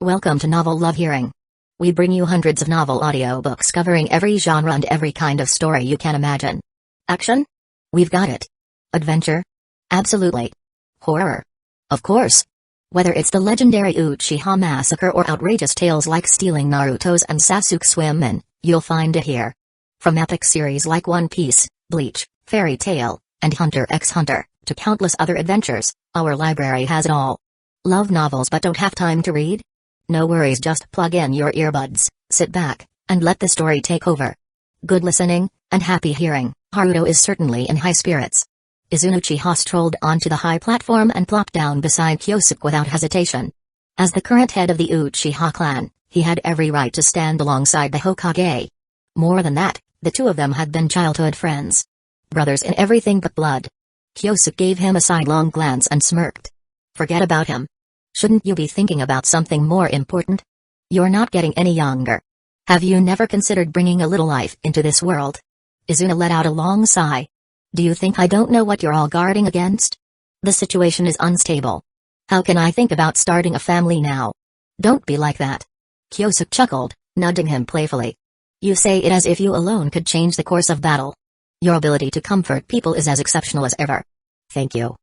Welcome to Novel Love Hearing. We bring you hundreds of novel audiobooks covering every genre and every kind of story you can imagine. Action? We've got it. Adventure? Absolutely. Horror? Of course. Whether it's the legendary Uchiha massacre or outrageous tales like stealing Naruto's and Sasuke's women, you'll find it here. From epic series like One Piece, Bleach, Fairy Tail, and Hunter x Hunter, to countless other adventures, our library has it all. Love novels but don't have time to read? No worries, just plug in your earbuds, sit back, and let the story take over. Good listening, and happy hearing. Haruto is certainly in high spirits. Izuna Uchiha strolled onto the high platform and plopped down beside Kyosuke without hesitation. As the current head of the Uchiha clan, he had every right to stand alongside the Hokage. More than that, the two of them had been childhood friends. Brothers in everything but blood. Kyosuke gave him a sidelong glance and smirked. Forget about him. Shouldn't you be thinking about something more important? You're not getting any younger. Have you never considered bringing a little life into this world? Izuna let out a long sigh. Do you think I don't know what you're all guarding against? The situation is unstable. How can I think about starting a family now? Don't be like that. Kyosuke chuckled, nudging him playfully. You say it as if you alone could change the course of battle. Your ability to comfort people is as exceptional as ever. Thank you.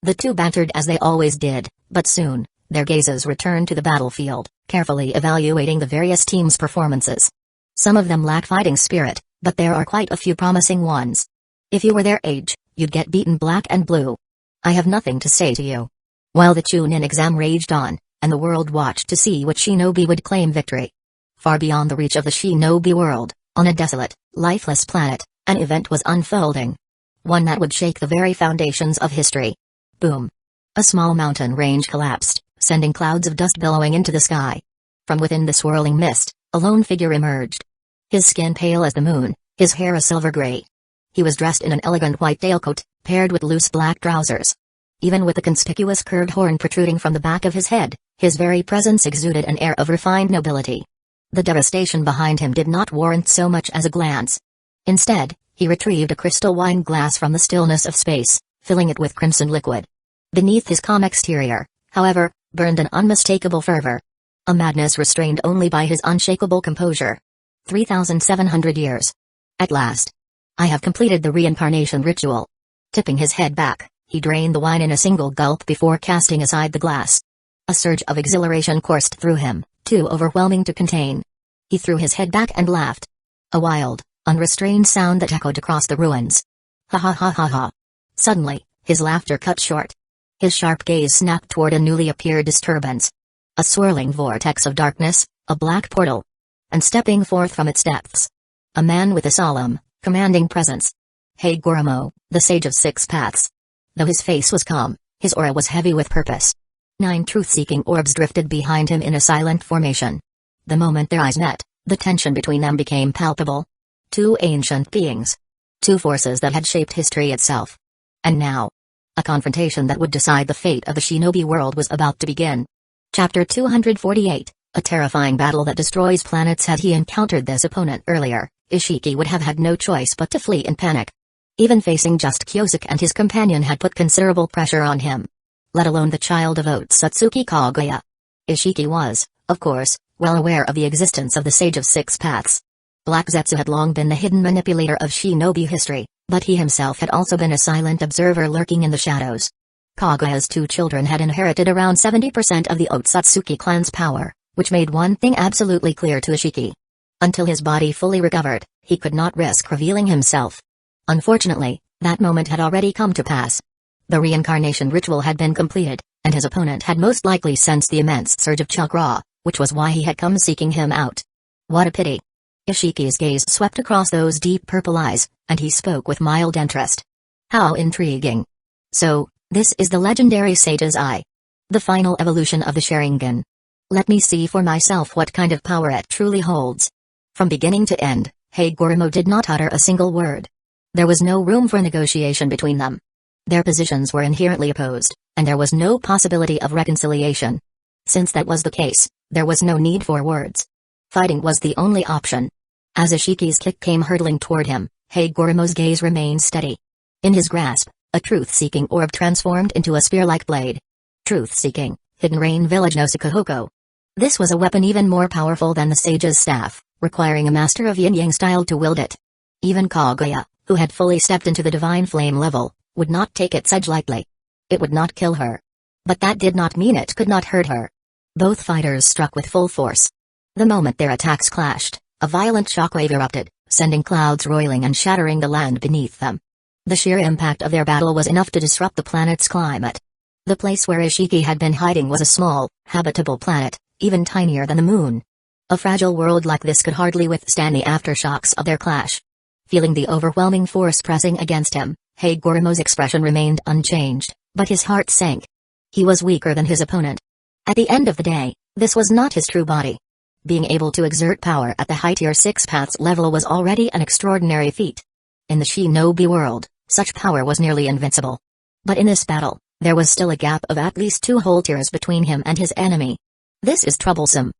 The two bantered as they always did, but soon, their gazes returned to the battlefield, carefully evaluating the various teams' performances. Some of them lack fighting spirit, but there are quite a few promising ones. If you were their age, you'd get beaten black and blue. I have nothing to say to you. While the Chunin exam raged on, and the world watched to see which shinobi would claim victory. Far beyond the reach of the shinobi world, on a desolate, lifeless planet, an event was unfolding. One that would shake the very foundations of history. Boom. A small mountain range collapsed, sending clouds of dust billowing into the sky. From within the swirling mist, a lone figure emerged. His skin pale as the moon, his hair a silver gray. He was dressed in an elegant white tailcoat, paired with loose black trousers. Even with the conspicuous curved horn protruding from the back of his head, his very presence exuded an air of refined nobility. The devastation behind him did not warrant so much as a glance. Instead, he retrieved a crystal wine glass from the stillness of space, filling it with crimson liquid. Beneath his calm exterior, however, burned an unmistakable fervor. A madness restrained only by his unshakable composure. 3,700 years. At last. I have completed the reincarnation ritual. Tipping his head back, he drained the wine in a single gulp before casting aside the glass. A surge of exhilaration coursed through him, too overwhelming to contain. He threw his head back and laughed. A wild, unrestrained sound that echoed across the ruins. Ha ha ha ha ha. Suddenly, his laughter cut short. His sharp gaze snapped toward a newly appeared disturbance. A swirling vortex of darkness, a black portal. And stepping forth from its depths. A man with a solemn, commanding presence. Hagoromo, the Sage of Six Paths. Though his face was calm, his aura was heavy with purpose. 9 truth-seeking orbs drifted behind him in a silent formation. The moment their eyes met, the tension between them became palpable. Two ancient beings. Two forces that had shaped history itself. And now, a confrontation that would decide the fate of the shinobi world was about to begin. Chapter 248, a terrifying battle that destroys planets. Had he encountered this opponent earlier, Ishiki would have had no choice but to flee in panic. Even facing just Kyosuke and his companion had put considerable pressure on him. Let alone the child of Otsutsuki Kaguya. Ishiki was, of course, well aware of the existence of the Sage of Six Paths. Black Zetsu had long been the hidden manipulator of shinobi history, but he himself had also been a silent observer lurking in the shadows. Kaguya's two children had inherited around 70% of the Otsutsuki clan's power, which made one thing absolutely clear to Ishiki. Until his body fully recovered, he could not risk revealing himself. Unfortunately, that moment had already come to pass. The reincarnation ritual had been completed, and his opponent had most likely sensed the immense surge of chakra, which was why he had come seeking him out. What a pity. Ishiki's gaze swept across those deep purple eyes, and he spoke with mild interest. How intriguing. So, this is the legendary Sage's Eye. The final evolution of the Sharingan. Let me see for myself what kind of power it truly holds. From beginning to end, Hagoromo did not utter a single word. There was no room for negotiation between them. Their positions were inherently opposed, and there was no possibility of reconciliation. Since that was the case, there was no need for words. Fighting was the only option. As Ishiki's kick came hurtling toward him, Hagoromo's gaze remained steady. In his grasp, a truth-seeking orb transformed into a spear-like blade. Truth-seeking, Hidden Rain Village no Sakahoko. This was a weapon even more powerful than the sage's staff, requiring a master of yin-yang style to wield it. Even Kaguya, who had fully stepped into the divine flame level, would not take its edge lightly. It would not kill her. But that did not mean it could not hurt her. Both fighters struck with full force. The moment their attacks clashed, a violent shockwave erupted, sending clouds roiling and shattering the land beneath them. The sheer impact of their battle was enough to disrupt the planet's climate. The place where Ishiki had been hiding was a small, habitable planet, even tinier than the moon. A fragile world like this could hardly withstand the aftershocks of their clash. Feeling the overwhelming force pressing against him, Hagoromo's expression remained unchanged, but his heart sank. He was weaker than his opponent. At the end of the day, this was not his true body. Being able to exert power at the high tier 6 paths level was already an extraordinary feat. In the shinobi world, such power was nearly invincible. But in this battle, there was still a gap of at least 2 whole tiers between him and his enemy. This is troublesome.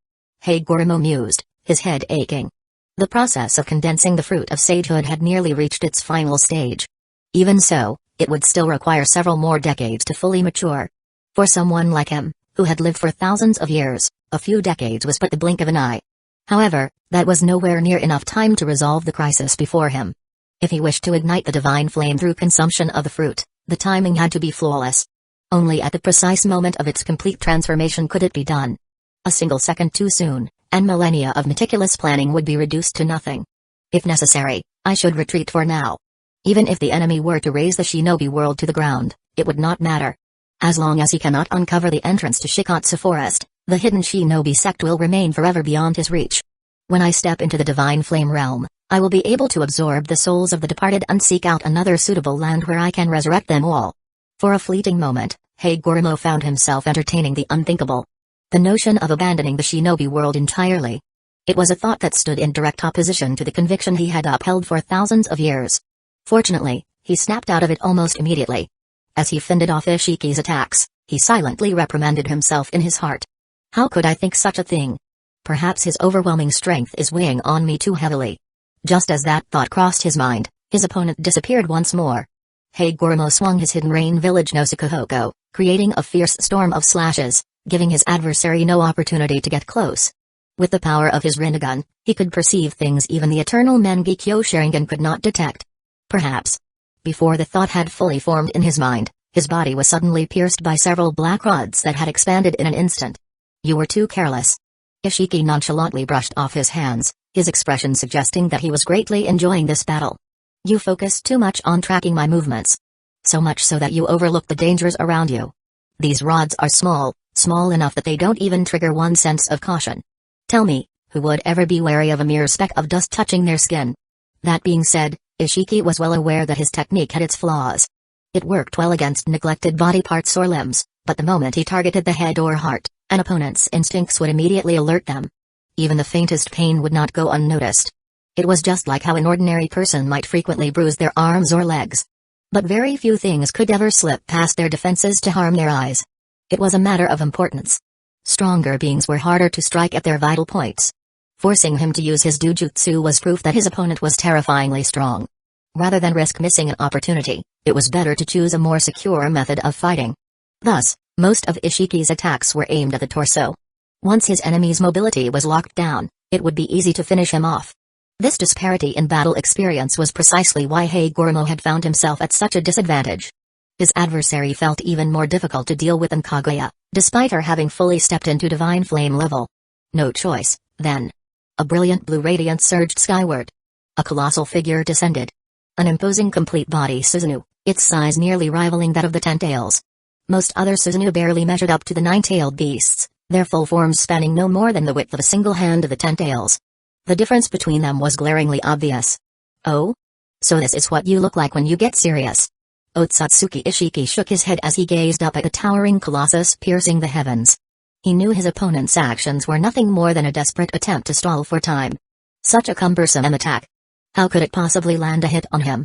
Hagoromo mused, his head aching. The process of condensing the fruit of sagehood had nearly reached its final stage. Even so, it would still require several more decades to fully mature. For someone like him, who had lived for thousands of years, a few decades was but the blink of an eye. However, that was nowhere near enough time to resolve the crisis before him. If he wished to ignite the divine flame through consumption of the fruit, the timing had to be flawless. Only at the precise moment of its complete transformation could it be done. A single second too soon, and millennia of meticulous planning would be reduced to nothing. If necessary, I should retreat for now. Even if the enemy were to raise the shinobi world to the ground, it would not matter. As long as he cannot uncover the entrance to Shikatsu Forest, the hidden shinobi sect will remain forever beyond his reach. When I step into the divine flame realm, I will be able to absorb the souls of the departed and seek out another suitable land where I can resurrect them all. For a fleeting moment, Hagoromo found himself entertaining the unthinkable. The notion of abandoning the shinobi world entirely. It was a thought that stood in direct opposition to the conviction he had upheld for thousands of years. Fortunately, he snapped out of it almost immediately. As he fended off Ishiki's attacks, he silently reprimanded himself in his heart. How could I think such a thing? Perhaps his overwhelming strength is weighing on me too heavily. Just as that thought crossed his mind, his opponent disappeared once more. Hagoromo swung his hidden rain village no Sukuhoko, creating a fierce storm of slashes, giving his adversary no opportunity to get close. With the power of his Rinnegan, he could perceive things even the eternal Mangekyo Sharingan could not detect. Perhaps. Before the thought had fully formed in his mind, his body was suddenly pierced by several black rods that had expanded in an instant. You were too careless. Ishiki nonchalantly brushed off his hands, his expression suggesting that he was greatly enjoying this battle. You focused too much on tracking my movements. So much so that you overlooked the dangers around you. These rods are small enough that they don't even trigger one sense of caution. Tell me, who would ever be wary of a mere speck of dust touching their skin? That being said, Ishiki was well aware that his technique had its flaws. It worked well against neglected body parts or limbs, but the moment he targeted the head or heart, an opponent's instincts would immediately alert them. Even the faintest pain would not go unnoticed. It was just like how an ordinary person might frequently bruise their arms or legs. But very few things could ever slip past their defenses to harm their eyes. It was a matter of importance. Stronger beings were harder to strike at their vital points. Forcing him to use his dujutsu was proof that his opponent was terrifyingly strong. Rather than risk missing an opportunity, it was better to choose a more secure method of fighting. Thus, most of Ishiki's attacks were aimed at the torso. Once his enemy's mobility was locked down, it would be easy to finish him off. This disparity in battle experience was precisely why Hagoromo had found himself at such a disadvantage. His adversary felt even more difficult to deal with than Kaguya, despite her having fully stepped into divine flame level. No choice, then. A brilliant blue radiance surged skyward. A colossal figure descended. An imposing complete body Susanoo, its size nearly rivaling that of the Ten-Tails. Most other Susanoo barely measured up to the nine-tailed beasts, their full forms spanning no more than the width of a single hand of the Ten-Tails. The difference between them was glaringly obvious. Oh? So this is what you look like when you get serious. Otsutsuki Ishiki shook his head as he gazed up at the towering colossus piercing the heavens. He knew his opponent's actions were nothing more than a desperate attempt to stall for time. Such a cumbersome attack. How could it possibly land a hit on him?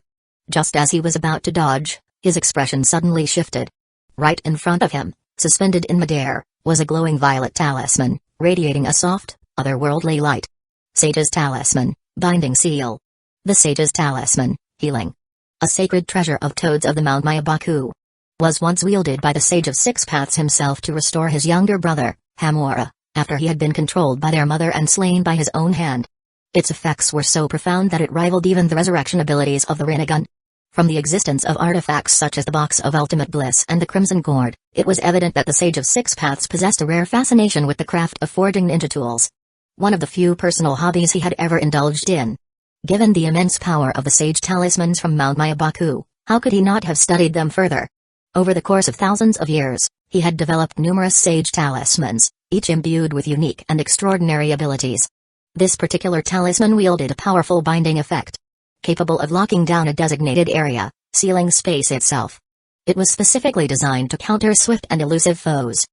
Just as he was about to dodge, his expression suddenly shifted. Right in front of him, suspended in midair, was a glowing violet talisman, radiating a soft, otherworldly light. Sage's Talisman, Binding Seal. The Sage's Talisman, Healing. A sacred treasure of toads of the Mount Mayabaku. Was once wielded by the Sage of Six Paths himself to restore his younger brother, Hamura, after he had been controlled by their mother and slain by his own hand. Its effects were so profound that it rivaled even the resurrection abilities of the Rinnegan. From the existence of artifacts such as the Box of Ultimate Bliss and the Crimson Gourd, it was evident that the Sage of Six Paths possessed a rare fascination with the craft of forging ninja tools. One of the few personal hobbies he had ever indulged in. Given the immense power of the Sage Talismans from Mount Mayabaku, how could he not have studied them further? Over the course of thousands of years, he had developed numerous Sage Talismans, each imbued with unique and extraordinary abilities. This particular talisman wielded a powerful binding effect, capable of locking down a designated area, sealing space itself. It was specifically designed to counter swift and elusive foes.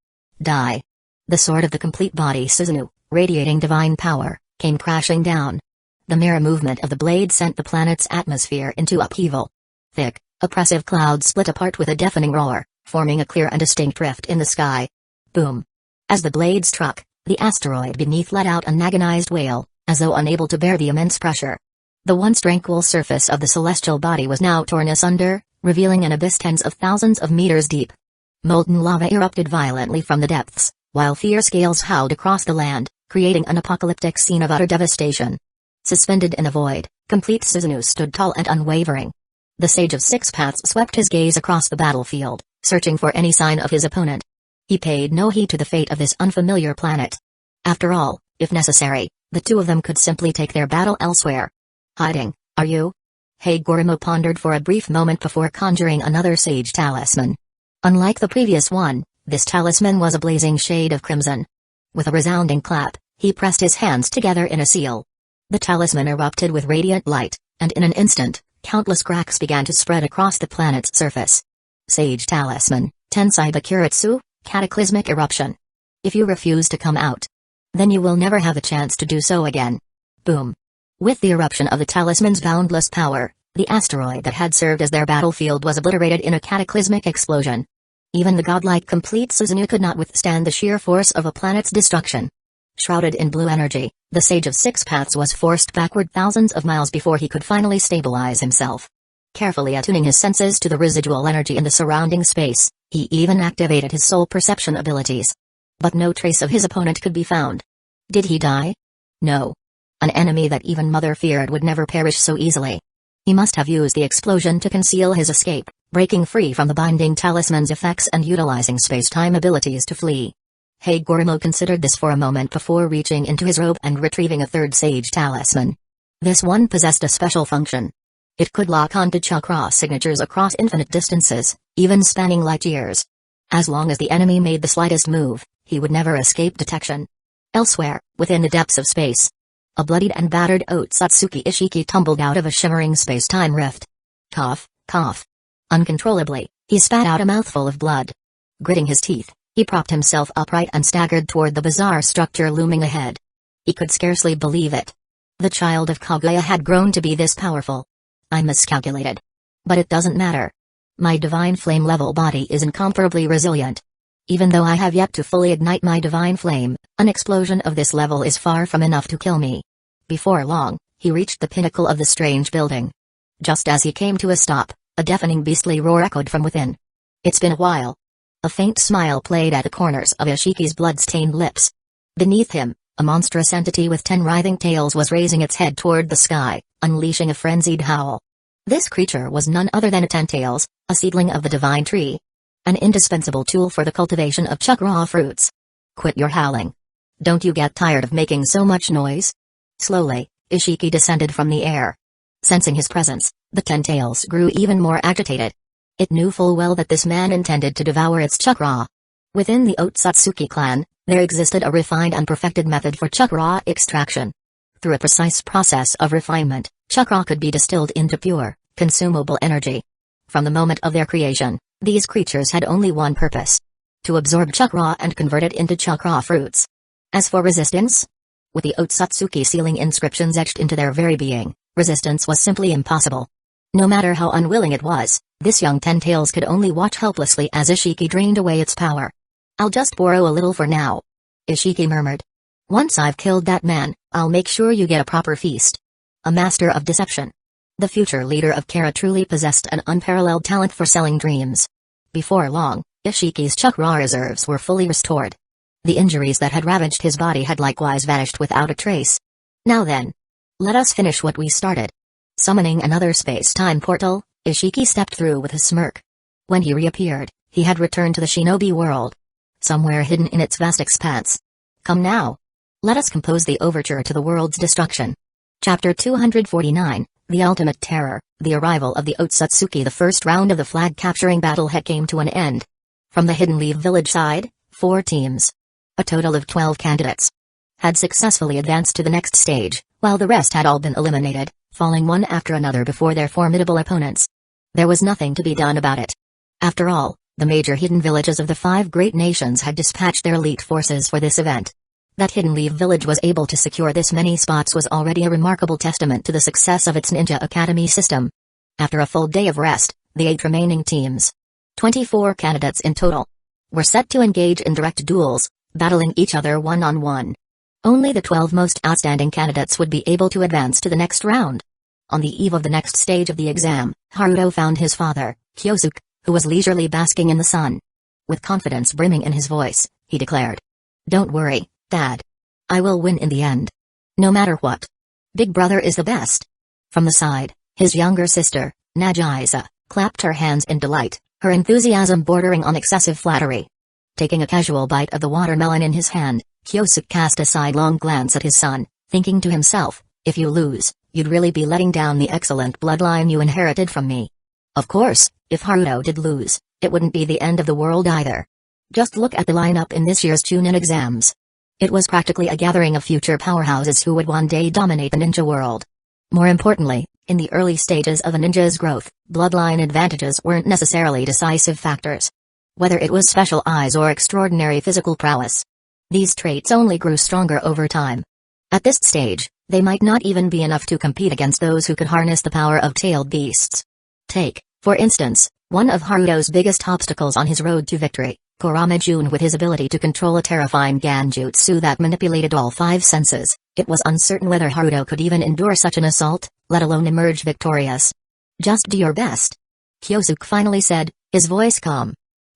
Die. The sword of the complete body Susanoo, radiating divine power, came crashing down. The mere movement of the blade sent the planet's atmosphere into upheaval. Thick, oppressive clouds split apart with a deafening roar, forming a clear and distinct rift in the sky. Boom. As the blade struck, the asteroid beneath let out an agonized wail, as though unable to bear the immense pressure. The once tranquil surface of the celestial body was now torn asunder, revealing an abyss tens of thousands of meters deep. Molten lava erupted violently from the depths, while fierce gales howled across the land, creating an apocalyptic scene of utter devastation. Suspended in the void, complete Susanoo stood tall and unwavering. The Sage of Six Paths swept his gaze across the battlefield, searching for any sign of his opponent. He paid no heed to the fate of this unfamiliar planet. After all, if necessary, the two of them could simply take their battle elsewhere. Hiding, are you? Hagoromo pondered for a brief moment before conjuring another Sage Talisman. Unlike the previous one, this talisman was a blazing shade of crimson. With a resounding clap, he pressed his hands together in a seal. The talisman erupted with radiant light, and in an instant, countless cracks began to spread across the planet's surface. Sage Talisman, Tensai Bakuritsu, Cataclysmic Eruption. If you refuse to come out, then you will never have a chance to do so again. Boom. With the eruption of the talisman's boundless power, the asteroid that had served as their battlefield was obliterated in a cataclysmic explosion. Even the godlike complete Susanoo could not withstand the sheer force of a planet's destruction. Shrouded in blue energy, the Sage of Six Paths was forced backward thousands of miles before he could finally stabilize himself. Carefully attuning his senses to the residual energy in the surrounding space, he even activated his soul perception abilities. But no trace of his opponent could be found. Did he die? No. An enemy that even Mother feared would never perish so easily. He must have used the explosion to conceal his escape, breaking free from the binding talisman's effects and utilizing space-time abilities to flee. Hagoromo considered this for a moment before reaching into his robe and retrieving a third Sage Talisman. This one possessed a special function. It could lock onto chakra signatures across infinite distances, even spanning light years. As long as the enemy made the slightest move, he would never escape detection. Elsewhere, within the depths of space, a bloodied and battered Otsutsuki Ishiki tumbled out of a shimmering space-time rift. Cough, cough. Uncontrollably, he spat out a mouthful of blood. Gritting his teeth, he propped himself upright and staggered toward the bizarre structure looming ahead. He could scarcely believe it. The child of Kaguya had grown to be this powerful. I miscalculated. But it doesn't matter. My divine flame level body is incomparably resilient. Even though I have yet to fully ignite my divine flame, an explosion of this level is far from enough to kill me. Before long, he reached the pinnacle of the strange building. Just as he came to a stop, a deafening beastly roar echoed from within. It's been a while. A faint smile played at the corners of Ishiki's blood-stained lips. Beneath him, a monstrous entity with 10 writhing tails was raising its head toward the sky, unleashing a frenzied howl. This creature was none other than a Ten-Tails, a seedling of the divine tree. An indispensable tool for the cultivation of chakra fruits. Quit your howling. Don't you get tired of making so much noise? Slowly, Ishiki descended from the air. Sensing his presence, the Ten-Tails grew even more agitated. It knew full well that this man intended to devour its chakra. Within the Otsutsuki clan, there existed a refined and perfected method for chakra extraction. Through a precise process of refinement, chakra could be distilled into pure, consumable energy. From the moment of their creation, these creatures had only one purpose: to absorb chakra and convert it into chakra fruits. As for resistance, with the Otsutsuki sealing inscriptions etched into their very being, resistance was simply impossible. No matter how unwilling it was, this young Ten-Tails could only watch helplessly as Ishiki drained away its power. I'll just borrow a little for now, Ishiki murmured. Once I've killed that man, I'll make sure you get a proper feast. A master of deception. The future leader of Kara truly possessed an unparalleled talent for selling dreams. Before long, Ishiki's chakra reserves were fully restored. The injuries that had ravaged his body had likewise vanished without a trace. Now then, let us finish what we started. Summoning another space-time portal, Ishiki stepped through with a smirk. When he reappeared, he had returned to the shinobi world. Somewhere hidden in its vast expanse. Come now. Let us compose the overture to the world's destruction. Chapter 249, The Ultimate Terror, the arrival of the Otsutsuki. The first round of the flag-capturing battle had came to an end. From the Hidden Leaf village side, 4 teams, a total of 12 candidates, had successfully advanced to the next stage, while the rest had all been eliminated, falling one after another before their formidable opponents. There was nothing to be done about it. After all, the major hidden villages of the 5 great nations had dispatched their elite forces for this event. That Hidden Leaf village was able to secure this many spots was already a remarkable testament to the success of its ninja academy system. After a full day of rest, the 8 remaining teams, 24 candidates in total, were set to engage in direct duels, battling each other one-on-one. Only the 12 most outstanding candidates would be able to advance to the next round. On the eve of the next stage of the exam, Haruto found his father, Kyosuke, who was leisurely basking in the sun. With confidence brimming in his voice, he declared, "Don't worry, Dad. I will win in the end. No matter what. Big brother is the best." From the side, his younger sister, Nagisa, clapped her hands in delight, her enthusiasm bordering on excessive flattery. Taking a casual bite of the watermelon in his hand, Kyosuke cast a sidelong glance at his son, thinking to himself, "If you lose, you'd really be letting down the excellent bloodline you inherited from me." Of course, if Haruto did lose, it wouldn't be the end of the world either. Just look at the lineup in this year's Chunin exams. It was practically a gathering of future powerhouses who would one day dominate the ninja world. More importantly, in the early stages of a ninja's growth, bloodline advantages weren't necessarily decisive factors. Whether it was special eyes or extraordinary physical prowess, these traits only grew stronger over time. At this stage, they might not even be enough to compete against those who could harness the power of tailed beasts. Take, for instance, one of Haruto's biggest obstacles on his road to victory, Kurama Jun. With his ability to control a terrifying Ganjutsu that manipulated all 5 senses, it was uncertain whether Haruto could even endure such an assault, let alone emerge victorious. "Just do your best," Kyosuke finally said, his voice calm.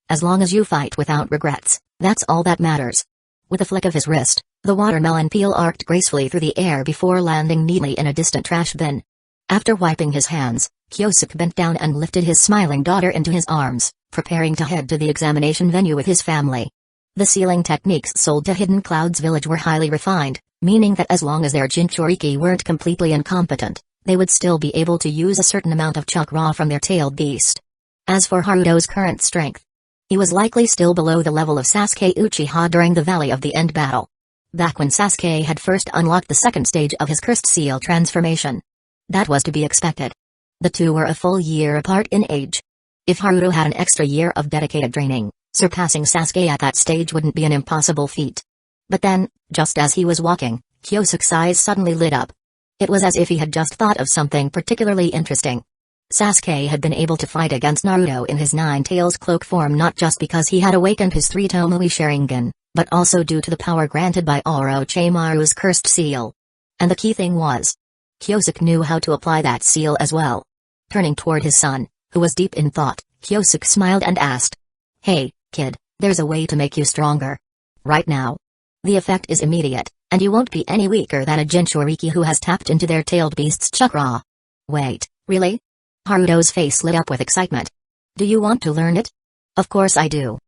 "As long as you fight without regrets, that's all that matters." With a flick of his wrist, the watermelon peel arced gracefully through the air before landing neatly in a distant trash bin. After wiping his hands, Kyosuke bent down and lifted his smiling daughter into his arms, preparing to head to the examination venue with his family. The sealing techniques sold to Hidden Cloud's village were highly refined, meaning that as long as their Jinchuriki weren't completely incompetent, they would still be able to use a certain amount of chakra from their tailed beast. As for Haruto's current strength, he was likely still below the level of Sasuke Uchiha during the Valley of the End battle. Back when Sasuke had first unlocked the second stage of his cursed seal transformation. That was to be expected. The two were a full year apart in age. If Haruto had an extra year of dedicated training, surpassing Sasuke at that stage wouldn't be an impossible feat. But then, just as he was walking, Kyosuke's eyes suddenly lit up. It was as if he had just thought of something particularly interesting. Sasuke had been able to fight against Naruto in his Nine Tails cloak form not just because he had awakened his 3 Tomoe Sharingan, but also due to the power granted by Orochimaru's cursed seal. And the key thing was, Kyosuke knew how to apply that seal as well. Turning toward his son, who was deep in thought, Kyosuke smiled and asked, "Hey, kid, there's a way to make you stronger. Right now. The effect is immediate, and you won't be any weaker than a Jinchuriki who has tapped into their tailed beast's chakra." "Wait, really?" Haruto's face lit up with excitement. "Do you want to learn it?" "Of course I do."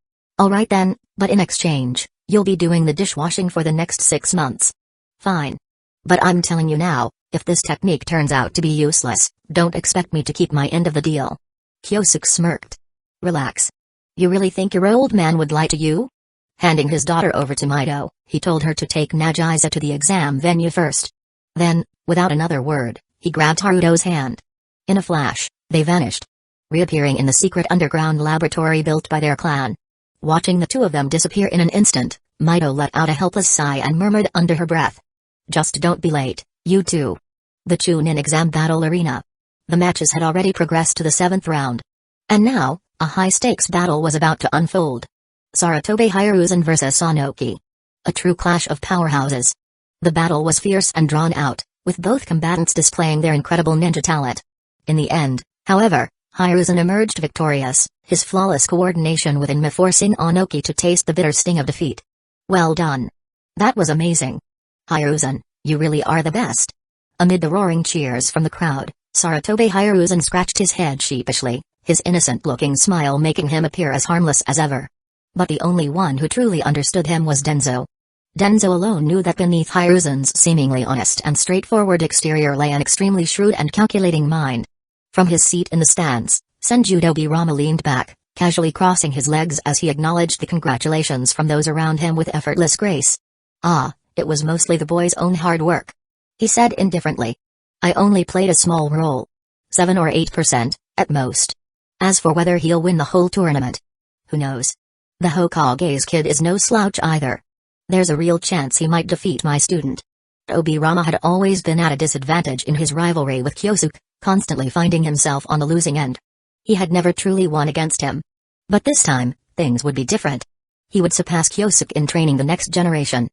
"Alright then, but in exchange, you'll be doing the dishwashing for the next 6 months." "Fine. But I'm telling you now, if this technique turns out to be useless, don't expect me to keep my end of the deal." Kyosuke smirked. "Relax. You really think your old man would lie to you?" Handing his daughter over to Mido, he told her to take Nagisa to the exam venue first. Then, without another word, he grabbed Haruto's hand. In a flash, they vanished, reappearing in the secret underground laboratory built by their clan. Watching the two of them disappear in an instant, Mido let out a helpless sigh and murmured under her breath, "Just don't be late, you two." The Chunin exam battle arena. The matches had already progressed to the 7th round. And now, a high-stakes battle was about to unfold. Saratobe Hiruzen vs Sanoki. A true clash of powerhouses. The battle was fierce and drawn out, with both combatants displaying their incredible ninja talent. In the end, however, Hiruzen emerged victorious, his flawless coordination with Inma forcing Anoki to taste the bitter sting of defeat. Well done. That was amazing. Hiruzen, you really are the best. Amid the roaring cheers from the crowd, Sarutobi Hiruzen scratched his head sheepishly, his innocent-looking smile making him appear as harmless as ever. But the only one who truly understood him was Denzo. Denzo alone knew that beneath Hiruzen's seemingly honest and straightforward exterior lay an extremely shrewd and calculating mind. From his seat in the stands, Senjudobi Rama leaned back, casually crossing his legs as he acknowledged the congratulations from those around him with effortless grace. Ah, it was mostly the boy's own hard work. He said indifferently. I only played a small role. 7 or 8%, at most. As for whether he'll win the whole tournament, who knows? The Hokage's kid is no slouch either. There's a real chance he might defeat my student. Obirama had always been at a disadvantage in his rivalry with Kyosuke, constantly finding himself on the losing end. He had never truly won against him. But this time, things would be different. He would surpass Kyosuke in training the next generation.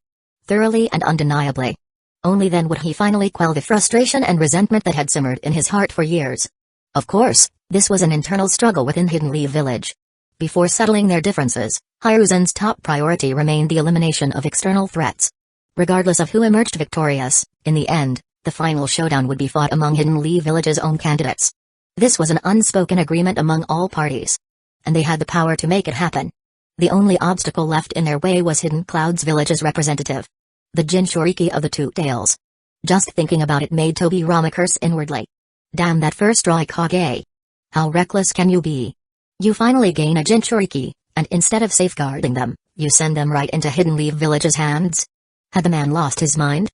Thoroughly and undeniably. Only then would he finally quell the frustration and resentment that had simmered in his heart for years. Of course, this was an internal struggle within Hidden Leaf Village. Before settling their differences, Hiruzen's top priority remained the elimination of external threats. Regardless of who emerged victorious, in the end, the final showdown would be fought among Hidden Leaf Village's own candidates. This was an unspoken agreement among all parties. And they had the power to make it happen. The only obstacle left in their way was Hidden Cloud's Village's representative. The Jinchuriki of the Two Tails. Just thinking about it made Tobirama curse inwardly. Damn that first Raikage. How reckless can you be? You finally gain a Jinchuriki, and instead of safeguarding them, you send them right into Hidden Leaf Village's hands? Had the man lost his mind?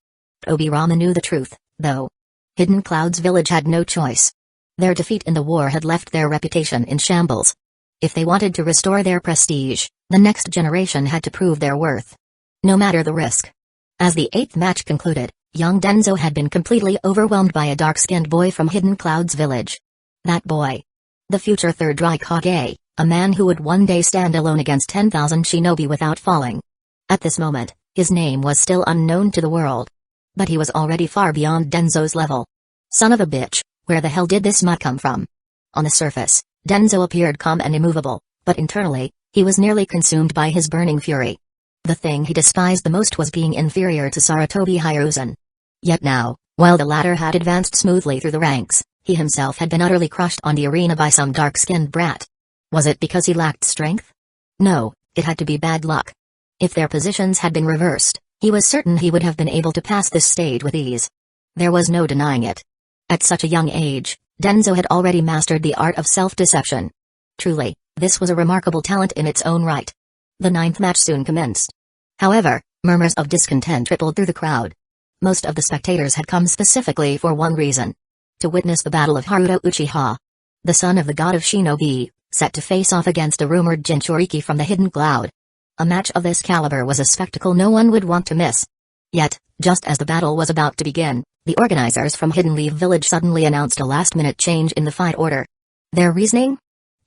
Obirama knew the truth, though. Hidden Cloud's village had no choice. Their defeat in the war had left their reputation in shambles. If they wanted to restore their prestige, the next generation had to prove their worth. No matter the risk. As the 8th match concluded, young Denzo had been completely overwhelmed by a dark-skinned boy from Hidden Cloud's village. That boy. The future third Raikage, a man who would one day stand alone against 10,000 shinobi without falling. At this moment, his name was still unknown to the world. But he was already far beyond Denzo's level. Son of a bitch, where the hell did this mutt come from? On the surface, Denzo appeared calm and immovable, but internally, he was nearly consumed by his burning fury. The thing he despised the most was being inferior to Sarutobi Hiruzen. Yet now, while the latter had advanced smoothly through the ranks, he himself had been utterly crushed on the arena by some dark-skinned brat. Was it because he lacked strength? No, it had to be bad luck. If their positions had been reversed, he was certain he would have been able to pass this stage with ease. There was no denying it. At such a young age, Denzo had already mastered the art of self-deception. Truly, this was a remarkable talent in its own right. The 9th match soon commenced. However, murmurs of discontent rippled through the crowd. Most of the spectators had come specifically for one reason. To witness the battle of Haruto Uchiha. The son of the god of shinobi, set to face off against a rumored Jinchuriki from the Hidden Cloud. A match of this caliber was a spectacle no one would want to miss. Yet, just as the battle was about to begin, the organizers from Hidden Leaf Village suddenly announced a last-minute change in the fight order. Their reasoning?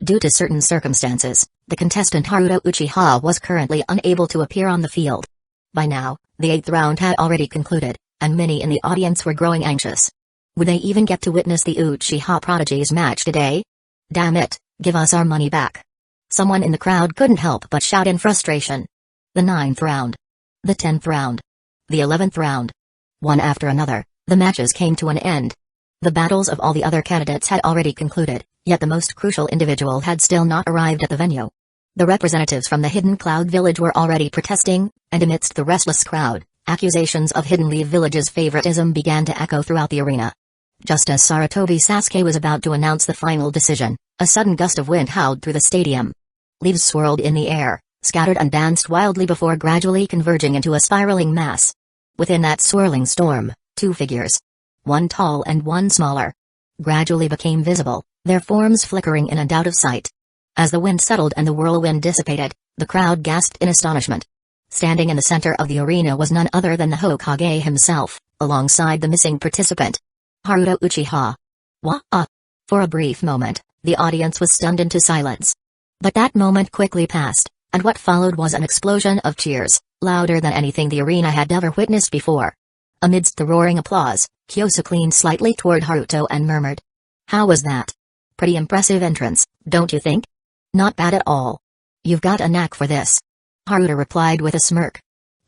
Due to certain circumstances, the contestant Haruto Uchiha was currently unable to appear on the field. By now, the 8th round had already concluded, and many in the audience were growing anxious. Would they even get to witness the Uchiha prodigy's match today? Damn it, give us our money back. Someone in the crowd couldn't help but shout in frustration. The 9th round. The 10th round. The 11th round. One after another, the matches came to an end. The battles of all the other candidates had already concluded, yet the most crucial individual had still not arrived at the venue. The representatives from the Hidden Cloud Village were already protesting, and amidst the restless crowd, accusations of Hidden Leaf Village's favoritism began to echo throughout the arena. Just as Sarutobi Sasuke was about to announce the final decision, a sudden gust of wind howled through the stadium. Leaves swirled in the air, scattered and danced wildly before gradually converging into a spiraling mass. Within that swirling storm, two figures, one tall and one smaller, gradually became visible, their forms flickering in and out of sight. As the wind settled and the whirlwind dissipated, the crowd gasped in astonishment. Standing in the center of the arena was none other than the Hokage himself, alongside the missing participant, Haruto Uchiha. Wah! For a brief moment, the audience was stunned into silence. But that moment quickly passed, and what followed was an explosion of cheers, louder than anything the arena had ever witnessed before. Amidst the roaring applause, Kyosuke leaned slightly toward Haruto and murmured. How was that? Pretty impressive entrance, don't you think? Not bad at all. You've got a knack for this. Haruto replied with a smirk.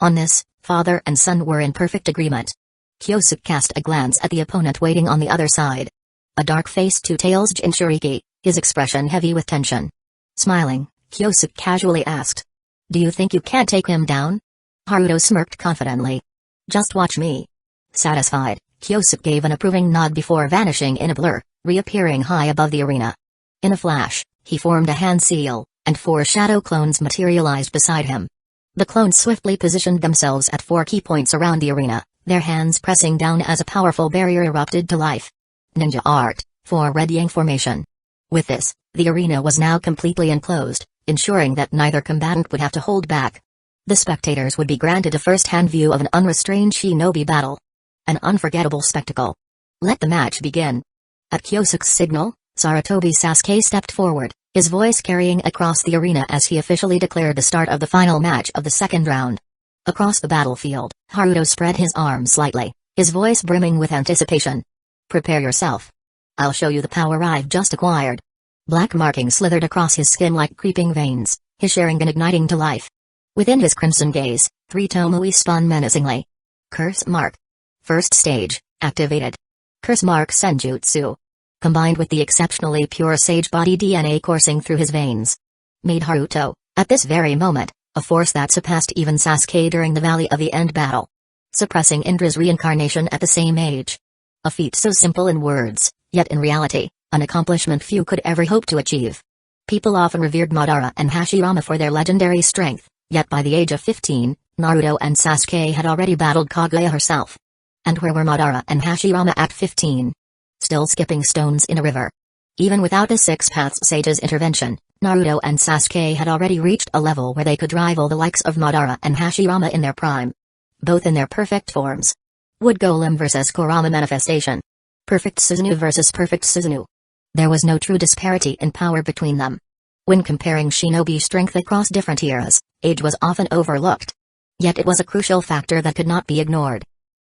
On this, father and son were in perfect agreement. Kyosuke cast a glance at the opponent waiting on the other side. A dark-faced two-tails Jinchuriki, his expression heavy with tension. Smiling, Kyosuke casually asked, "Do you think you can't take him down?" Haruto smirked confidently. "Just watch me." Satisfied, Kyosuke gave an approving nod before vanishing in a blur, reappearing high above the arena. In a flash, he formed a hand seal, and 4 shadow clones materialized beside him. The clones swiftly positioned themselves at 4 key points around the arena, their hands pressing down as a powerful barrier erupted to life. Ninja art, 4 red yang formation. With this, the arena was now completely enclosed, ensuring that neither combatant would have to hold back. The spectators would be granted a first-hand view of an unrestrained shinobi battle. An unforgettable spectacle. Let the match begin. At Kyosuke's signal, Sarutobi Sasuke stepped forward, his voice carrying across the arena as he officially declared the start of the final match of the second round. Across the battlefield, Haruto spread his arms slightly, his voice brimming with anticipation. "Prepare yourself. I'll show you the power I've just acquired." Black markings slithered across his skin like creeping veins, his Sharingan igniting to life. Within his crimson gaze, 3 Tomoe spun menacingly. Curse mark. First stage, activated. Curse mark Senjutsu. Combined with the exceptionally pure sage body DNA coursing through his veins, made Haruto, at this very moment, a force that surpassed even Sasuke during the Valley of the End battle. Suppressing Indra's reincarnation at the same age. A feat so simple in words, yet in reality, an accomplishment few could ever hope to achieve. People often revered Madara and Hashirama for their legendary strength, yet by the age of 15, Naruto and Sasuke had already battled Kaguya herself. And where were Madara and Hashirama at 15? Still skipping stones in a river. Even without the Six Paths Sage's intervention, Naruto and Sasuke had already reached a level where they could rival the likes of Madara and Hashirama in their prime. Both in their perfect forms. Wood Golem versus Kurama manifestation. Perfect Susanoo versus perfect Susanoo. There was no true disparity in power between them. When comparing shinobi strength across different eras, age was often overlooked. Yet it was a crucial factor that could not be ignored.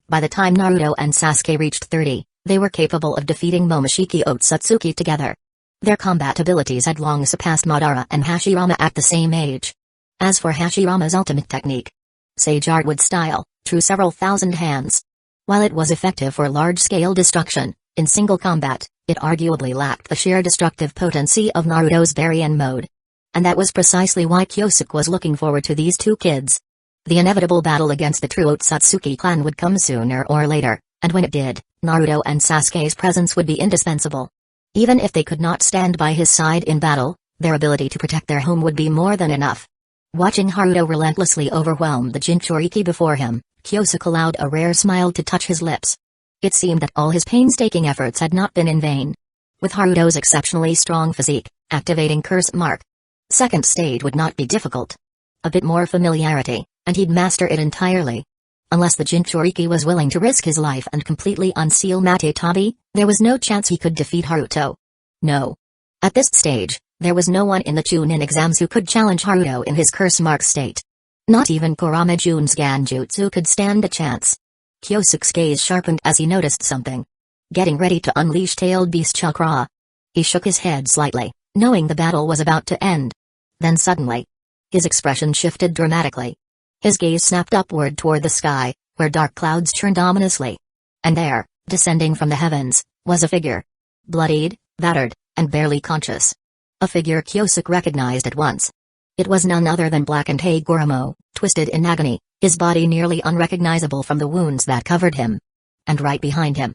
By the time Naruto and Sasuke reached 30, they were capable of defeating Momoshiki Otsutsuki together. Their combat abilities had long surpassed Madara and Hashirama at the same age. As for Hashirama's ultimate technique, Sage Artwood style, drew several thousand hands. While it was effective for large-scale destruction, in single combat, it arguably lacked the sheer destructive potency of Naruto's Baryon mode. And that was precisely why Kyosuke was looking forward to these 2 kids. The inevitable battle against the true Otsutsuki clan would come sooner or later, and when it did, Naruto and Sasuke's presence would be indispensable. Even if they could not stand by his side in battle, their ability to protect their home would be more than enough. Watching Haruto relentlessly overwhelm the Jinchuriki before him, Kyosuke allowed a rare smile to touch his lips. It seemed that all his painstaking efforts had not been in vain. With Haruto's exceptionally strong physique, activating Curse Mark. Second stage would not be difficult. A bit more familiarity, and he'd master it entirely. Unless the Jinchuriki was willing to risk his life and completely unseal Matetabi, there was no chance he could defeat Haruto. No. At this stage, there was no one in the Chunin exams who could challenge Haruto in his curse mark state. Not even Kurama Jun's Ganjutsu could stand a chance. Kyosuke's gaze sharpened as he noticed something. Getting ready to unleash Tailed Beast Chakra. He shook his head slightly, knowing the battle was about to end. Then suddenly, his expression shifted dramatically. His gaze snapped upward toward the sky, where dark clouds churned ominously. And there, descending from the heavens, was a figure. Bloodied, battered, and barely conscious. A figure Kyosuke recognized at once. It was none other than blackened Hagoromo, twisted in agony, his body nearly unrecognizable from the wounds that covered him. And right behind him,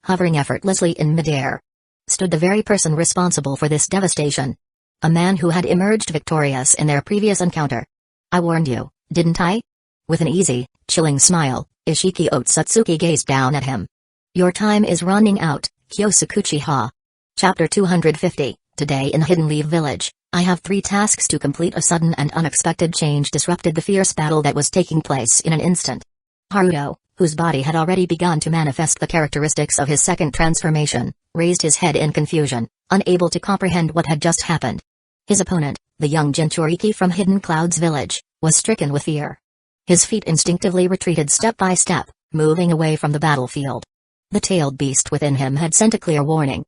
hovering effortlessly in midair, stood the very person responsible for this devastation. A man who had emerged victorious in their previous encounter. "I warned you, didn't I?" With an easy, chilling smile, Ishiki Otsutsuki gazed down at him. "Your time is running out, Kyosuke Uchiha." Chapter 250, Today in Hidden Leaf Village, I have 3 tasks to complete. A sudden and unexpected change disrupted the fierce battle that was taking place in an instant. Haruto, whose body had already begun to manifest the characteristics of his second transformation, raised his head in confusion, unable to comprehend what had just happened. His opponent, the young Jinchuriki from Hidden Clouds Village, was stricken with fear. His feet instinctively retreated step by step, moving away from the battlefield. The tailed beast within him had sent a clear warning.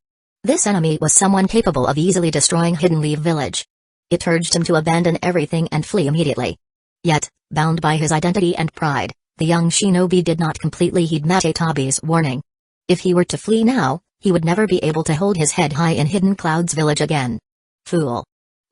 This enemy was someone capable of easily destroying Hidden Leaf Village. It urged him to abandon everything and flee immediately. Yet, bound by his identity and pride, the young shinobi did not completely heed Matetabi's warning. If he were to flee now, he would never be able to hold his head high in Hidden Cloud's village again. Fool.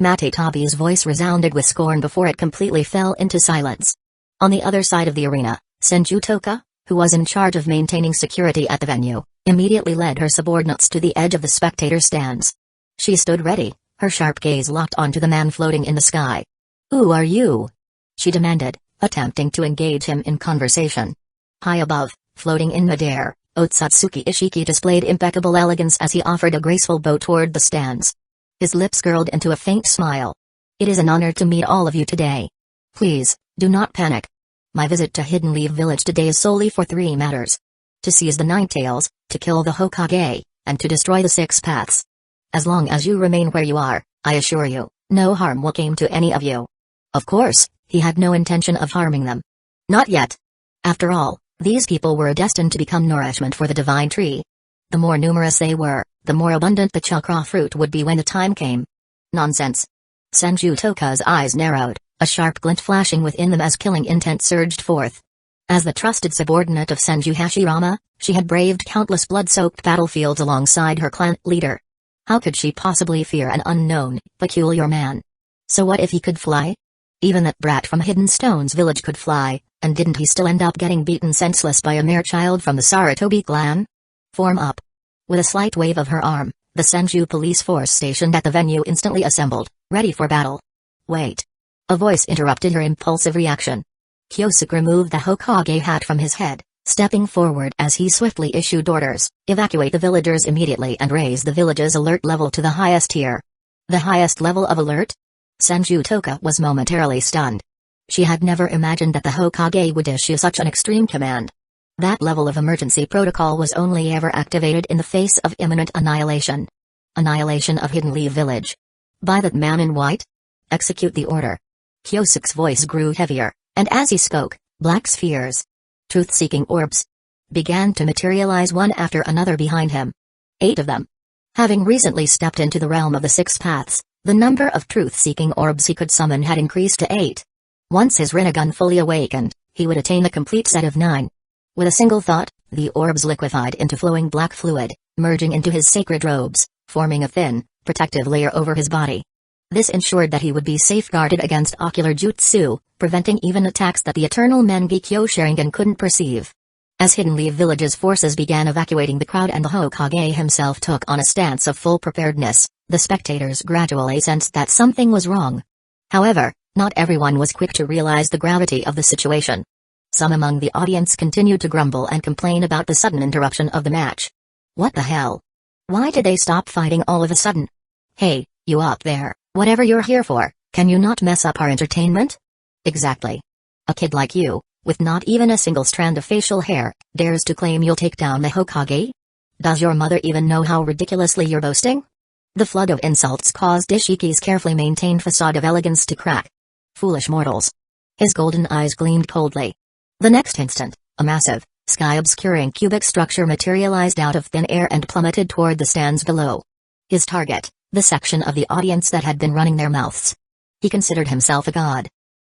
Matetabi's voice resounded with scorn before it completely fell into silence. On the other side of the arena, Senju Toka, who was in charge of maintaining security at the venue, immediately led her subordinates to the edge of the spectator stands. She stood ready, her sharp gaze locked onto the man floating in the sky. "Who are you?" she demanded, attempting to engage him in conversation. High above, floating in midair, Otsutsuki Ishiki displayed impeccable elegance as he offered a graceful bow toward the stands. His lips curled into a faint smile. "It is an honor to meet all of you today. Please, do not panic. My visit to Hidden Leaf Village today is solely for 3 matters. To seize the 9 tails, to kill the Hokage, and to destroy the 6 paths. As long as you remain where you are, I assure you, no harm will come to any of you." Of course, he had no intention of harming them. Not yet. After all, these people were destined to become nourishment for the divine tree. The more numerous they were, the more abundant the chakra fruit would be when the time came. Nonsense. Senju Toka's eyes narrowed, a sharp glint flashing within them as killing intent surged forth. As the trusted subordinate of Senju Hashirama, she had braved countless blood-soaked battlefields alongside her clan leader. How could she possibly fear an unknown, peculiar man? So what if he could fly? Even that brat from Hidden Stone's village could fly, and didn't he still end up getting beaten senseless by a mere child from the Sarutobi clan? Form up. With a slight wave of her arm, the Senju police force stationed at the venue instantly assembled, ready for battle. Wait. A voice interrupted her impulsive reaction. Kyosuke removed the Hokage hat from his head, stepping forward as he swiftly issued orders: evacuate the villagers immediately and raise the village's alert level to the highest tier. The highest level of alert? Senju Toka was momentarily stunned. She had never imagined that the Hokage would issue such an extreme command. That level of emergency protocol was only ever activated in the face of imminent annihilation. Annihilation of Hidden Leaf Village. By that man in white? Execute the order. Kyosuke's voice grew heavier, and as he spoke, black spheres, truth-seeking orbs, began to materialize one after another behind him. 8 of them. Having recently stepped into the realm of the 6 paths, the number of truth-seeking orbs he could summon had increased to 8. Once his Rinnegan fully awakened, he would attain the complete set of 9. With a single thought, the orbs liquefied into flowing black fluid, merging into his sacred robes, forming a thin, protective layer over his body. This ensured that he would be safeguarded against ocular jutsu, preventing even attacks that the eternal Mangekyo Sharingan couldn't perceive. As Hidden Leaf Village's forces began evacuating the crowd and the Hokage himself took on a stance of full preparedness, the spectators gradually sensed that something was wrong. However, not everyone was quick to realize the gravity of the situation. Some among the audience continued to grumble and complain about the sudden interruption of the match. What the hell? Why did they stop fighting all of a sudden? Hey, you up there, whatever you're here for, can you not mess up our entertainment? Exactly. A kid like you, with not even a single strand of facial hair, dares to claim you'll take down the Hokage? Does your mother even know how ridiculously you're boasting? The flood of insults caused Ishiki's carefully maintained facade of elegance to crack. Foolish mortals. His golden eyes gleamed coldly. The next instant, a massive, sky-obscuring cubic structure materialized out of thin air and plummeted toward the stands below. His target, the section of the audience that had been running their mouths. He considered himself a god.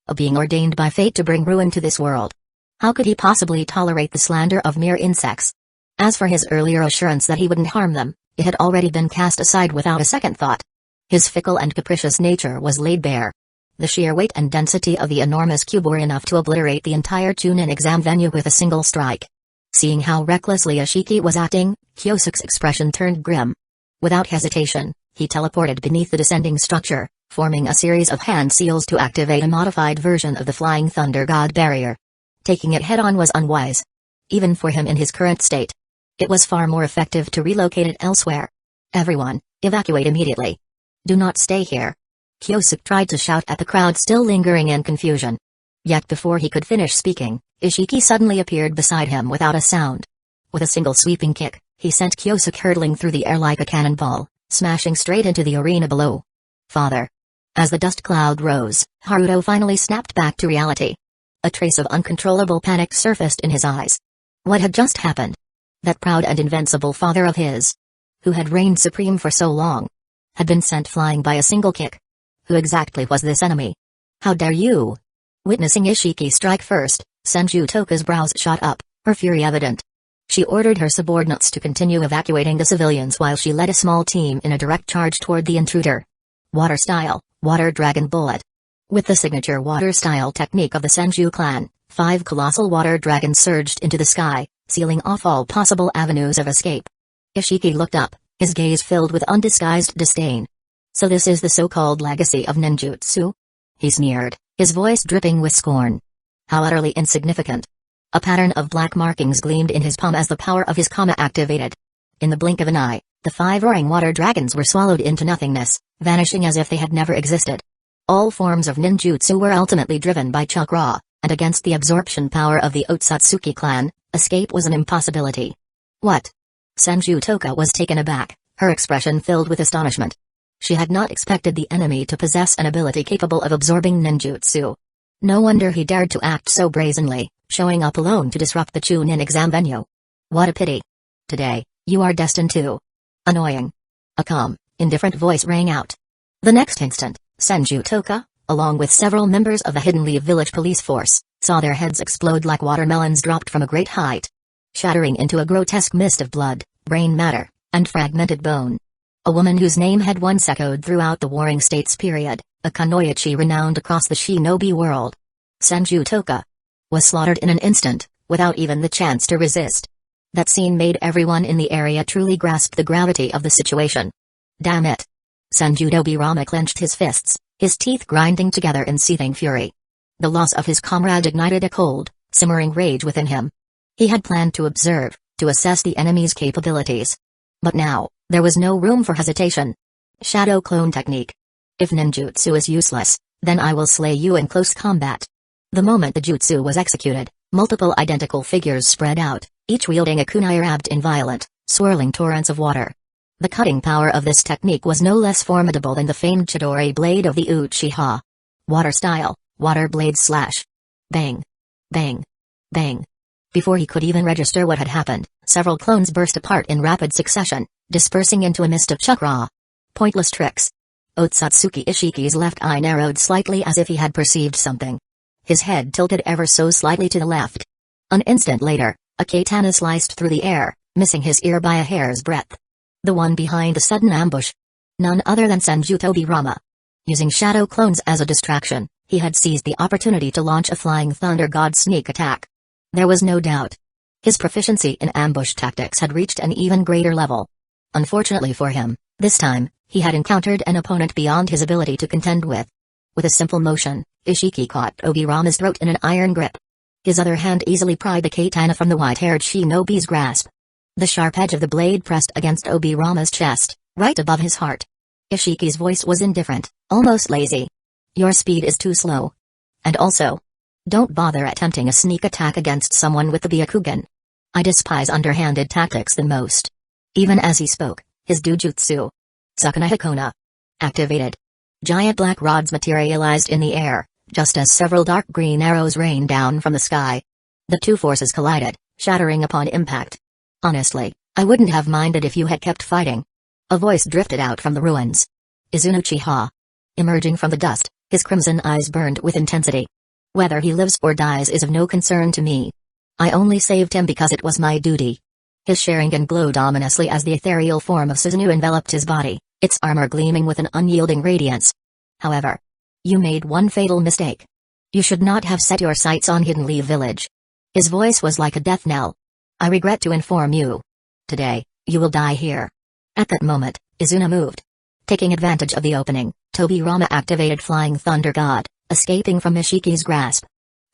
A being ordained by fate to bring ruin to this world. How could he possibly tolerate the slander of mere insects? As for his earlier assurance that he wouldn't harm them, it had already been cast aside without a second thought. His fickle and capricious nature was laid bare. The sheer weight and density of the enormous cube were enough to obliterate the entire Chunin exam venue with a single strike. Seeing how recklessly Ishiki was acting, Kyosuke's expression turned grim. Without hesitation, he teleported beneath the descending structure, forming a series of hand seals to activate a modified version of the Flying Thunder God barrier. Taking it head-on was unwise. Even for him in his current state. It was far more effective to relocate it elsewhere. Everyone, evacuate immediately. Do not stay here. Kyosuke tried to shout at the crowd still lingering in confusion. Yet before he could finish speaking, Ishiki suddenly appeared beside him without a sound. With a single sweeping kick, he sent Kyosuke hurtling through the air like a cannonball, smashing straight into the arena below. Father. As the dust cloud rose, Haruto finally snapped back to reality. A trace of uncontrollable panic surfaced in his eyes. What had just happened? That proud and invincible father of his, who had reigned supreme for so long, had been sent flying by a single kick. Who exactly was this enemy? How dare you? Witnessing Ishiki strike first, Senju Toka's brows shot up, her fury evident. She ordered her subordinates to continue evacuating the civilians while she led a small team in a direct charge toward the intruder. Water style, water dragon bullet. With the signature water style technique of the Senju clan, 5 colossal water dragons surged into the sky, sealing off all possible avenues of escape. Ishiki looked up, his gaze filled with undisguised disdain. So this is the so-called legacy of ninjutsu? He sneered, his voice dripping with scorn. How utterly insignificant. A pattern of black markings gleamed in his palm as the power of his kama activated. In the blink of an eye, the 5 roaring water dragons were swallowed into nothingness, vanishing as if they had never existed. All forms of ninjutsu were ultimately driven by chakra, and against the absorption power of the Otsutsuki clan, escape was an impossibility. What? Senju Toka was taken aback, her expression filled with astonishment. She had not expected the enemy to possess an ability capable of absorbing ninjutsu. No wonder he dared to act so brazenly, showing up alone to disrupt the Chunin exam venue. What a pity. Today, you are destined to. Annoying. A calm, indifferent voice rang out. The next instant, Senju Toka, along with several members of the Hidden Leaf Village police force, saw their heads explode like watermelons dropped from a great height. Shattering into a grotesque mist of blood, brain matter, and fragmented bone. A woman whose name had once echoed throughout the Warring States period, a kunoichi renowned across the shinobi world. Senju Toka was slaughtered in an instant, without even the chance to resist. That scene made everyone in the area truly grasp the gravity of the situation. Damn it. Senju Tobirama clenched his fists, his teeth grinding together in seething fury. The loss of his comrade ignited a cold, simmering rage within him. He had planned to observe, to assess the enemy's capabilities. But now, there was no room for hesitation. Shadow clone technique. If ninjutsu is useless, then I will slay you in close combat. The moment the jutsu was executed, multiple identical figures spread out, each wielding a kunai wrapped in violent, swirling torrents of water. The cutting power of this technique was no less formidable than the famed Chidori blade of the Uchiha. Water style, water blade slash. Bang. Bang. Bang. Before he could even register what had happened, several clones burst apart in rapid succession, dispersing into a mist of chakra. Pointless tricks. Otsutsuki Ishiki's left eye narrowed slightly as if he had perceived something. His head tilted ever so slightly to the left. An instant later, a katana sliced through the air, missing his ear by a hair's breadth. The one behind the sudden ambush. None other than Senju Tobirama. Using shadow clones as a distraction, he had seized the opportunity to launch a flying thunder god sneak attack. There was no doubt. His proficiency in ambush tactics had reached an even greater level. Unfortunately for him, this time, he had encountered an opponent beyond his ability to contend with. With a simple motion, Ishiki caught Tobirama's throat in an iron grip. His other hand easily pried the katana from the white-haired shinobi's grasp. The sharp edge of the blade pressed against Tobirama's chest, right above his heart. Ishiki's voice was indifferent, almost lazy. Your speed is too slow. And also, don't bother attempting a sneak attack against someone with the Byakugan. I despise underhanded tactics the most. Even as he spoke, his dujutsu, Sakuna Hikona, activated. Giant black rods materialized in the air, just as several dark green arrows rained down from the sky. The two forces collided, shattering upon impact. Honestly, I wouldn't have minded if you had kept fighting. A voice drifted out from the ruins. Izuna Uchiha. Emerging from the dust, his crimson eyes burned with intensity. Whether he lives or dies is of no concern to me. I only saved him because it was my duty. His Sharingan glowed ominously as the ethereal form of Susanoo enveloped his body, its armor gleaming with an unyielding radiance. However, you made one fatal mistake. You should not have set your sights on Hidden Leaf Village. His voice was like a death knell. I regret to inform you. Today, you will die here. At that moment, Izuna moved. Taking advantage of the opening, Tobirama activated Flying Thunder God, escaping from Ishiki's grasp.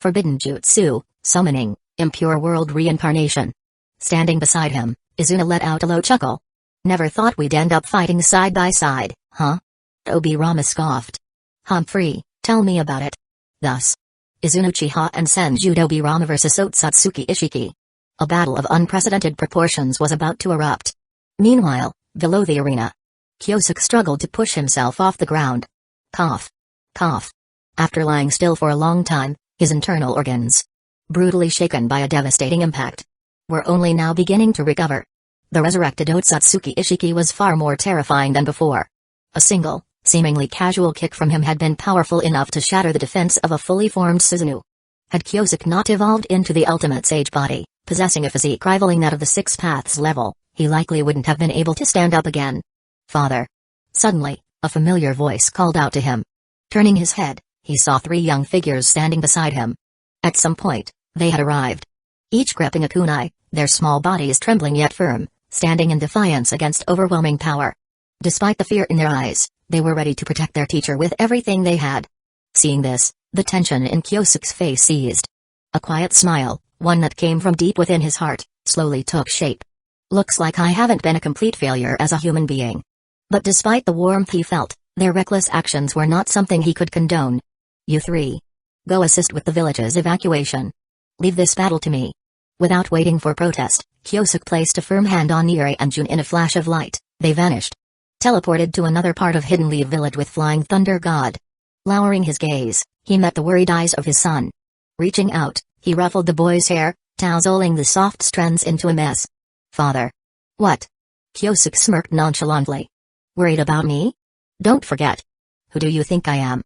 Forbidden Jutsu, Summoning, Impure World Reincarnation. Standing beside him, Izuna let out a low chuckle. Never thought we'd end up fighting side by side, huh? Tobirama scoffed. Humphrey, tell me about it. Thus, Izuna Uchiha and Senju Tobirama vs Otsutsuki Ishiki. A battle of unprecedented proportions was about to erupt. Meanwhile, below the arena, Kyosuke struggled to push himself off the ground. Cough. Cough. After lying still for a long time, his internal organs, brutally shaken by a devastating impact, were only now beginning to recover. The resurrected Otsutsuki Ishiki was far more terrifying than before. A single, seemingly casual kick from him had been powerful enough to shatter the defense of a fully formed Susanoo. Had Kyosuke not evolved into the ultimate sage body, possessing a physique rivaling that of the Six Paths level, he likely wouldn't have been able to stand up again. "Father." Suddenly, a familiar voice called out to him. Turning his head, he saw 3 young figures standing beside him. At some point, they had arrived. Each gripping a kunai, their small bodies trembling yet firm, standing in defiance against overwhelming power. Despite the fear in their eyes, they were ready to protect their teacher with everything they had. Seeing this, the tension in Kyosuke's face eased. A quiet smile, one that came from deep within his heart, slowly took shape. "Looks like I haven't been a complete failure as a human being." But despite the warmth he felt, their reckless actions were not something he could condone. "You 3. Go assist with the village's evacuation. Leave this battle to me." Without waiting for protest, Kyosuke placed a firm hand on Eri and Jun. In a flash of light, they vanished. Teleported to another part of Hidden Leaf Village with Flying Thunder God. Lowering his gaze, he met the worried eyes of his son. Reaching out, he ruffled the boy's hair, tousling the soft strands into a mess. "Father." "What?" Kyosuke smirked nonchalantly. "Worried about me? Don't forget. Who do you think I am?"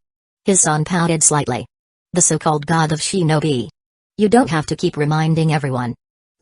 His son pouted slightly. "The so-called god of shinobi. You don't have to keep reminding everyone."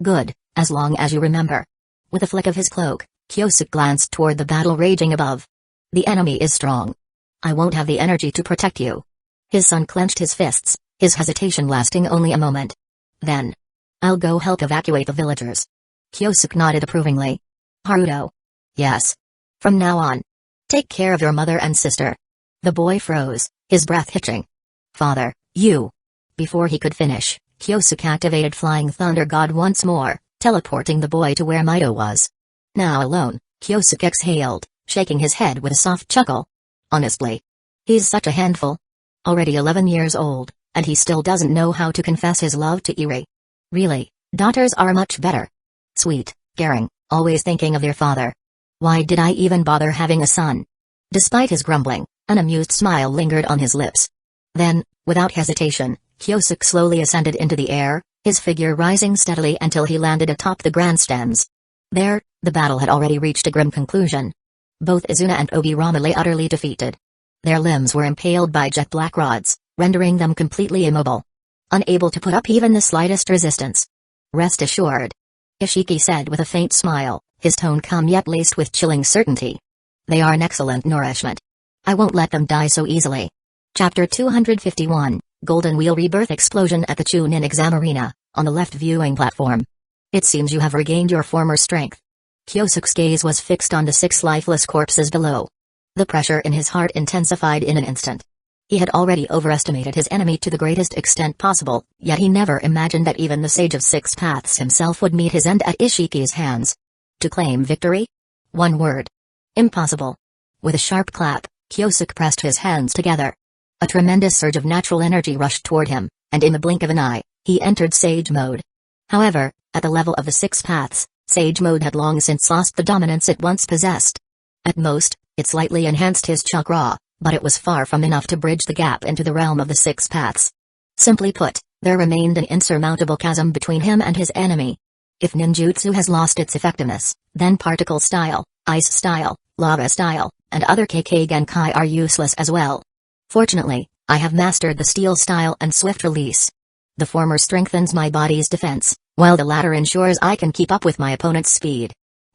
"Good, as long as you remember." With a flick of his cloak, Kyosuke glanced toward the battle raging above. "The enemy is strong. I won't have the energy to protect you." His son clenched his fists, his hesitation lasting only a moment. Then, "I'll go help evacuate the villagers." Kyosuke nodded approvingly. "Haruto." "Yes. From now on, take care of your mother and sister." The boy froze, his breath hitching. "Father, you." Before he could finish, Kyosuke activated Flying Thunder God once more, teleporting the boy to where Mito was. Now alone, Kyosuke exhaled, shaking his head with a soft chuckle. Honestly, he's such a handful. Already 11 years old, and he still doesn't know how to confess his love to Eri. Really, daughters are much better. Sweet, caring, always thinking of their father. Why did I even bother having a son? Despite his grumbling, an amused smile lingered on his lips. Then, without hesitation, Kyosuke slowly ascended into the air, his figure rising steadily until he landed atop the grandstands. There, the battle had already reached a grim conclusion. Both Izuna and Obirama lay utterly defeated. Their limbs were impaled by jet black rods, rendering them completely immobile. Unable to put up even the slightest resistance. "Rest assured," Ishiki said with a faint smile, his tone calm yet laced with chilling certainty. "They are an excellent nourishment. I won't let them die so easily." Chapter 251, Golden Wheel Rebirth Explosion at the Chunin Exam Arena, on the left viewing platform. "It seems you have regained your former strength." Kyosuke's gaze was fixed on the 6 lifeless corpses below. The pressure in his heart intensified in an instant. He had already overestimated his enemy to the greatest extent possible, yet he never imagined that even the Sage of 6 Paths himself would meet his end at Ishiki's hands. To claim victory? One word. Impossible. With a sharp clap, Kyosuke pressed his hands together. A tremendous surge of natural energy rushed toward him, and in the blink of an eye, he entered Sage mode. However, at the level of the 6 Paths, Sage mode had long since lost the dominance it once possessed. At most, it slightly enhanced his chakra, but it was far from enough to bridge the gap into the realm of the 6 Paths. Simply put, there remained an insurmountable chasm between him and his enemy. If ninjutsu has lost its effectiveness, then particle style, ice style, lava style, and other Kekkei Genkai are useless as well. Fortunately, I have mastered the steel style and swift release. The former strengthens my body's defense, while the latter ensures I can keep up with my opponent's speed.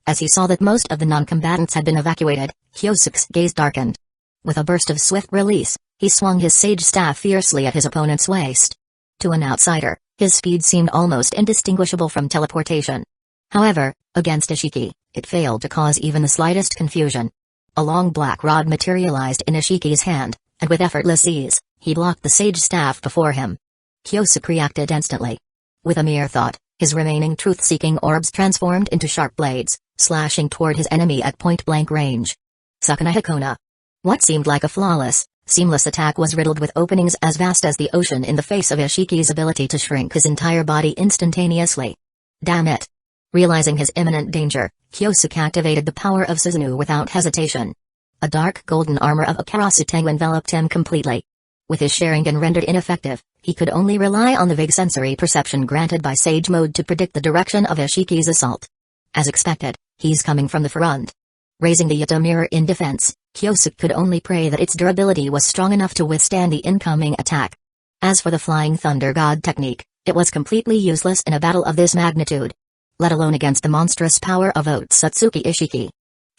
As he saw that most of the non-combatants had been evacuated, Kyosuke's gaze darkened. With a burst of swift release, he swung his sage staff fiercely at his opponent's waist. To an outsider, his speed seemed almost indistinguishable from teleportation. However, against Ishiki, it failed to cause even the slightest confusion. A long black rod materialized in Ishiki's hand, and with effortless ease, he blocked the sage staff before him. Kyosuke reacted instantly. With a mere thought, his remaining truth-seeking orbs transformed into sharp blades, slashing toward his enemy at point-blank range. Sukuna Hakona. What seemed like a flawless, seamless attack was riddled with openings as vast as the ocean in the face of Ishiki's ability to shrink his entire body instantaneously. Damn it! Realizing his imminent danger, Kyosuke activated the power of Susanoo without hesitation. A dark golden armor of Akarasutengu enveloped him completely. With his Sharingan rendered ineffective, he could only rely on the vague sensory perception granted by Sage Mode to predict the direction of Ishiki's assault. As expected, he's coming from the front. Raising the Yato mirror in defense, Kyosuke could only pray that its durability was strong enough to withstand the incoming attack. As for the Flying Thunder God technique, it was completely useless in a battle of this magnitude. Let alone against the monstrous power of Otsutsuki Ishiki.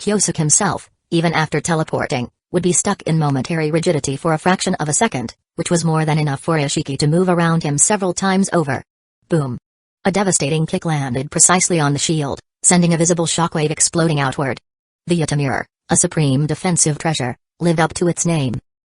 Kyosuke himself, even after teleporting, would be stuck in momentary rigidity for a fraction of a second, which was more than enough for Ishiki to move around him several times over. Boom. A devastating kick landed precisely on the shield, sending a visible shockwave exploding outward. The Yata mirror, a supreme defensive treasure, lived up to its name.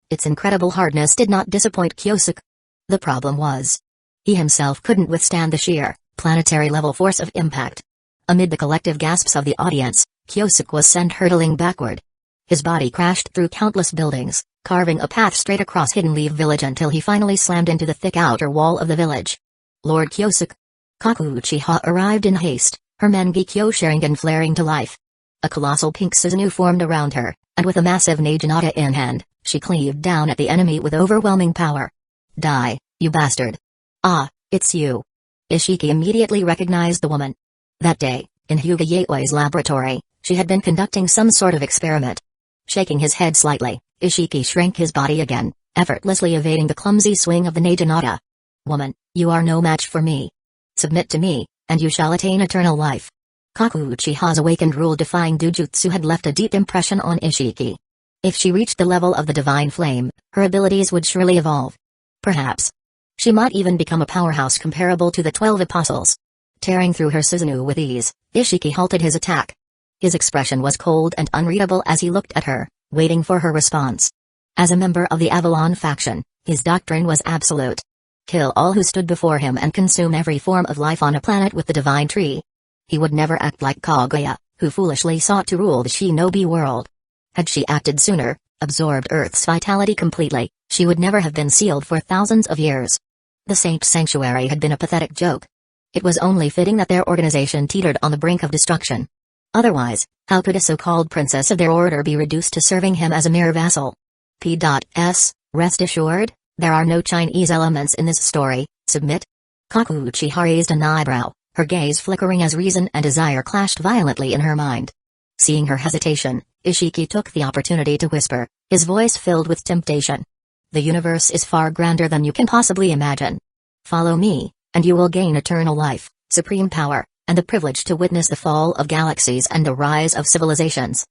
Its incredible hardness did not disappoint Kyosuke. The problem was, he himself couldn't withstand the sheer, planetary-level force of impact. Amid the collective gasps of the audience, Kyosuke was sent hurtling backward. His body crashed through countless buildings, carving a path straight across Hidden Leaf Village until he finally slammed into the thick outer wall of the village. Lord Kyosuke. Kaku Uchiha arrived in haste, her Mangekyo Sharingan flaring to life. A colossal pink Susanoo formed around her, and with a massive Naginata in hand, she cleaved down at the enemy with overwhelming power. Die, you bastard. Ah, it's you. Ishiki immediately recognized the woman. That day, in Hyuga Yaoi's laboratory, she had been conducting some sort of experiment. Shaking his head slightly, Ishiki shrank his body again, effortlessly evading the clumsy swing of the Naginata. Woman, you are no match for me. Submit to me, and you shall attain eternal life. Kaku Uchiha's awakened rule-defying Dujutsu had left a deep impression on Ishiki. If she reached the level of the divine flame, her abilities would surely evolve. Perhaps she might even become a powerhouse comparable to the 12 apostles. Tearing through her Susanoo with ease, Ishiki halted his attack. His expression was cold and unreadable as he looked at her, waiting for her response. As a member of the Avalon faction, his doctrine was absolute. Kill all who stood before him and consume every form of life on a planet with the divine tree. He would never act like Kaguya, who foolishly sought to rule the shinobi world. Had she acted sooner, absorbed Earth's vitality completely, she would never have been sealed for thousands of years. The Saint Sanctuary had been a pathetic joke. It was only fitting that their organization teetered on the brink of destruction. Otherwise, how could a so-called princess of their order be reduced to serving him as a mere vassal? P.S. Rest assured, there are no Chinese elements in this story. Submit? Kaku Uchiha raised an eyebrow, her gaze flickering as reason and desire clashed violently in her mind. Seeing her hesitation, Ishiki took the opportunity to whisper, his voice filled with temptation. The universe is far grander than you can possibly imagine. Follow me, and you will gain eternal life, supreme power, and the privilege to witness the fall of galaxies and the rise of civilizations.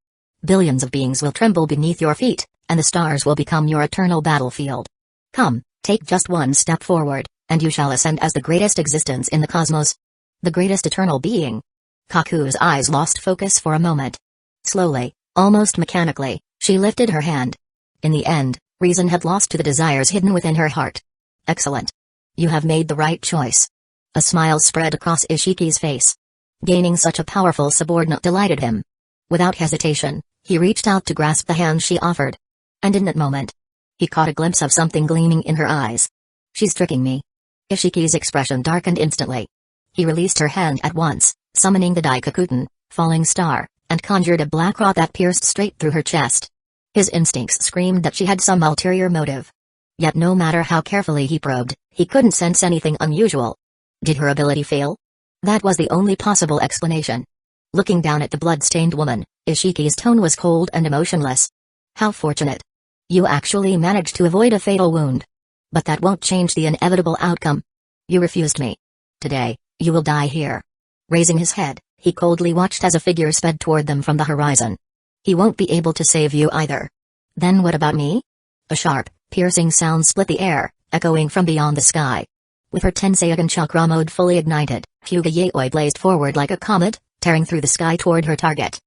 Billions of beings will tremble beneath your feet, and the stars will become your eternal battlefield. Come, take just one step forward, and you shall ascend as the greatest existence in the cosmos. The greatest eternal being. Kaku's eyes lost focus for a moment. Slowly, almost mechanically, she lifted her hand. In the end, reason had lost to the desires hidden within her heart. Excellent. You have made the right choice. A smile spread across Ishiki's face. Gaining such a powerful subordinate delighted him. Without hesitation, he reached out to grasp the hand she offered. And in that moment, he caught a glimpse of something gleaming in her eyes. She's tricking me. Ishiki's expression darkened instantly. He released her hand at once, summoning the Daikakuten, falling star, and conjured a black rod that pierced straight through her chest. His instincts screamed that she had some ulterior motive. Yet no matter how carefully he probed, he couldn't sense anything unusual. Did her ability fail? That was the only possible explanation. Looking down at the blood-stained woman, Ishiki's tone was cold and emotionless. How fortunate. You actually managed to avoid a fatal wound. But that won't change the inevitable outcome. You refused me. Today, you will die here. Raising his head, he coldly watched as a figure sped toward them from the horizon. He won't be able to save you either. Then what about me? A sharp, piercing sound split the air, echoing from beyond the sky. With her Tenseigan chakra mode fully ignited, Hyuga Yaoi blazed forward like a comet, tearing through the sky toward her target.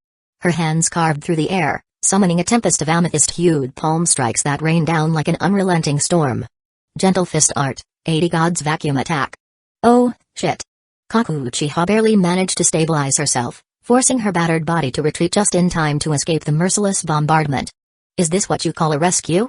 Her hands carved through the air, summoning a tempest of amethyst-hued palm strikes that rained down like an unrelenting storm. Gentle fist art, 80 gods vacuum attack. Oh, shit. Kaku Uchiha barely managed to stabilize herself, forcing her battered body to retreat just in time to escape the merciless bombardment. Is this what you call a rescue?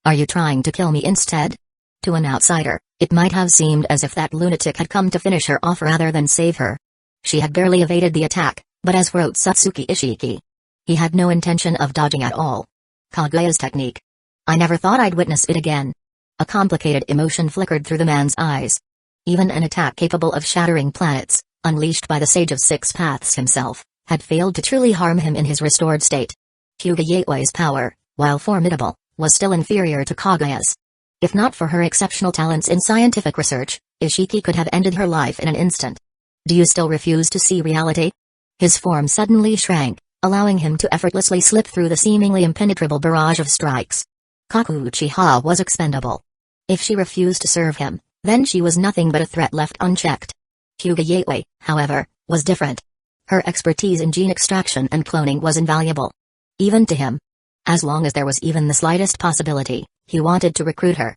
Are you trying to kill me instead? To an outsider, it might have seemed as if that lunatic had come to finish her off rather than save her. She had barely evaded the attack, but as for Otsutsuki Ishiki, he had no intention of dodging at all. Kaguya's technique. I never thought I'd witness it again. A complicated emotion flickered through the man's eyes. Even an attack capable of shattering planets, unleashed by the Sage of Six Paths himself, had failed to truly harm him in his restored state. Hyuga Yaoi's power, while formidable, was still inferior to Kaguya's. If not for her exceptional talents in scientific research, Ishiki could have ended her life in an instant. Do you still refuse to see reality? His form suddenly shrank, allowing him to effortlessly slip through the seemingly impenetrable barrage of strikes. Kaku Uchiha was expendable. If she refused to serve him, then she was nothing but a threat left unchecked. Hyuga Yaoi, however, was different. Her expertise in gene extraction and cloning was invaluable. Even to him. As long as there was even the slightest possibility, he wanted to recruit her.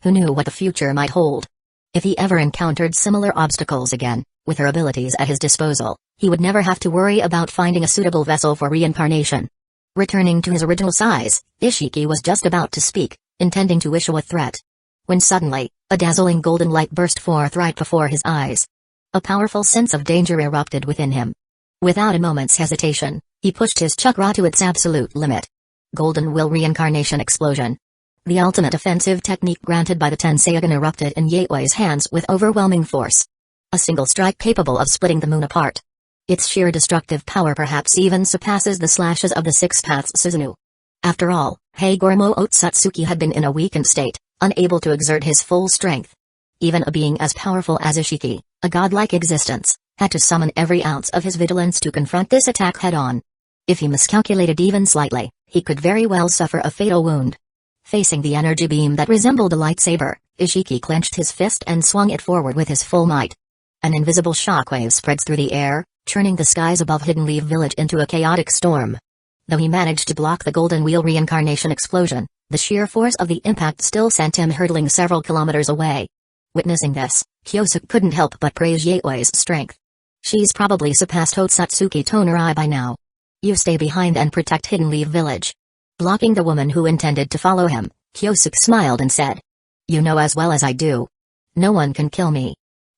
Who knew what the future might hold? If he ever encountered similar obstacles again, with her abilities at his disposal, he would never have to worry about finding a suitable vessel for reincarnation. Returning to his original size, Ishiki was just about to speak, intending to issue a threat. When suddenly, a dazzling golden light burst forth right before his eyes. A powerful sense of danger erupted within him. Without a moment's hesitation, he pushed his chakra to its absolute limit. Golden Will Reincarnation Explosion. The ultimate offensive technique granted by the Tenseigan erupted in Yaoi's hands with overwhelming force. A single strike capable of splitting the moon apart. Its sheer destructive power perhaps even surpasses the slashes of the Six Paths Susanoo. After all, Heigoromo Otsutsuki had been in a weakened state, unable to exert his full strength. Even a being as powerful as Ishiki, a godlike existence, had to summon every ounce of his vigilance to confront this attack head-on. If he miscalculated even slightly, he could very well suffer a fatal wound. Facing the energy beam that resembled a lightsaber, Ishiki clenched his fist and swung it forward with his full might. An invisible shockwave spreads through the air, churning the skies above Hidden Leaf Village into a chaotic storm. Though he managed to block the Golden Wheel Reincarnation explosion, the sheer force of the impact still sent him hurtling several kilometers away. Witnessing this, Kyosuke couldn't help but praise Yaoi's strength. She's probably surpassed Otsutsuki Tonarai by now. You stay behind and protect Hidden Leaf Village. Blocking the woman who intended to follow him, Kyosuke smiled and said, "You know as well as I do. No one can kill me."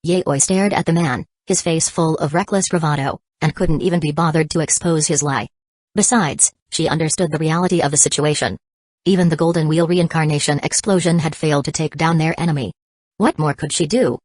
Yaoi stared at the man, his face full of reckless bravado, and couldn't even be bothered to expose his lie. Besides, she understood the reality of the situation. Even the Golden Wheel Reincarnation explosion had failed to take down their enemy. What more could she do?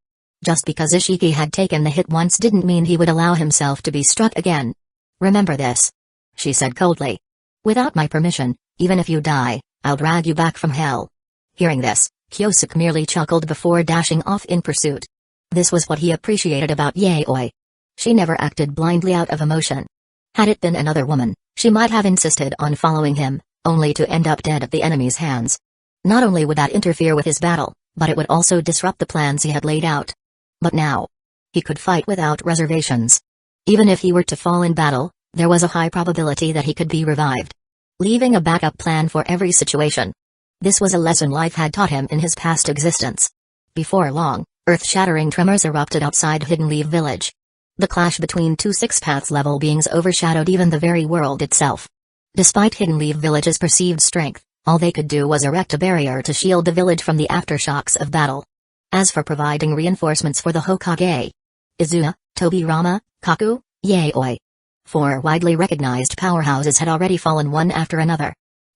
Just because Ishiki had taken the hit once didn't mean he would allow himself to be struck again. "Remember this," she said coldly. "Without my permission, even if you die, I'll drag you back from hell." Hearing this, Kyosuke merely chuckled before dashing off in pursuit. This was what he appreciated about Yaoi. She never acted blindly out of emotion. Had it been another woman, she might have insisted on following him, only to end up dead at the enemy's hands. Not only would that interfere with his battle, but it would also disrupt the plans he had laid out. But now, he could fight without reservations. Even if he were to fall in battle, there was a high probability that he could be revived. Leaving a backup plan for every situation. This was a lesson life had taught him in his past existence. Before long, earth-shattering tremors erupted outside Hidden Leaf Village. The clash between two Six Paths level beings overshadowed even the very world itself. Despite Hidden Leaf Village's perceived strength, all they could do was erect a barrier to shield the village from the aftershocks of battle. As for providing reinforcements for the Hokage, Izuha, Tobirama, Kaku, Yaoi. 4 widely recognized powerhouses had already fallen one after another.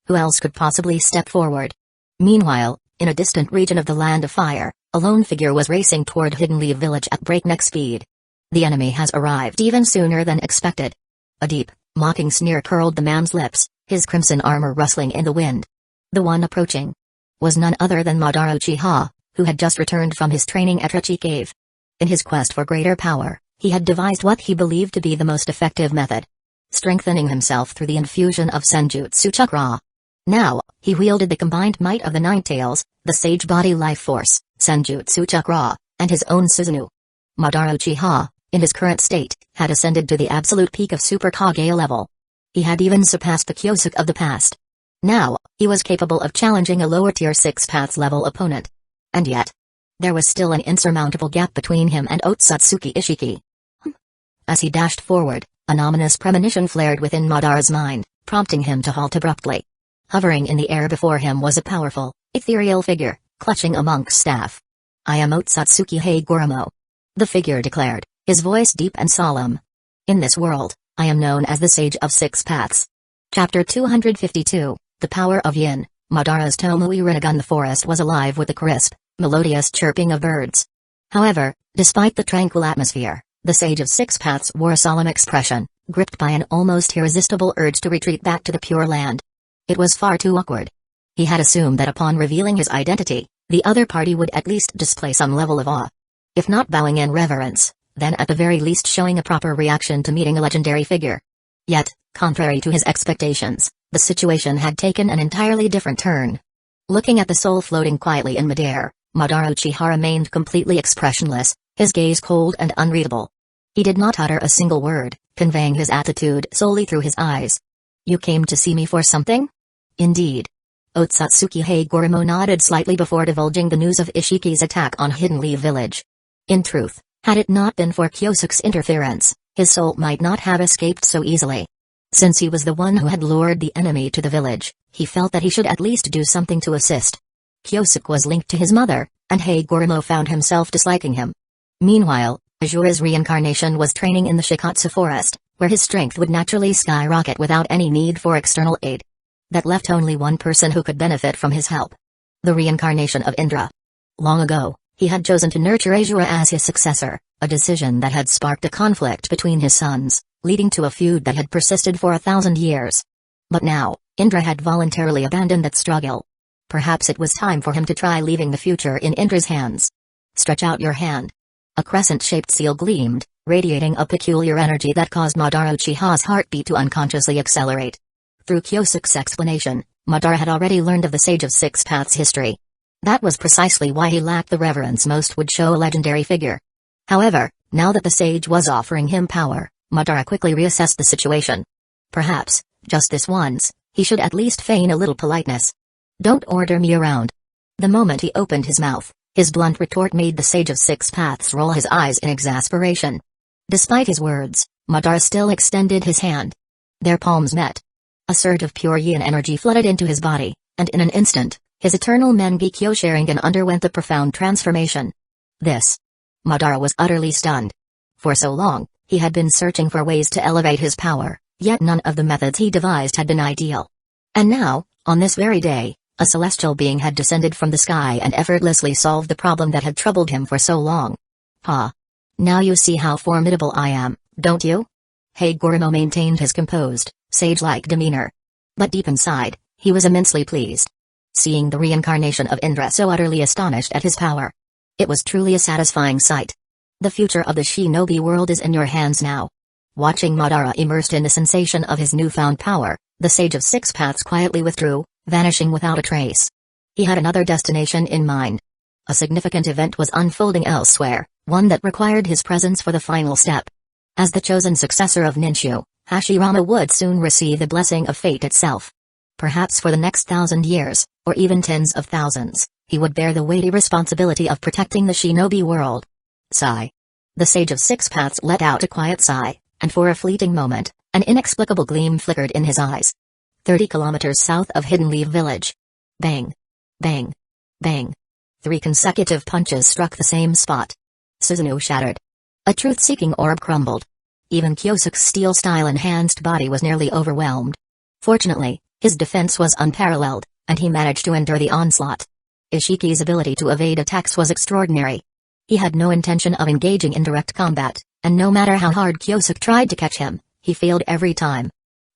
Who else could possibly step forward? Meanwhile, in a distant region of the Land of Fire, a lone figure was racing toward Hidden Leaf Village at breakneck speed. The enemy has arrived even sooner than expected. A deep, mocking sneer curled the man's lips, his crimson armor rustling in the wind. The one approaching was none other than Madara Uchiha, who had just returned from his training at Rechi Cave. In his quest for greater power, he had devised what he believed to be the most effective method. Strengthening himself through the infusion of Senjutsu Chakra. Now, he wielded the combined might of the Nine Tails, the Sage Body Life Force, Senjutsu Chakra, and his own Susanoo. Madara Uchiha, in his current state, had ascended to the absolute peak of Super Kage level. He had even surpassed the Kyosuke of the past. Now, he was capable of challenging a lower-tier Six Paths level opponent. And yet, there was still an insurmountable gap between him and Otsutsuki Ishiki. As he dashed forward, an ominous premonition flared within Madara's mind, prompting him to halt abruptly. Hovering in the air before him was a powerful, ethereal figure, clutching a monk's staff. "I am Otsutsuki Heigoromo," the figure declared, his voice deep and solemn. "In this world, I am known as the Sage of Six Paths." Chapter 252, The Power of Yin. Madara's Tomoe Rinnegan. The forest was alive with the crisp, melodious chirping of birds. However, despite the tranquil atmosphere, the Sage of Six Paths wore a solemn expression, gripped by an almost irresistible urge to retreat back to the Pure Land. It was far too awkward. He had assumed that upon revealing his identity, the other party would at least display some level of awe. If not bowing in reverence, then at the very least showing a proper reaction to meeting a legendary figure. Yet, contrary to his expectations, the situation had taken an entirely different turn. Looking at the soul floating quietly in midair, Madara Uchiha remained completely expressionless, his gaze cold and unreadable. He did not utter a single word, conveying his attitude solely through his eyes. "You came to see me for something?" "Indeed." Otsutsuki Hagoromo nodded slightly before divulging the news of Ishiki's attack on Hidden Leaf Village. In truth, had it not been for Kyosuke's interference, his soul might not have escaped so easily. Since he was the one who had lured the enemy to the village, he felt that he should at least do something to assist. Kyosuke was linked to his mother, and Hagoromo found himself disliking him. Meanwhile, Azura's reincarnation was training in the Shikatsu forest, where his strength would naturally skyrocket without any need for external aid. That left only one person who could benefit from his help. The reincarnation of Indra. Long ago, he had chosen to nurture Azura as his successor, a decision that had sparked a conflict between his sons, leading to a feud that had persisted for 1,000 years. But now, Indra had voluntarily abandoned that struggle. Perhaps it was time for him to try leaving the future in Indra's hands. "Stretch out your hand." A crescent-shaped seal gleamed, radiating a peculiar energy that caused Madara Uchiha's heartbeat to unconsciously accelerate. Through Kyosuke's explanation, Madara had already learned of the Sage of Six Paths' history. That was precisely why he lacked the reverence most would show a legendary figure. However, now that the sage was offering him power, Madara quickly reassessed the situation. Perhaps, just this once, he should at least feign a little politeness. "Don't order me around." The moment he opened his mouth, his blunt retort made the Sage of Six Paths roll his eyes in exasperation. Despite his words, Madara still extended his hand. Their palms met. A surge of pure yin energy flooded into his body, and in an instant, his eternal Mangekyo Sharingan underwent the profound transformation. Madara was utterly stunned. For so long, he had been searching for ways to elevate his power, yet none of the methods he devised had been ideal. And now, on this very day, a celestial being had descended from the sky and effortlessly solved the problem that had troubled him for so long. "Ha! Now you see how formidable I am, don't you?" Hagoromo maintained his composed, sage-like demeanor. But deep inside, he was immensely pleased. Seeing the reincarnation of Indra so utterly astonished at his power. It was truly a satisfying sight. The future of the shinobi world is in your hands now. Watching Madara immersed in the sensation of his newfound power, the Sage of Six Paths quietly withdrew, vanishing without a trace. He had another destination in mind. A significant event was unfolding elsewhere, one that required his presence for the final step. As the chosen successor of Ninshu, Hashirama would soon receive the blessing of fate itself. Perhaps for the next 1,000 years, or even tens of thousands, he would bear the weighty responsibility of protecting the shinobi world. Sigh. The Sage of Six Paths let out a quiet sigh, and for a fleeting moment, an inexplicable gleam flickered in his eyes. 30 kilometers south of Hidden Leaf Village. Bang. Bang. Bang. 3 consecutive punches struck the same spot. Susanoo shattered. A truth-seeking orb crumbled. Even Kyosuke's steel-style-enhanced body was nearly overwhelmed. Fortunately, his defense was unparalleled, and he managed to endure the onslaught. Ishiki's ability to evade attacks was extraordinary. He had no intention of engaging in direct combat, and no matter how hard Kyosuke tried to catch him, he failed every time.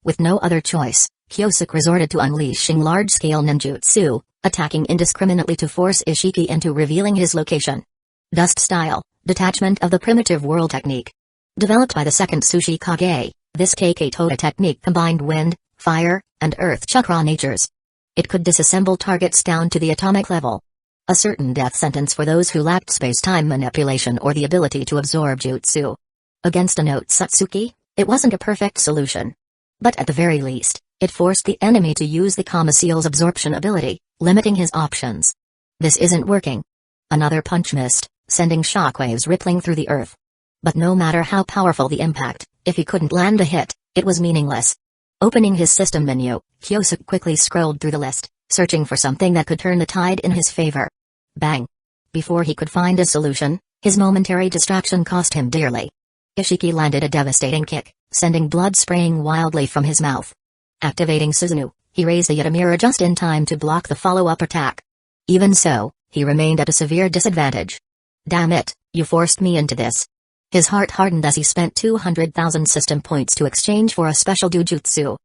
With no other choice, Kyosuke resorted to unleashing large-scale ninjutsu, attacking indiscriminately to force Ishiki into revealing his location. Dust style, detachment of the primitive world technique. Developed by the second Sushi Kage, this Kekkei technique combined wind, fire, and earth chakra natures. It could disassemble targets down to the atomic level. A certain death sentence for those who lacked space-time manipulation or the ability to absorb jutsu. Against a Otsutsuki, it wasn't a perfect solution. But at the very least, it forced the enemy to use the Kama Seal's absorption ability, limiting his options. This isn't working. Another punch missed, sending shockwaves rippling through the earth. But no matter how powerful the impact, if he couldn't land a hit, it was meaningless. Opening his system menu, Kyosuke quickly scrolled through the list, searching for something that could turn the tide in his favor. Bang! Before he could find a solution, his momentary distraction cost him dearly. Ishiki landed a devastating kick, sending blood spraying wildly from his mouth. Activating Susanoo, he raised the Yatamura just in time to block the follow-up attack. Even so, he remained at a severe disadvantage. Damn it, you forced me into this. His heart hardened as he spent 200,000 system points to exchange for a special dojutsu.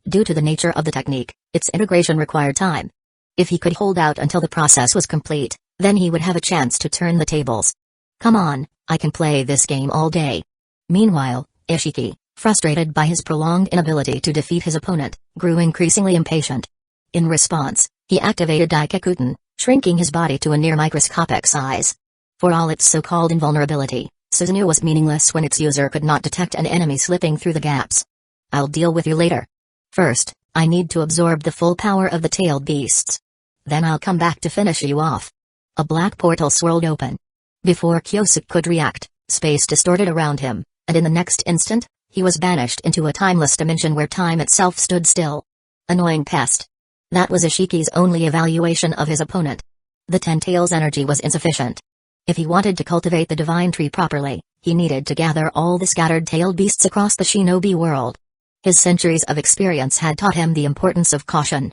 Due to the nature of the technique, its integration required time. If he could hold out until the process was complete, then he would have a chance to turn the tables. Come on, I can play this game all day. Meanwhile, Ishiki, frustrated by his prolonged inability to defeat his opponent, grew increasingly impatient. In response, he activated Daikakuten, shrinking his body to a near microscopic size. For all its so-called invulnerability, Susanoo was meaningless when its user could not detect an enemy slipping through the gaps. I'll deal with you later. First, I need to absorb the full power of the tailed beasts. Then I'll come back to finish you off. A black portal swirled open. Before Kyosuke could react, space distorted around him, and in the next instant, he was banished into a timeless dimension where time itself stood still. Annoying pest. That was Ishiki's only evaluation of his opponent. The Ten Tails energy was insufficient. If he wanted to cultivate the divine tree properly, he needed to gather all the scattered tailed beasts across the shinobi world. His centuries of experience had taught him the importance of caution.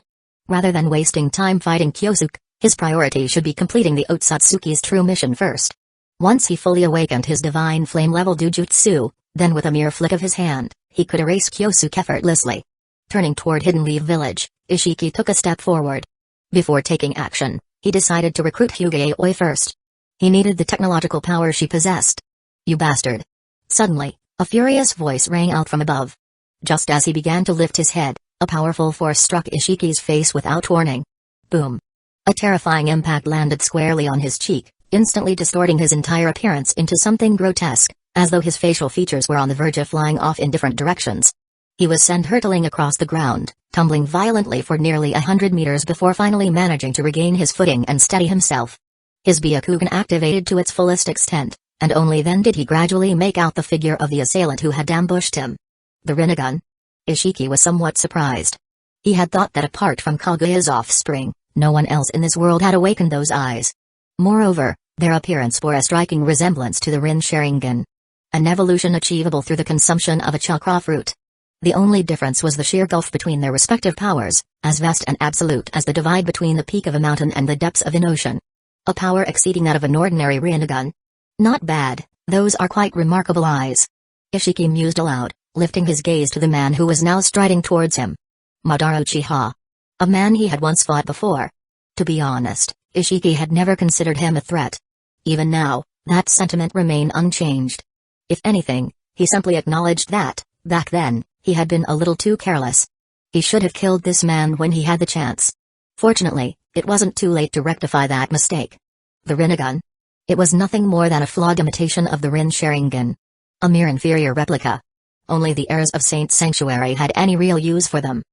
Rather than wasting time fighting Kyosuke, his priority should be completing the Otsutsuki's true mission first. Once he fully awakened his divine flame-level Dujutsu, then with a mere flick of his hand, he could erase Kyosuke effortlessly. Turning toward Hidden Leaf Village, Ishiki took a step forward. Before taking action, he decided to recruit Hyuga first. He needed the technological power she possessed. You bastard. Suddenly, a furious voice rang out from above. Just as he began to lift his head, a powerful force struck Ishiki's face without warning. Boom. A terrifying impact landed squarely on his cheek, instantly distorting his entire appearance into something grotesque, as though his facial features were on the verge of flying off in different directions. He was sent hurtling across the ground, tumbling violently for nearly 100 meters before finally managing to regain his footing and steady himself. His Byakugan activated to its fullest extent, and only then did he gradually make out the figure of the assailant who had ambushed him. The Rinnegan? Ishiki was somewhat surprised. He had thought that apart from Kaguya's offspring, no one else in this world had awakened those eyes. Moreover, their appearance bore a striking resemblance to the Rin Sharingan. An evolution achievable through the consumption of a chakra fruit. The only difference was the sheer gulf between their respective powers, as vast and absolute as the divide between the peak of a mountain and the depths of an ocean. A power exceeding that of an ordinary Rinnegan. Not bad, those are quite remarkable eyes. Ishiki mused aloud, lifting his gaze to the man who was now striding towards him. Madara Uchiha. A man he had once fought before. To be honest, Ishiki had never considered him a threat. Even now, that sentiment remained unchanged. If anything, he simply acknowledged that, back then, he had been a little too careless. He should have killed this man when he had the chance. Fortunately, it wasn't too late to rectify that mistake. The Rinnegan? It was nothing more than a flawed imitation of the Rin Sharingan. A mere inferior replica. Only the heirs of Saint Sanctuary had any real use for them.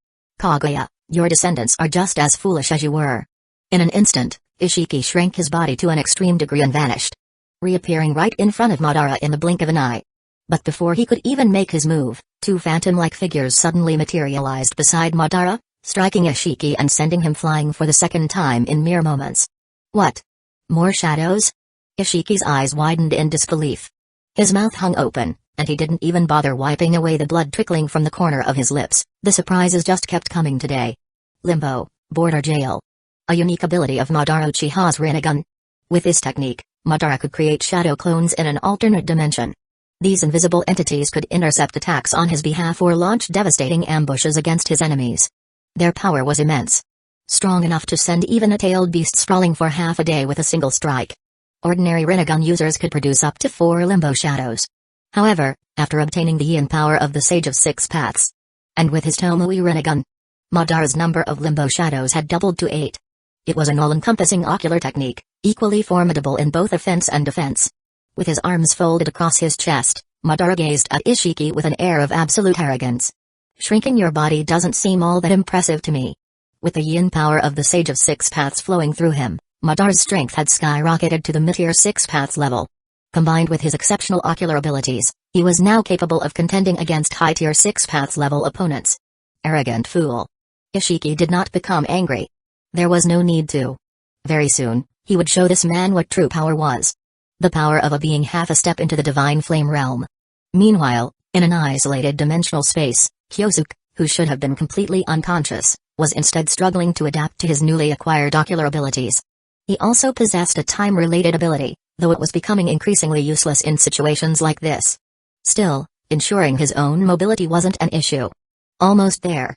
Kaguya, your descendants are just as foolish as you were. In an instant, Ishiki shrank his body to an extreme degree and vanished, reappearing right in front of Madara in the blink of an eye. But before he could even make his move, two phantom-like figures suddenly materialized beside Madara, striking Ishiki and sending him flying for the second time in mere moments. What? More shadows? Ishiki's eyes widened in disbelief. His mouth hung open, and he didn't even bother wiping away the blood trickling from the corner of his lips. The surprises just kept coming today. Limbo, border jail. A unique ability of Madara Uchiha's Rinnegan. With this technique, Madara could create shadow clones in an alternate dimension. These invisible entities could intercept attacks on his behalf or launch devastating ambushes against his enemies. Their power was immense. Strong enough to send even a tailed beast sprawling for half a day with a single strike. Ordinary Rinnegan users could produce up to 4 limbo shadows. However, after obtaining the yin power of the Sage of Six Paths, and with his Tomoe Rinnegan, Madara's number of limbo shadows had doubled to 8. It was an all-encompassing ocular technique, equally formidable in both offense and defense. With his arms folded across his chest, Madara gazed at Ishiki with an air of absolute arrogance. Shrinking your body doesn't seem all that impressive to me. With the yin power of the Sage of Six Paths flowing through him, Madara's strength had skyrocketed to the mid-tier Six Paths level. Combined with his exceptional ocular abilities, he was now capable of contending against high-tier Six Paths level opponents. Arrogant fool. Ishiki did not become angry. There was no need to. Very soon, he would show this man what true power was. The power of a being half a step into the divine flame realm. Meanwhile, in an isolated dimensional space, Kyosuke, who should have been completely unconscious, was instead struggling to adapt to his newly acquired ocular abilities. He also possessed a time-related ability, though it was becoming increasingly useless in situations like this. Still, ensuring his own mobility wasn't an issue. Almost there.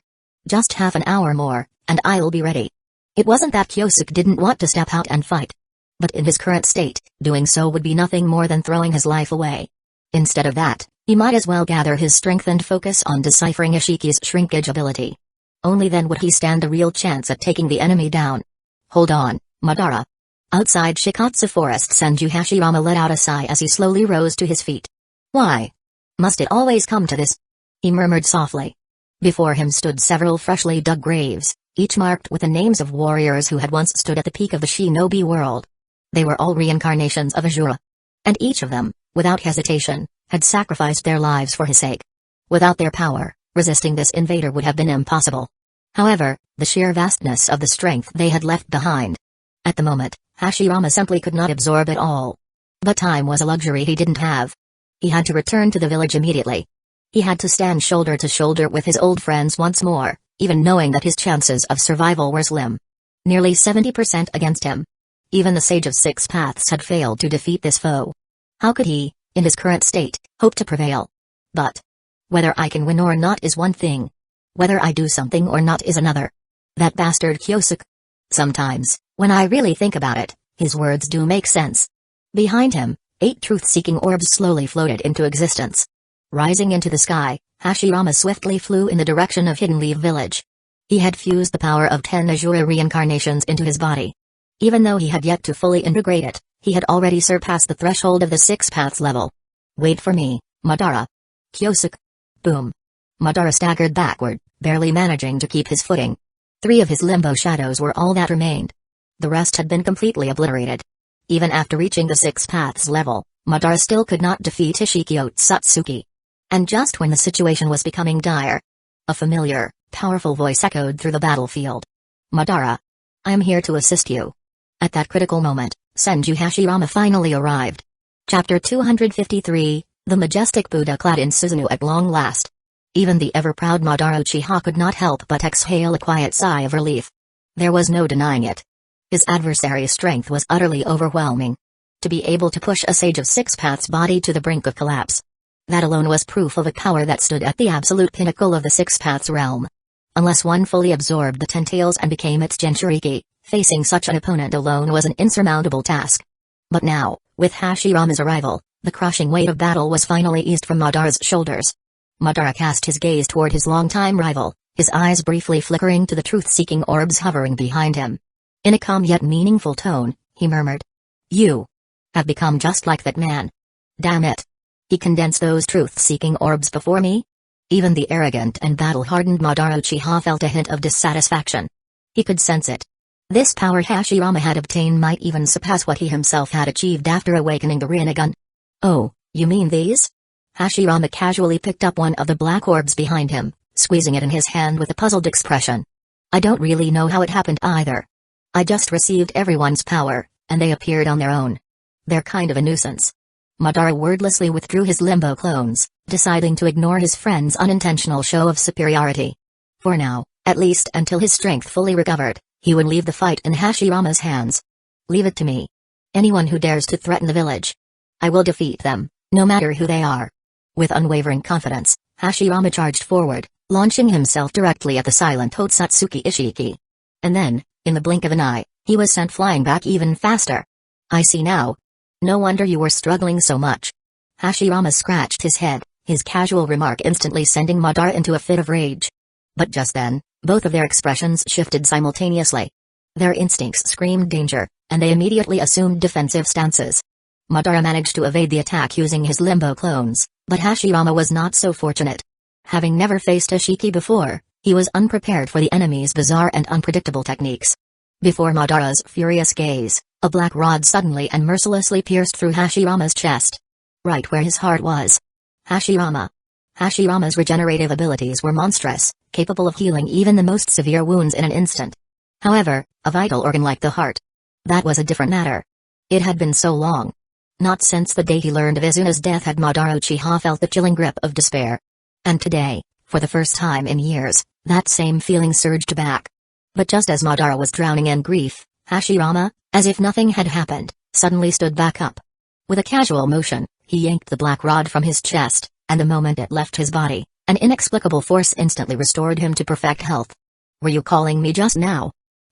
Just half an hour more, and I'll be ready. It wasn't that Kyosuke didn't want to step out and fight. But in his current state, doing so would be nothing more than throwing his life away. Instead of that, he might as well gather his strength and focus on deciphering Ishiki's shrinkage ability. Only then would he stand a real chance at taking the enemy down. Hold on, Madara. Outside Shikatsu Forest, Senju Hashirama let out a sigh as he slowly rose to his feet. Why? Must it always come to this? He murmured softly. Before him stood several freshly dug graves, each marked with the names of warriors who had once stood at the peak of the shinobi world. They were all reincarnations of Asura. And each of them, without hesitation, had sacrificed their lives for his sake. Without their power, resisting this invader would have been impossible. However, the sheer vastness of the strength they had left behind. At the moment, Hashirama simply could not absorb it all. But time was a luxury he didn't have. He had to return to the village immediately. He had to stand shoulder to shoulder with his old friends once more, even knowing that his chances of survival were slim. Nearly 70% against him. Even the Sage of Six Paths had failed to defeat this foe. How could he, in his current state, hope to prevail? But whether I can win or not is one thing. Whether I do something or not is another. That bastard Kyosuke. Sometimes, when I really think about it, his words do make sense. Behind him, 8 truth-seeking orbs slowly floated into existence. Rising into the sky, Hashirama swiftly flew in the direction of Hidden Leaf Village. He had fused the power of 10 Asura reincarnations into his body. Even though he had yet to fully integrate it, he had already surpassed the threshold of the Six Paths level. Wait for me, Madara. Kyosuke. Boom. Madara staggered backward, barely managing to keep his footing. 3 of his limbo shadows were all that remained. The rest had been completely obliterated. Even after reaching the Six Paths level, Madara still could not defeat Ishiki Otsutsuki. And just when the situation was becoming dire, a familiar, powerful voice echoed through the battlefield. Madara. I am here to assist you. At that critical moment, Senju Hashirama finally arrived. Chapter 253, The Majestic Buddha clad in Susanoo at long last. Even the ever-proud Madara Uchiha could not help but exhale a quiet sigh of relief. There was no denying it. His adversary's strength was utterly overwhelming. To be able to push a Sage of Six Paths body to the brink of collapse. That alone was proof of a power that stood at the absolute pinnacle of the Six Paths realm. Unless one fully absorbed the Ten Tails and became its Jinchuriki, facing such an opponent alone was an insurmountable task. But now, with Hashirama's arrival, the crushing weight of battle was finally eased from Madara's shoulders. Madara cast his gaze toward his longtime rival, his eyes briefly flickering to the truth-seeking orbs hovering behind him. In a calm yet meaningful tone, he murmured. You have become just like that man. Damn it. He condensed those truth-seeking orbs before me? Even the arrogant and battle-hardened Madara Uchiha felt a hint of dissatisfaction. He could sense it. This power Hashirama had obtained might even surpass what he himself had achieved after awakening the Rinnegan. Oh, you mean these? Hashirama casually picked up one of the black orbs behind him, squeezing it in his hand with a puzzled expression. I don't really know how it happened either. I just received everyone's power, and they appeared on their own. They're kind of a nuisance. Madara wordlessly withdrew his limbo clones, deciding to ignore his friend's unintentional show of superiority. For now, at least until his strength fully recovered, he would leave the fight in Hashirama's hands. Leave it to me. Anyone who dares to threaten the village, I will defeat them, no matter who they are. With unwavering confidence, Hashirama charged forward, launching himself directly at the silent Otsutsuki Ishiki. And then, in the blink of an eye, he was sent flying back even faster. I see now. No wonder you were struggling so much. Hashirama scratched his head, his casual remark instantly sending Madara into a fit of rage. But just then, both of their expressions shifted simultaneously. Their instincts screamed danger, and they immediately assumed defensive stances. Madara managed to evade the attack using his limbo clones, but Hashirama was not so fortunate. Having never faced Ishiki before, he was unprepared for the enemy's bizarre and unpredictable techniques. Before Madara's furious gaze, a black rod suddenly and mercilessly pierced through Hashirama's chest. Right where his heart was. Hashirama's regenerative abilities were monstrous, capable of healing even the most severe wounds in an instant. However, a vital organ like the heart. That was a different matter. It had been so long. Not since the day he learned of Izuna's death had Madara Uchiha felt the chilling grip of despair. And today, for the first time in years, that same feeling surged back. But just as Madara was drowning in grief, Hashirama, as if nothing had happened, suddenly stood back up. With a casual motion, he yanked the black rod from his chest, and the moment it left his body, an inexplicable force instantly restored him to perfect health. Were you calling me just now?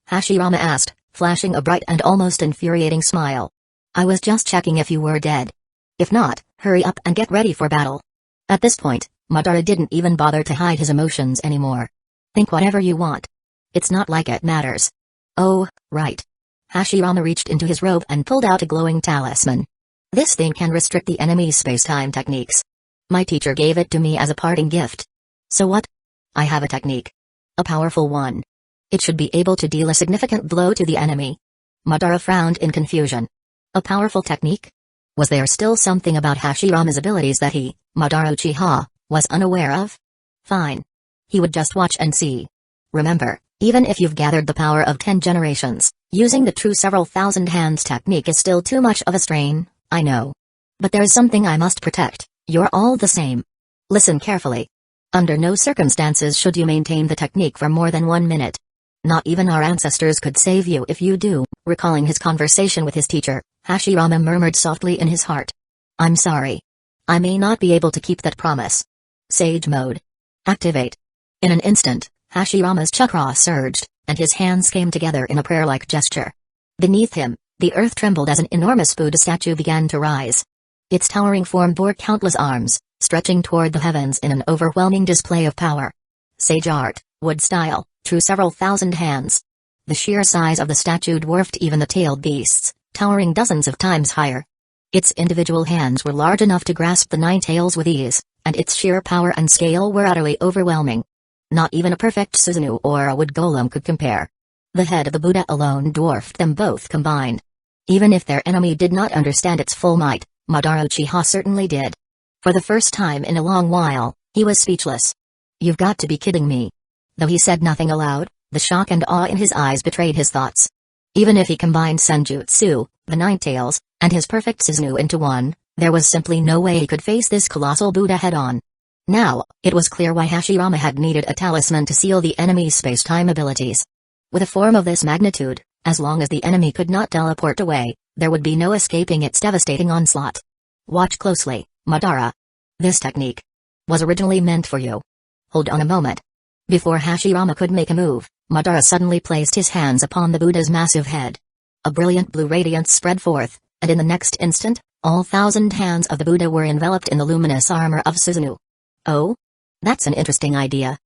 Hashirama asked, flashing a bright and almost infuriating smile. I was just checking if you were dead. If not, hurry up and get ready for battle. At this point, Madara didn't even bother to hide his emotions anymore. Think whatever you want. It's not like it matters. Oh, right. Hashirama reached into his robe and pulled out a glowing talisman. This thing can restrict the enemy's space-time techniques. My teacher gave it to me as a parting gift. So what? I have a technique. A powerful one. It should be able to deal a significant blow to the enemy. Madara frowned in confusion. A powerful technique? Was there still something about Hashirama's abilities that he, Madara Uchiha, was unaware of? Fine. He would just watch and see. Remember, even if you've gathered the power of 10 generations, using the true several thousand hands technique is still too much of a strain, I know. But there's something I must protect, you're all the same. Listen carefully. Under no circumstances should you maintain the technique for more than 1 minute. Not even our ancestors could save you if you do. Recalling his conversation with his teacher, Hashirama murmured softly in his heart. I'm sorry. I may not be able to keep that promise. Sage mode. Activate. In an instant, Hashirama's chakra surged, and his hands came together in a prayer-like gesture. Beneath him, the earth trembled as an enormous Buddha statue began to rise. Its towering form bore countless arms, stretching toward the heavens in an overwhelming display of power. Sage art, wood style, true several thousand hands. The sheer size of the statue dwarfed even the tailed beasts, towering dozens of times higher. Its individual hands were large enough to grasp the 9 tails with ease, and its sheer power and scale were utterly overwhelming. Not even a perfect Susanoo or a wood golem could compare. The head of the Buddha alone dwarfed them both combined. Even if their enemy did not understand its full might, Madara Uchiha certainly did. For the first time in a long while, he was speechless. You've got to be kidding me. Though he said nothing aloud, the shock and awe in his eyes betrayed his thoughts. Even if he combined Senjutsu, the 9 tails, and his perfect Susanoo into one, there was simply no way he could face this colossal Buddha head-on. Now, it was clear why Hashirama had needed a talisman to seal the enemy's space-time abilities. With a form of this magnitude, as long as the enemy could not teleport away, there would be no escaping its devastating onslaught. Watch closely, Madara. This technique was originally meant for you. Hold on a moment. Before Hashirama could make a move, Madara suddenly placed his hands upon the Buddha's massive head. A brilliant blue radiance spread forth, and in the next instant, all 1,000 hands of the Buddha were enveloped in the luminous armor of Susanoo. Oh? That's an interesting idea.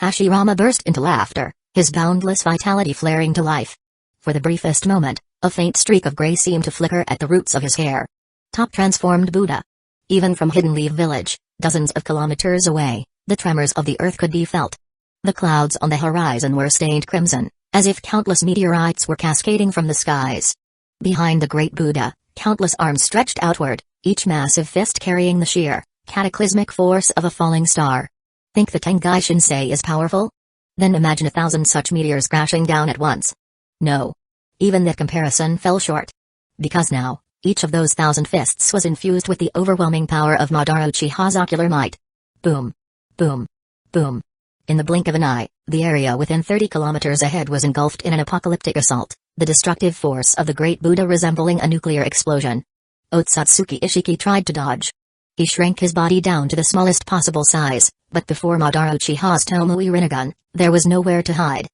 Hashirama burst into laughter, his boundless vitality flaring to life. For the briefest moment, a faint streak of gray seemed to flicker at the roots of his hair. Top transformed Buddha. Even from Hidden Leaf Village, dozens of kilometers away, the tremors of the earth could be felt. The clouds on the horizon were stained crimson, as if countless meteorites were cascading from the skies. Behind the great Buddha, countless arms stretched outward, each massive fist carrying the sheer, cataclysmic force of a falling star. Think the Tengai Shinsei is powerful? Then imagine 1,000 such meteors crashing down at once. No. Even that comparison fell short. Because now, each of those 1,000 fists was infused with the overwhelming power of Madara Uchiha's ocular might. Boom. Boom. Boom. In the blink of an eye, the area within 30 kilometers ahead was engulfed in an apocalyptic assault, the destructive force of the great Buddha resembling a nuclear explosion. Otsutsuki Ishiki tried to dodge. He shrank his body down to the smallest possible size, but before Madara Uchiha's Tomoe Rinnegan, there was nowhere to hide.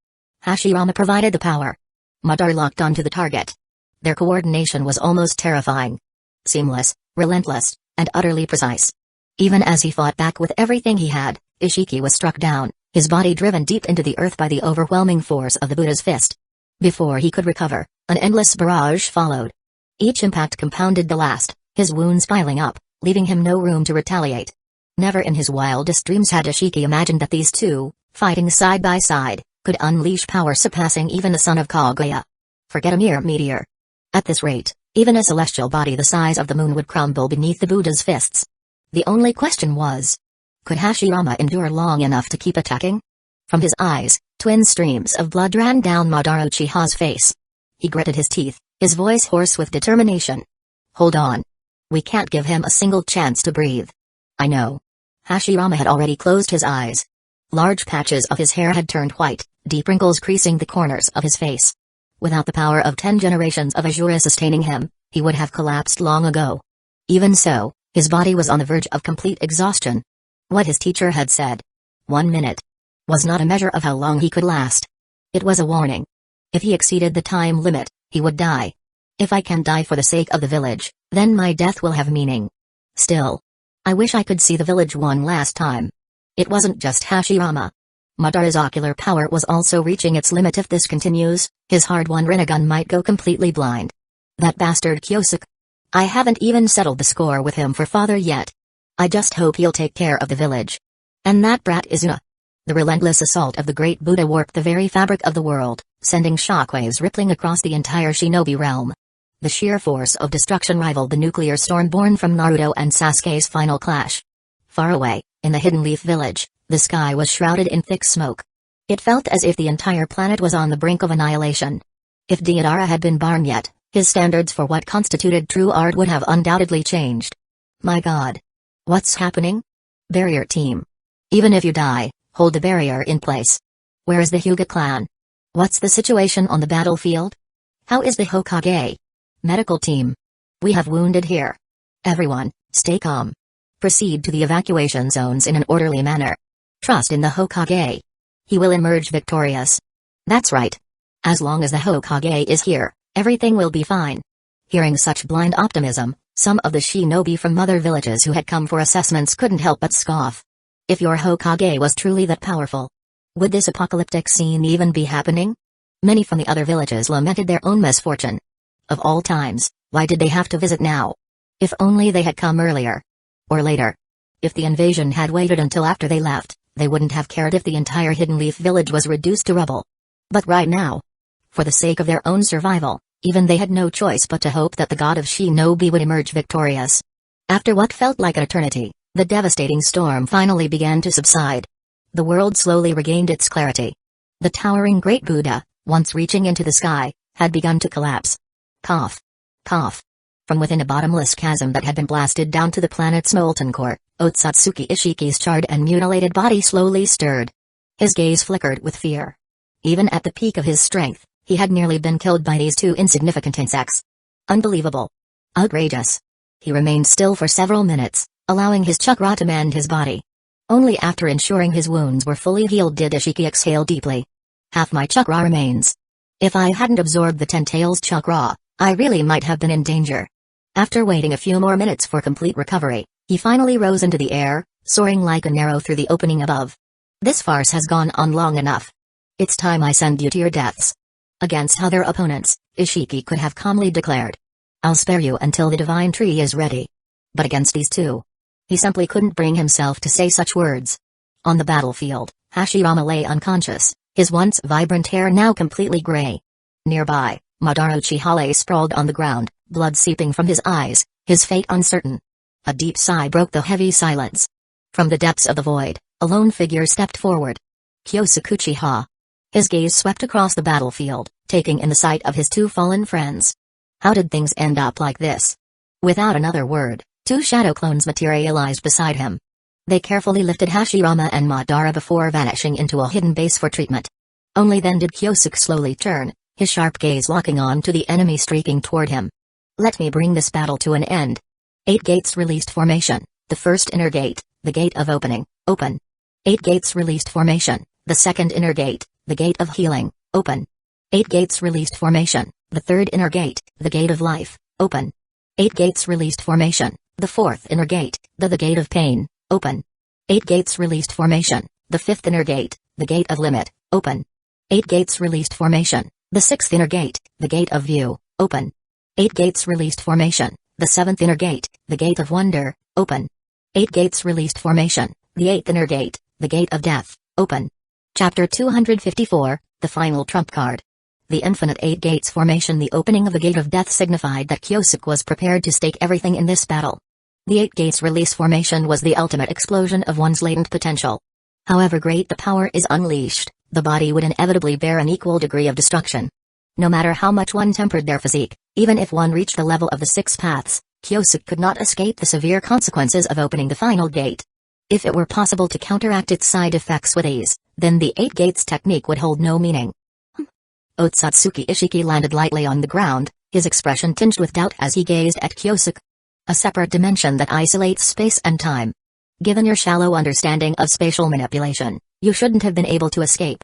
Hashirama provided the power. Madara locked onto the target. Their coordination was almost terrifying. Seamless, relentless, and utterly precise. Even as he fought back with everything he had, Ishiki was struck down, his body driven deep into the earth by the overwhelming force of the Buddha's fist. Before he could recover, an endless barrage followed. Each impact compounded the last, his wounds piling up, leaving him no room to retaliate. Never in his wildest dreams had Ishiki imagined that these two, fighting side by side, could unleash power surpassing even the son of Kaguya. Forget a mere meteor. At this rate, even a celestial body the size of the moon would crumble beneath the Buddha's fists. The only question was, could Hashirama endure long enough to keep attacking? From his eyes, twin streams of blood ran down Madara Uchiha's face. He gritted his teeth, his voice hoarse with determination. Hold on. We can't give him a single chance to breathe. I know. Hashirama had already closed his eyes. Large patches of his hair had turned white, deep wrinkles creasing the corners of his face. Without the power of 10 generations of Azura sustaining him, he would have collapsed long ago. Even so, his body was on the verge of complete exhaustion. What his teacher had said, 1 minute, was not a measure of how long he could last. It was a warning. If he exceeded the time limit, he would die. If I can die for the sake of the village, then my death will have meaning. Still, I wish I could see the village one last time. It wasn't just Hashirama. Madara's ocular power was also reaching its limit. If this continues, his hard-won Rinnegan might go completely blind. That bastard Kyosuke. I haven't even settled the score with him for father yet. I just hope he'll take care of the village. And that brat Izuna. The relentless assault of the great Buddha warped the very fabric of the world, sending shockwaves rippling across the entire shinobi realm. The sheer force of destruction rivaled the nuclear storm born from Naruto and Sasuke's final clash. Far away, in the Hidden Leaf Village, the sky was shrouded in thick smoke. It felt as if the entire planet was on the brink of annihilation. If Deodara had been born yet, his standards for what constituted true art would have undoubtedly changed. My God. What's happening? Barrier team. Even if you die, hold the barrier in place. Where is the Hyuga clan? What's the situation on the battlefield? How is the Hokage? Medical team. We have wounded here. Everyone, stay calm. Proceed to the evacuation zones in an orderly manner. Trust in the Hokage. He will emerge victorious. That's right. As long as the Hokage is here, everything will be fine. Hearing such blind optimism, some of the shinobi from other villages who had come for assessments couldn't help but scoff. If your Hokage was truly that powerful, would this apocalyptic scene even be happening? Many from the other villages lamented their own misfortune. Of all times, why did they have to visit now? If only they had come earlier. Or later. If the invasion had waited until after they left, they wouldn't have cared if the entire Hidden Leaf Village was reduced to rubble. But right now, for the sake of their own survival, even they had no choice but to hope that the god of shinobi would emerge victorious. After what felt like an eternity, the devastating storm finally began to subside. The world slowly regained its clarity. The towering Great Buddha, once reaching into the sky, had begun to collapse. Cough. Cough. From within a bottomless chasm that had been blasted down to the planet's molten core, Otsutsuki Ishiki's charred and mutilated body slowly stirred. His gaze flickered with fear. Even at the peak of his strength, he had nearly been killed by these two insignificant insects. Unbelievable. Outrageous. He remained still for several minutes, allowing his chakra to mend his body. Only after ensuring his wounds were fully healed did Ishiki exhale deeply. Half my chakra remains. If I hadn't absorbed the Ten Tails chakra, I really might have been in danger. After waiting a few more minutes for complete recovery, he finally rose into the air, soaring like an arrow through the opening above. This farce has gone on long enough. It's time I send you to your deaths. Against other opponents, Ishiki could have calmly declared, I'll spare you until the divine tree is ready. But against these two, he simply couldn't bring himself to say such words. On the battlefield, Hashirama lay unconscious, his once vibrant hair now completely gray. Nearby, Madara Uchiha sprawled on the ground, blood seeping from his eyes, his fate uncertain. A deep sigh broke the heavy silence. From the depths of the void, a lone figure stepped forward. Kyosuke Uchiha. His gaze swept across the battlefield, taking in the sight of his two fallen friends. How did things end up like this? Without another word, two shadow clones materialized beside him. They carefully lifted Hashirama and Madara before vanishing into a hidden base for treatment. Only then did Kyosuke slowly turn, his sharp gaze locking on to the enemy streaking toward him. Let me bring this battle to an end. 8 gates released formation, the first inner gate, the gate of opening, open. 8 gates released formation, the second inner gate, the gate of healing, open. 8 gates released formation, the third inner gate, the gate of life, open. 8 gates released formation, the fourth inner gate, the gate of pain, open. 8 gates released formation, the fifth inner gate, the gate of limit, open. 8 gates released formation, the sixth inner gate, the gate of view, open. 8 gates released formation, the seventh inner gate, the gate of wonder, open. 8 gates released formation, the eighth inner gate, the gate of death, open. Chapter 254, the final trump card. The infinite 8 gates formation. The opening of the gate of death signified that Kyosuke was prepared to stake everything in this battle. The 8 gates release formation was the ultimate explosion of one's latent potential. However great the power is unleashed, the body would inevitably bear an equal degree of destruction. No matter how much one tempered their physique, even if one reached the level of the 6 paths, Kyosuke could not escape the severe consequences of opening the final gate. If it were possible to counteract its side effects with ease, then the 8 gates technique would hold no meaning. Otsutsuki Ishiki landed lightly on the ground, his expression tinged with doubt as he gazed at Kyosuke. A separate dimension that isolates space and time. Given your shallow understanding of spatial manipulation, you shouldn't have been able to escape.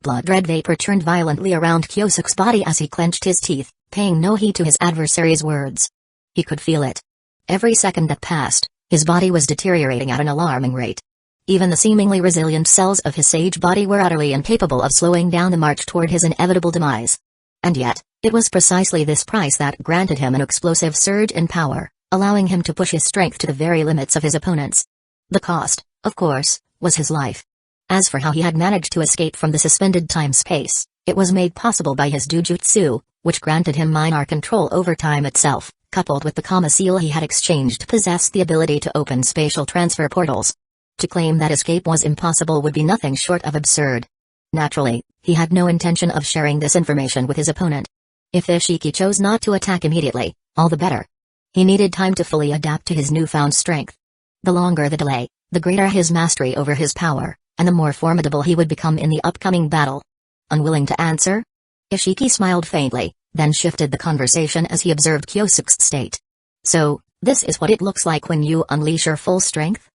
Blood-red vapor churned violently around Kyosuke's body as he clenched his teeth, paying no heed to his adversary's words. He could feel it. Every second that passed, his body was deteriorating at an alarming rate. Even the seemingly resilient cells of his sage body were utterly incapable of slowing down the march toward his inevitable demise. And yet, it was precisely this price that granted him an explosive surge in power, allowing him to push his strength to the very limits of his opponents. The cost, of course, was his life. As for how he had managed to escape from the suspended time-space, it was made possible by his jujutsu, which granted him minor control over time itself, coupled with the Kama seal he had exchanged, possessed the ability to open spatial transfer portals. To claim that escape was impossible would be nothing short of absurd. Naturally, he had no intention of sharing this information with his opponent. If Ishiki chose not to attack immediately, all the better. He needed time to fully adapt to his newfound strength. The longer the delay, the greater his mastery over his power, and the more formidable he would become in the upcoming battle. Unwilling to answer? Ishiki smiled faintly, then shifted the conversation as he observed Kyosuke's state. So, this is what it looks like when you unleash your full strength?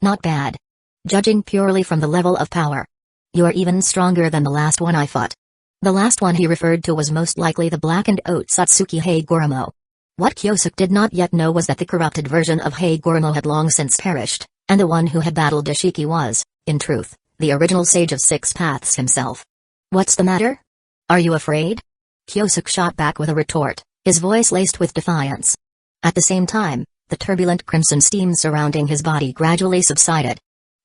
Not bad. Judging purely from the level of power. You are even stronger than the last one I fought. The last one he referred to was most likely the blackened Otsutsuki Heigoromo. What Kyosuke did not yet know was that the corrupted version of Heigoromo had long since perished, and the one who had battled Ishiki was, in truth, the original Sage of Six Paths himself. What's the matter? Are you afraid? Kyosuke shot back with a retort, his voice laced with defiance. At the same time, the turbulent crimson steam surrounding his body gradually subsided.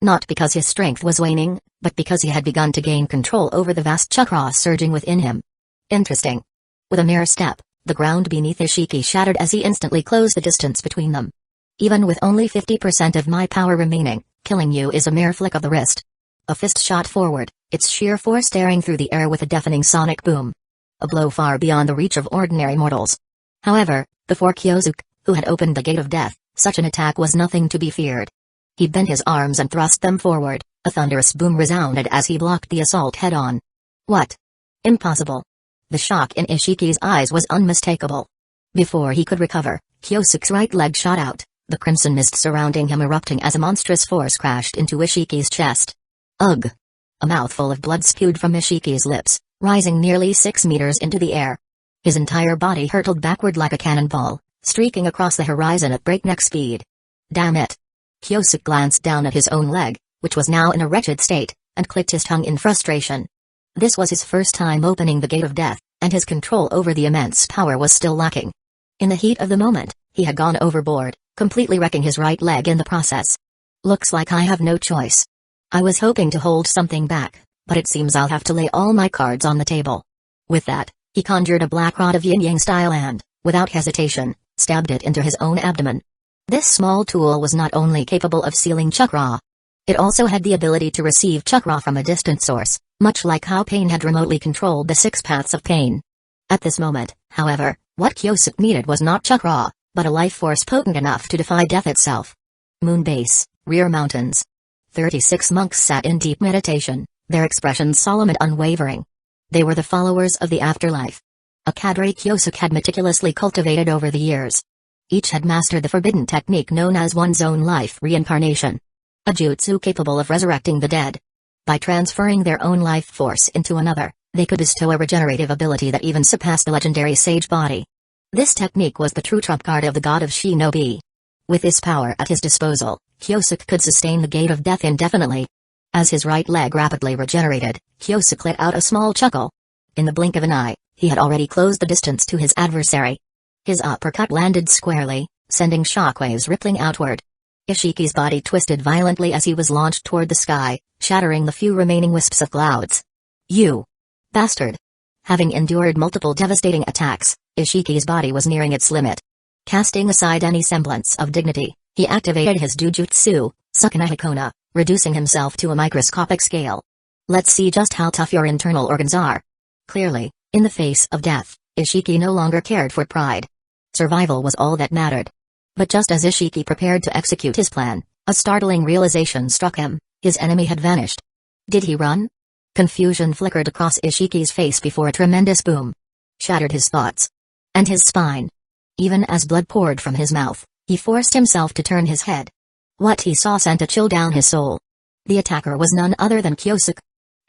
Not because his strength was waning, but because he had begun to gain control over the vast chakra surging within him. Interesting. With a mere step, the ground beneath Ishiki shattered as he instantly closed the distance between them. Even with only 50% of my power remaining, killing you is a mere flick of the wrist. A fist shot forward, its sheer force tearing through the air with a deafening sonic boom. A blow far beyond the reach of ordinary mortals. However, before Kyosuke, who had opened the gate of death, such an attack was nothing to be feared. He bent his arms and thrust them forward, a thunderous boom resounded as he blocked the assault head-on. What? Impossible. The shock in Ishiki's eyes was unmistakable. Before he could recover, Kyosuke's right leg shot out, the crimson mist surrounding him erupting as a monstrous force crashed into Ishiki's chest. Ugh! A mouthful of blood spewed from Ishiki's lips, rising nearly 6 meters into the air. His entire body hurtled backward like a cannonball, streaking across the horizon at breakneck speed. Damn it! Kyosuke glanced down at his own leg, which was now in a wretched state, and clicked his tongue in frustration. This was his first time opening the gate of death, and his control over the immense power was still lacking. In the heat of the moment, he had gone overboard, completely wrecking his right leg in the process. Looks like I have no choice. I was hoping to hold something back, but it seems I'll have to lay all my cards on the table. With that, he conjured a black rod of yin-yang style and, without hesitation, stabbed it into his own abdomen. This small tool was not only capable of sealing chakra. It also had the ability to receive chakra from a distant source, much like how Pain had remotely controlled the 6 paths of Pain. At this moment, however, what Kyosuke needed was not chakra, but a life force potent enough to defy death itself. Moonbase, Rear Mountains. 36 monks sat in deep meditation, their expressions solemn and unwavering. They were the followers of the afterlife. A cadre Kyosuke had meticulously cultivated over the years. Each had mastered the forbidden technique known as one's own life reincarnation. A jutsu capable of resurrecting the dead. By transferring their own life force into another, they could bestow a regenerative ability that even surpassed the legendary sage body. This technique was the true trump card of the god of shinobi. With this power at his disposal, Kyosuke could sustain the gate of death indefinitely. As his right leg rapidly regenerated, Kyosuke let out a small chuckle. In the blink of an eye, he had already closed the distance to his adversary. His uppercut landed squarely, sending shockwaves rippling outward. Ishiki's body twisted violently as he was launched toward the sky, shattering the few remaining wisps of clouds. You bastard! Having endured multiple devastating attacks, Ishiki's body was nearing its limit. Casting aside any semblance of dignity, he activated his jujutsu, Sukuna Hikona, reducing himself to a microscopic scale. Let's see just how tough your internal organs are. Clearly, in the face of death, Ishiki no longer cared for pride. Survival was all that mattered. But just as Ishiki prepared to execute his plan, a startling realization struck him: his enemy had vanished. Did he run? Confusion flickered across Ishiki's face before a tremendous boom shattered his thoughts and his spine. Even as blood poured from his mouth, he forced himself to turn his head. What he saw sent a chill down his soul. The attacker was none other than Kyosuke.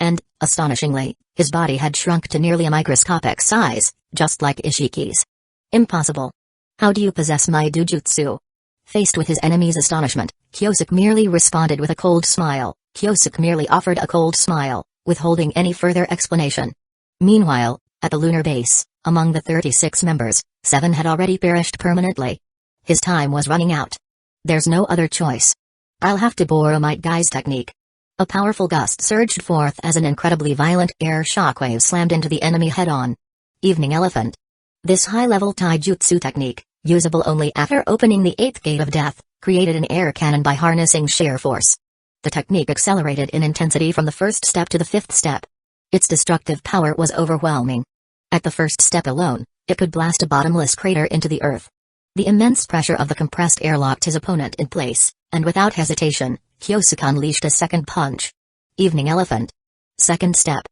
And, astonishingly, his body had shrunk to nearly a microscopic size, just like Ishiki's. Impossible. How do you possess my dujutsu? Faced with his enemy's astonishment, Kyosuke merely responded with a cold smile. Kyosuke merely offered a cold smile, withholding any further explanation. Meanwhile, at the lunar base, among the 36 members, 7 had already perished permanently. His time was running out. There's no other choice. I'll have to borrow Might Guy's technique. A powerful gust surged forth as an incredibly violent air shockwave slammed into the enemy head-on. Evening Elephant. This high-level taijutsu technique, usable only after opening the 8th gate of death, created an air cannon by harnessing sheer force. The technique accelerated in intensity from the first step to the 5th step. Its destructive power was overwhelming. At the first step alone, it could blast a bottomless crater into the earth. The immense pressure of the compressed air locked his opponent in place, and without hesitation, Kyosuke unleashed a second punch. Evening Elephant. Second step.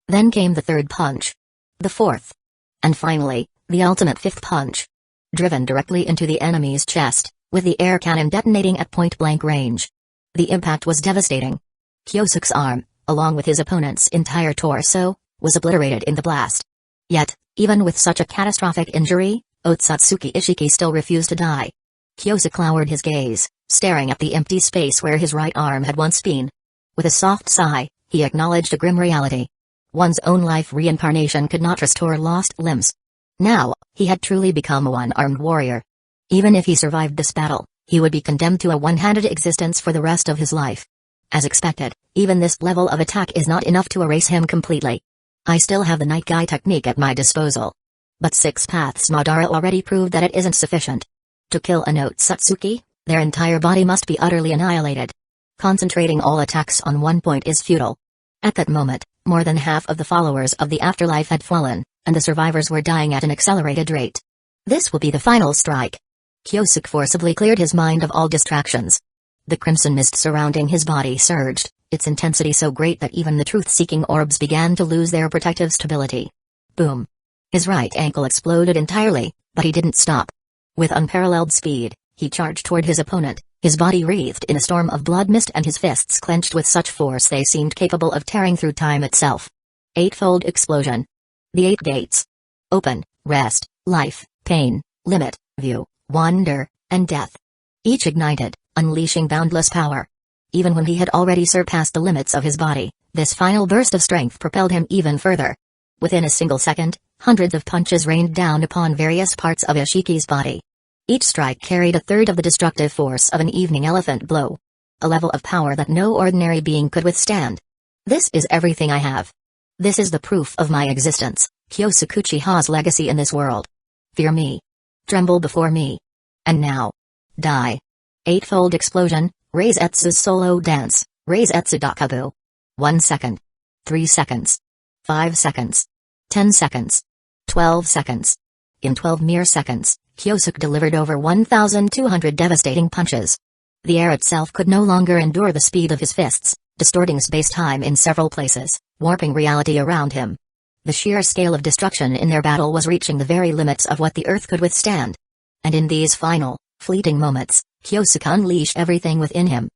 Then came the third punch. The fourth. And finally, the ultimate 5th punch. Driven directly into the enemy's chest, with the air cannon detonating at point-blank range. The impact was devastating. Kyosuke's arm, along with his opponent's entire torso, was obliterated in the blast. Yet, even with such a catastrophic injury, Otsutsuki Ishiki still refused to die. Kyosuke lowered his gaze, staring at the empty space where his right arm had once been. With a soft sigh, he acknowledged a grim reality. One's own life reincarnation could not restore lost limbs. Now, he had truly become a one-armed warrior. Even if he survived this battle, he would be condemned to a one-handed existence for the rest of his life. As expected, even this level of attack is not enough to erase him completely. I still have the Night Guy technique at my disposal. But 6 Paths Madara already proved that it isn't sufficient. To kill an Otsutsuki, their entire body must be utterly annihilated. Concentrating all attacks on one point is futile. At that moment, more than half of the followers of the afterlife had fallen, and the survivors were dying at an accelerated rate. This will be the final strike. Kyosuke forcibly cleared his mind of all distractions. The crimson mist surrounding his body surged, its intensity so great that even the truth-seeking orbs began to lose their protective stability. Boom. His right ankle exploded entirely, but he didn't stop. With unparalleled speed, he charged toward his opponent, his body wreathed in a storm of blood mist and his fists clenched with such force they seemed capable of tearing through time itself. Eightfold explosion. The 8 gates. Open, rest, life, pain, limit, view, wonder, and death. Each ignited, unleashing boundless power. Even when he had already surpassed the limits of his body, this final burst of strength propelled him even further. Within a single second, hundreds of punches rained down upon various parts of Ishiki's body. Each strike carried a third of the destructive force of an Evening Elephant blow. A level of power that no ordinary being could withstand. This is everything I have. This is the proof of my existence, Kyosuke Uchiha's legacy in this world. Fear me. Tremble before me. And now. Die. Eightfold explosion, Reizetsu's solo dance, Reizetsu Dakabu. 1 second. 3 seconds. 5 seconds. 10 seconds. 12 seconds. In 12 mere seconds, Kyosuke delivered over 1,200 devastating punches. The air itself could no longer endure the speed of his fists, distorting space-time in several places, warping reality around him. The sheer scale of destruction in their battle was reaching the very limits of what the earth could withstand. And in these final, fleeting moments, Kyosuke unleashed everything within him.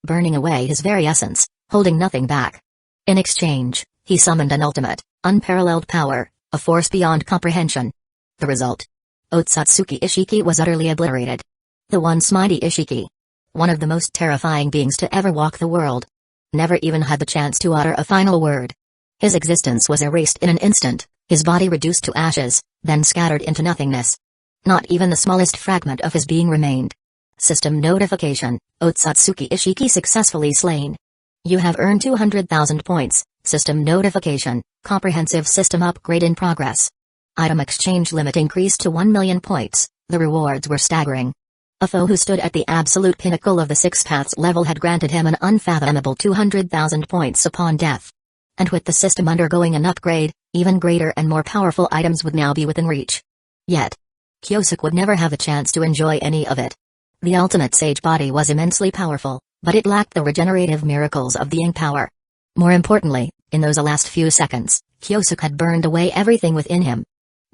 Burning away his very essence, holding nothing back. In exchange, he summoned an ultimate, unparalleled power, a force beyond comprehension. The result? Otsutsuki Ishiki was utterly obliterated. The once mighty Ishiki. One of the most terrifying beings to ever walk the world. Never even had the chance to utter a final word. His existence was erased in an instant, his body reduced to ashes, then scattered into nothingness. Not even the smallest fragment of his being remained. System notification, Otsutsuki Ishiki successfully slain. You have earned 200,000 points, system notification, comprehensive system upgrade in progress. Item exchange limit increased to 1,000,000 points, the rewards were staggering. A foe who stood at the absolute pinnacle of the 6 paths level had granted him an unfathomable 200,000 points upon death. And with the system undergoing an upgrade, even greater and more powerful items would now be within reach. Yet, Kyosuke would never have a chance to enjoy any of it. The ultimate sage body was immensely powerful, but it lacked the regenerative miracles of the Ing power. More importantly, in those last few seconds, Kyosuke had burned away everything within him.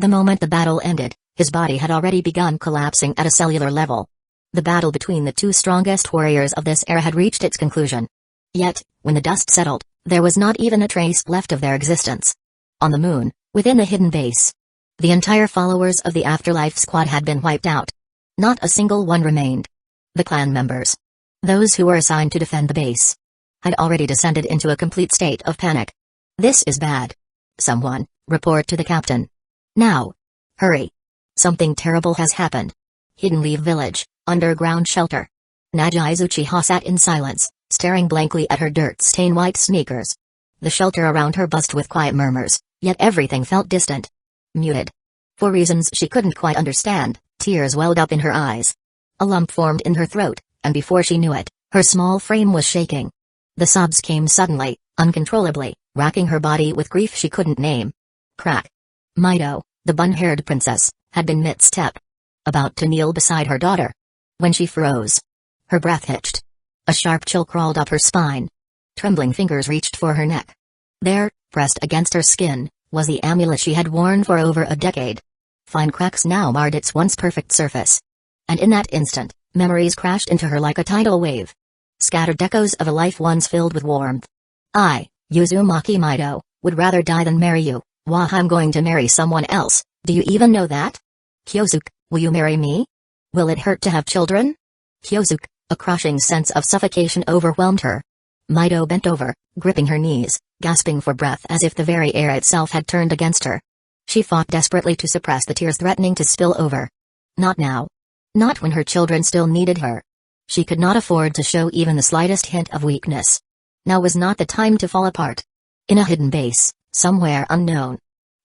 The moment the battle ended, his body had already begun collapsing at a cellular level. The battle between the two strongest warriors of this era had reached its conclusion. Yet, when the dust settled, There was not even a trace left of their existence. On the moon, within the hidden base, the entire followers of the Afterlife Squad had been wiped out. Not a single one remained. The clan members, those who were assigned to defend the base, had already descended into a complete state of panic. This is bad. Someone, report to the captain. Now. Hurry. Something terrible has happened. Hidden Leaf Village, underground shelter. Nagi's Uchiha sat in silence, staring blankly at her dirt-stained white sneakers. The shelter around her buzzed with quiet murmurs, yet everything felt distant. Muted. For reasons she couldn't quite understand, tears welled up in her eyes. A lump formed in her throat, and before she knew it, her small frame was shaking. The sobs came suddenly, uncontrollably, racking her body with grief she couldn't name. Crack. Mido, the bun-haired princess, had been mid-step, about to kneel beside her daughter, when she froze. Her breath hitched. A sharp chill crawled up her spine. Trembling fingers reached for her neck. There, pressed against her skin, was the amulet she had worn for over a decade. Fine cracks now marred its once perfect surface. And in that instant, memories crashed into her like a tidal wave. Scattered echoes of a life once filled with warmth. I, Uzumaki Mido, would rather die than marry you. Wah, I'm going to marry someone else, do you even know that? Kyosuke, will you marry me? Will it hurt to have children? Kyosuke, a crushing sense of suffocation overwhelmed her. Mido bent over, gripping her knees, gasping for breath as if the very air itself had turned against her. She fought desperately to suppress the tears threatening to spill over. Not now. Not when her children still needed her. She could not afford to show even the slightest hint of weakness. Now was not the time to fall apart. In a hidden base, somewhere unknown,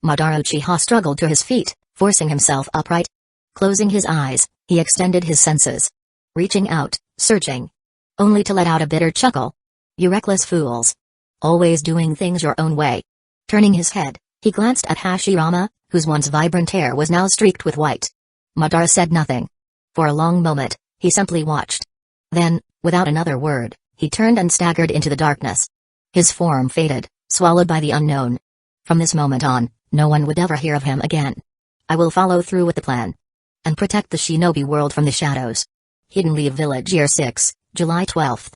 Madara Uchiha struggled to his feet, forcing himself upright. Closing his eyes, he extended his senses. Reaching out, searching. Only to let out a bitter chuckle. You reckless fools. Always doing things your own way. Turning his head, he glanced at Hashirama, whose once vibrant hair was now streaked with white. Madara said nothing. For a long moment, he simply watched. Then, without another word, he turned and staggered into the darkness. His form faded, swallowed by the unknown. From this moment on, no one would ever hear of him again. I will follow through with the plan. And protect the shinobi world from the shadows. Hidden Leaf Village Year 6, July 12th.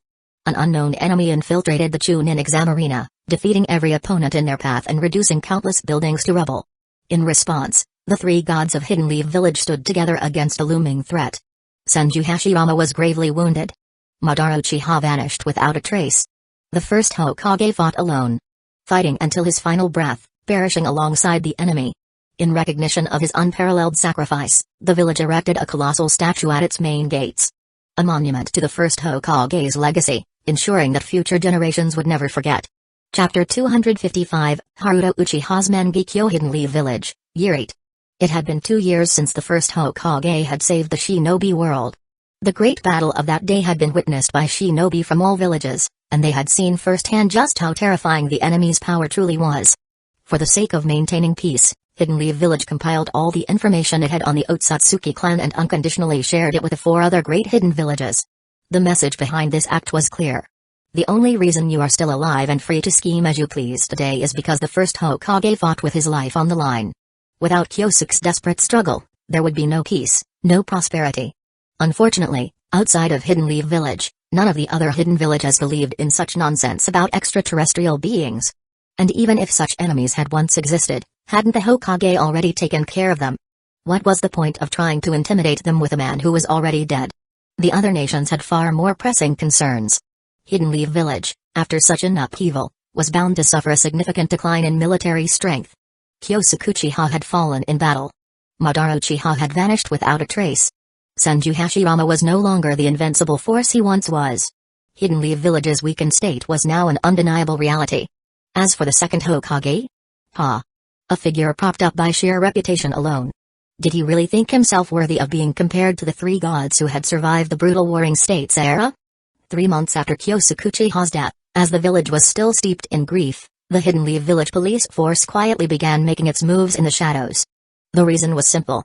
An unknown enemy infiltrated the Chunin exam arena, defeating every opponent in their path and reducing countless buildings to rubble. In response, the three gods of Hidden Leaf Village stood together against a looming threat. Senju Hashirama was gravely wounded. Madara Uchiha vanished without a trace. The first Hokage fought alone, fighting until his final breath, perishing alongside the enemy. In recognition of his unparalleled sacrifice, the village erected a colossal statue at its main gates. A monument to the first Hokage's legacy, ensuring that future generations would never forget. Chapter 255, Haruto Uchiha's Mangekyo Hidden Leaf Village, Year 8. It had been 2 years since the first Hokage had saved the shinobi world. The great battle of that day had been witnessed by shinobi from all villages, and they had seen firsthand just how terrifying the enemy's power truly was. For the sake of maintaining peace, Hidden Leaf Village compiled all the information it had on the Otsutsuki clan and unconditionally shared it with the 4 other great hidden villages. The message behind this act was clear. The only reason you are still alive and free to scheme as you please today is because the first Hokage fought with his life on the line. Without Kyosuke's desperate struggle, there would be no peace, no prosperity. Unfortunately, outside of Hidden Leaf Village, none of the other hidden villages believed in such nonsense about extraterrestrial beings. And even if such enemies had once existed, hadn't the Hokage already taken care of them? What was the point of trying to intimidate them with a man who was already dead? The other nations had far more pressing concerns. Hidden Leaf Village, after such an upheaval, was bound to suffer a significant decline in military strength. Kyosuke Uchiha had fallen in battle. Madara Uchiha had vanished without a trace. Senju Hashirama was no longer the invincible force he once was. Hidden Leaf Village's weakened state was now an undeniable reality. As for the second Hokage? A figure propped up by sheer reputation alone. Did he really think himself worthy of being compared to the 3 gods who had survived the brutal Warring States era? 3 months after Kyosuke Uchiha's death, as the village was still steeped in grief, the Hidden Leaf Village police force quietly began making its moves in the shadows. The reason was simple.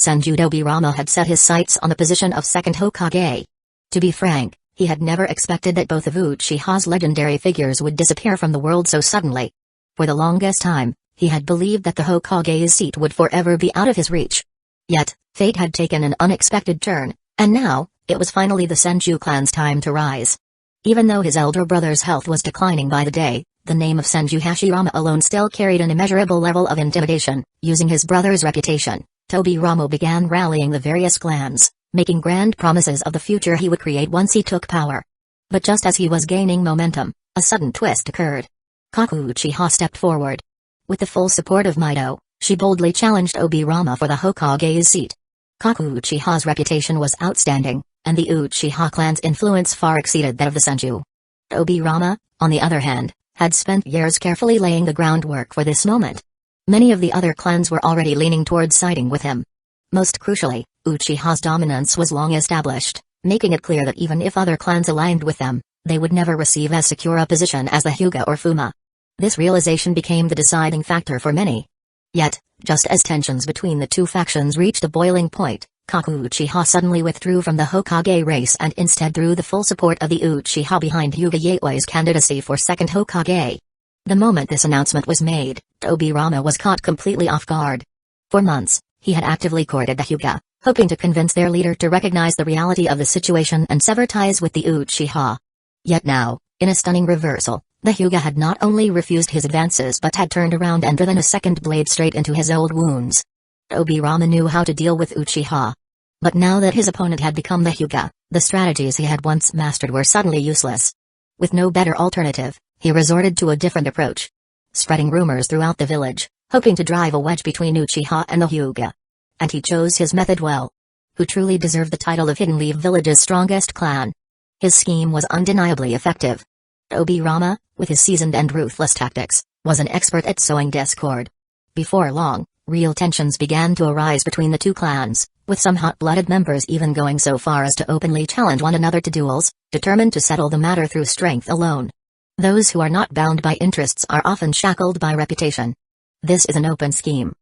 Senju Dobirama had set his sights on the position of second Hokage. To be frank, he had never expected that both of Uchiha's legendary figures would disappear from the world so suddenly. For the longest time, he had believed that the Hokage's seat would forever be out of his reach. Yet, fate had taken an unexpected turn, and now, it was finally the Senju clan's time to rise. Even though his elder brother's health was declining by the day, The name of Senju Hashirama alone still carried an immeasurable level of intimidation. Using his brother's reputation, Tobirama began rallying the various clans, making grand promises of the future he would create once he took power. But just as he was gaining momentum, a sudden twist occurred. Kaku Uchiha stepped forward. With the full support of Mido, she boldly challenged Obirama for the Hokage's seat. Kaku Uchiha's reputation was outstanding, and the Uchiha clan's influence far exceeded that of the Senju. Obirama, on the other hand, had spent years carefully laying the groundwork for this moment. Many of the other clans were already leaning towards siding with him. Most crucially, Uchiha's dominance was long established, making it clear that even if other clans aligned with them, they would never receive as secure a position as the Hyuga or Fuma. This realization became the deciding factor for many. Yet, just as tensions between the two factions reached a boiling point, Kaku Uchiha suddenly withdrew from the Hokage race and instead threw the full support of the Uchiha behind Hyuga Yaoi's candidacy for second Hokage. The moment this announcement was made, Tobirama was caught completely off guard. For months, he had actively courted the Hyuga, hoping to convince their leader to recognize the reality of the situation and sever ties with the Uchiha. Yet now, in a stunning reversal, the Hyuga had not only refused his advances but had turned around and driven a second blade straight into his old wounds. Obirama knew how to deal with Uchiha. But now that his opponent had become the Hyuga, the strategies he had once mastered were suddenly useless. With no better alternative, he resorted to a different approach. Spreading rumors throughout the village, hoping to drive a wedge between Uchiha and the Hyuga. And he chose his method well. Who truly deserved the title of Hidden Leaf Village's strongest clan? His scheme was undeniably effective. Obirama, with his seasoned and ruthless tactics, was an expert at sowing discord. Before long, real tensions began to arise between the two clans, with some hot-blooded members even going so far as to openly challenge one another to duels, determined to settle the matter through strength alone. Those who are not bound by interests are often shackled by reputation. This is an open scheme,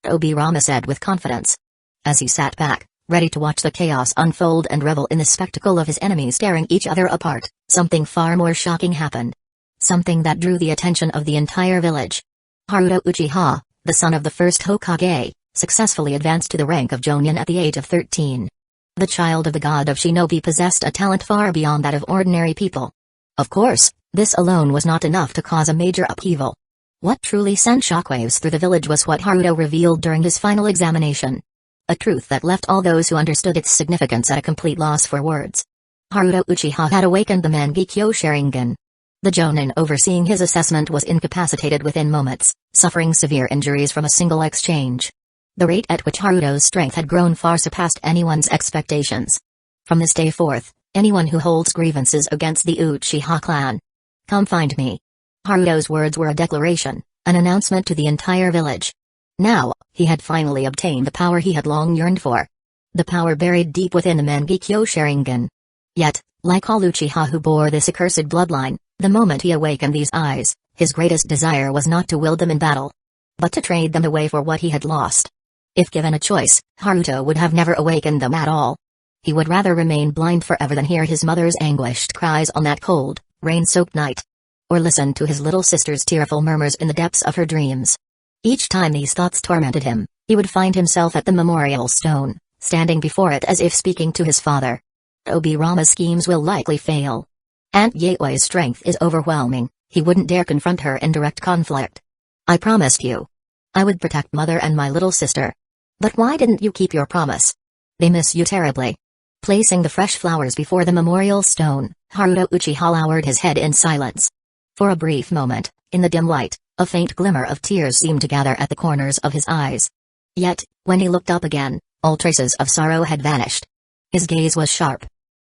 Obirama said with confidence. As he sat back, ready to watch the chaos unfold and revel in the spectacle of his enemies tearing each other apart, something far more shocking happened. Something that drew the attention of the entire village. Haruto Uchiha, the son of the first Hokage, successfully advanced to the rank of Jonin at the age of 13. The child of the god of shinobi possessed a talent far beyond that of ordinary people. Of course, this alone was not enough to cause a major upheaval. What truly sent shockwaves through the village was what Haruto revealed during his final examination. A truth that left all those who understood its significance at a complete loss for words. Haruto Uchiha had awakened the Mangekyo Sharingan. The Jonin overseeing his assessment was incapacitated within moments, suffering severe injuries from a single exchange. The rate at which Haruto's strength had grown far surpassed anyone's expectations. From this day forth, anyone who holds grievances against the Uchiha clan, come find me. Haruto's words were a declaration, an announcement to the entire village. Now, he had finally obtained the power he had long yearned for. The power buried deep within the Mangekyo Sharingan. Yet, like all Uchiha who bore this accursed bloodline, the moment he awakened these eyes, his greatest desire was not to wield them in battle, but to trade them away for what he had lost. If given a choice, Haruto would have never awakened them at all. He would rather remain blind forever than hear his mother's anguished cries on that cold, rain-soaked night. Or listen to his little sister's tearful murmurs in the depths of her dreams. Each time these thoughts tormented him, he would find himself at the memorial stone, standing before it as if speaking to his father. Obirama's schemes will likely fail. Aunt Yaoi's strength is overwhelming, he wouldn't dare confront her in direct conflict. I promised you I would protect mother and my little sister. But why didn't you keep your promise? They miss you terribly. Placing the fresh flowers before the memorial stone, Haruto Uchiha lowered his head in silence. For a brief moment, in the dim light, a faint glimmer of tears seemed to gather at the corners of his eyes. Yet, when he looked up again, all traces of sorrow had vanished. His gaze was sharp,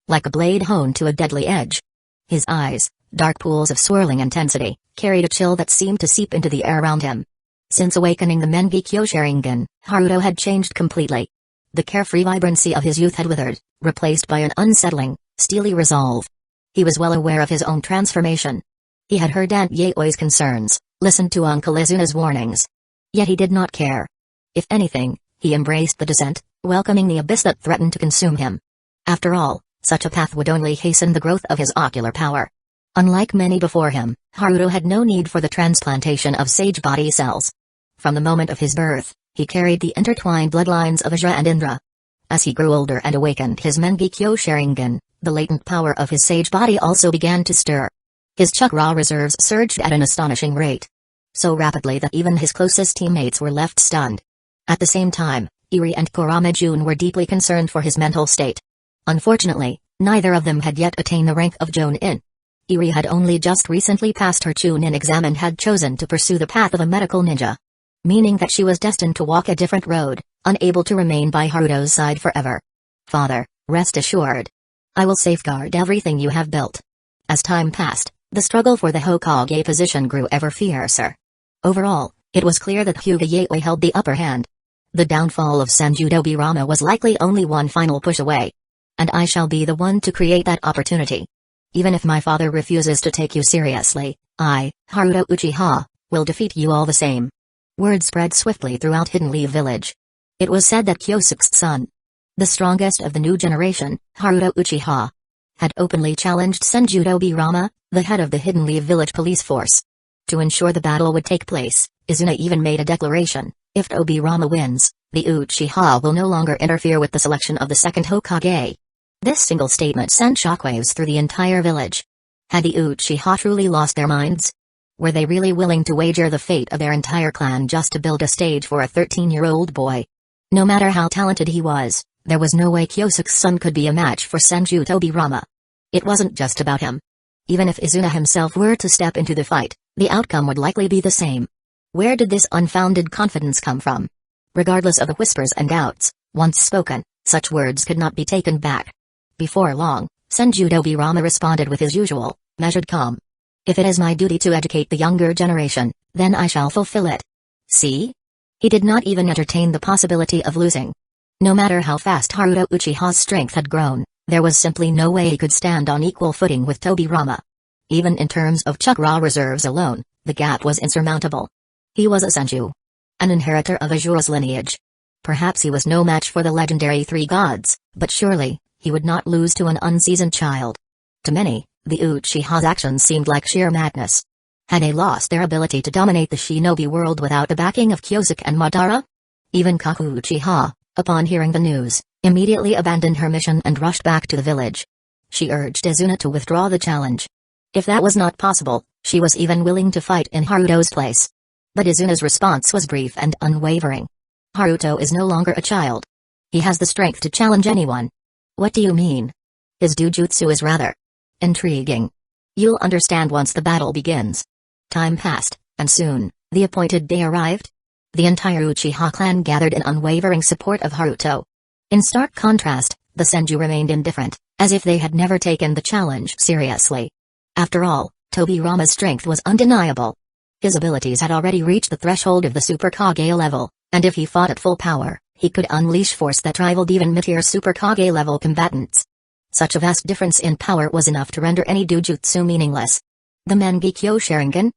like a blade honed to a deadly edge. His eyes, dark pools of swirling intensity, carried a chill that seemed to seep into the air around him. Since awakening the Mangekyo Sharingan, Haruto had changed completely. The carefree vibrancy of his youth had withered, replaced by an unsettling, steely resolve. He was well aware of his own transformation. He had heard Aunt Yaoi's concerns, listened to Uncle Izuna's warnings. Yet he did not care. If anything, he embraced the descent, welcoming the abyss that threatened to consume him. After all, such a path would only hasten the growth of his ocular power. Unlike many before him, Haruto had no need for the transplantation of sage body cells. From the moment of his birth, he carried the intertwined bloodlines of Ajra and Indra. As he grew older and awakened his Mangekyo Sharingan, the latent power of his sage body also began to stir. His chakra reserves surged at an astonishing rate. So rapidly that even his closest teammates were left stunned. At the same time, Eri and Kurama Jun were deeply concerned for his mental state. Unfortunately, neither of them had yet attained the rank of Jonin. Eri had only just recently passed her Chunin exam and had chosen to pursue the path of a medical ninja. Meaning that she was destined to walk a different road, unable to remain by Haruto's side forever. Father, rest assured. I will safeguard everything you have built. As time passed, the struggle for the Hokage position grew ever fiercer. Overall, it was clear that Hyuga Yaoi held the upper hand. The downfall of Senju Tobirama was likely only one final push away. And I shall be the one to create that opportunity. Even if my father refuses to take you seriously, I, Haruto Uchiha, will defeat you all the same. Word spread swiftly throughout Hidden Leaf Village. It was said that Kyosuke's son, the strongest of the new generation, Haruto Uchiha, had openly challenged Senju Tobirama, the head of the Hidden Leaf Village police force. To ensure the battle would take place, Izuna even made a declaration: if Tobirama wins, the Uchiha will no longer interfere with the selection of the second Hokage. This single statement sent shockwaves through the entire village. Had the Uchiha truly lost their minds? Were they really willing to wager the fate of their entire clan just to build a stage for a 13-year-old boy? No matter how talented he was, there was no way Kyosuke's son could be a match for Senju Tobirama. It wasn't just about him. Even if Izuna himself were to step into the fight, the outcome would likely be the same. Where did this unfounded confidence come from? Regardless of the whispers and doubts, once spoken, such words could not be taken back. Before long, Senju Tobirama responded with his usual, measured calm. If it is my duty to educate the younger generation, then I shall fulfill it. See? He did not even entertain the possibility of losing. No matter how fast Haruto Uchiha's strength had grown, there was simply no way he could stand on equal footing with Tobirama. Even in terms of chakra reserves alone, the gap was insurmountable. He was a Senju, an inheritor of Azura's lineage. Perhaps he was no match for the legendary three gods, but surely, he would not lose to an unseasoned child. To many, the Uchiha's actions seemed like sheer madness. Had they lost their ability to dominate the shinobi world without the backing of Kyosuke and Madara? Even Kaku Uchiha, upon hearing the news, immediately abandoned her mission and rushed back to the village. She urged Izuna to withdraw the challenge. If that was not possible, she was even willing to fight in Haruto's place. But Izuna's response was brief and unwavering. Haruto is no longer a child. He has the strength to challenge anyone. What do you mean? His dujutsu is rather intriguing. You'll understand once the battle begins. Time passed, and soon, the appointed day arrived. The entire Uchiha clan gathered in unwavering support of Haruto. In stark contrast, the Senju remained indifferent, as if they had never taken the challenge seriously. After all, Tobirama's strength was undeniable. His abilities had already reached the threshold of the Super Kage level, and if he fought at full power, he could unleash force that rivaled even mid-tier Super Kage level combatants. Such a vast difference in power was enough to render any dujutsu meaningless. The Mangekyo Sharingan?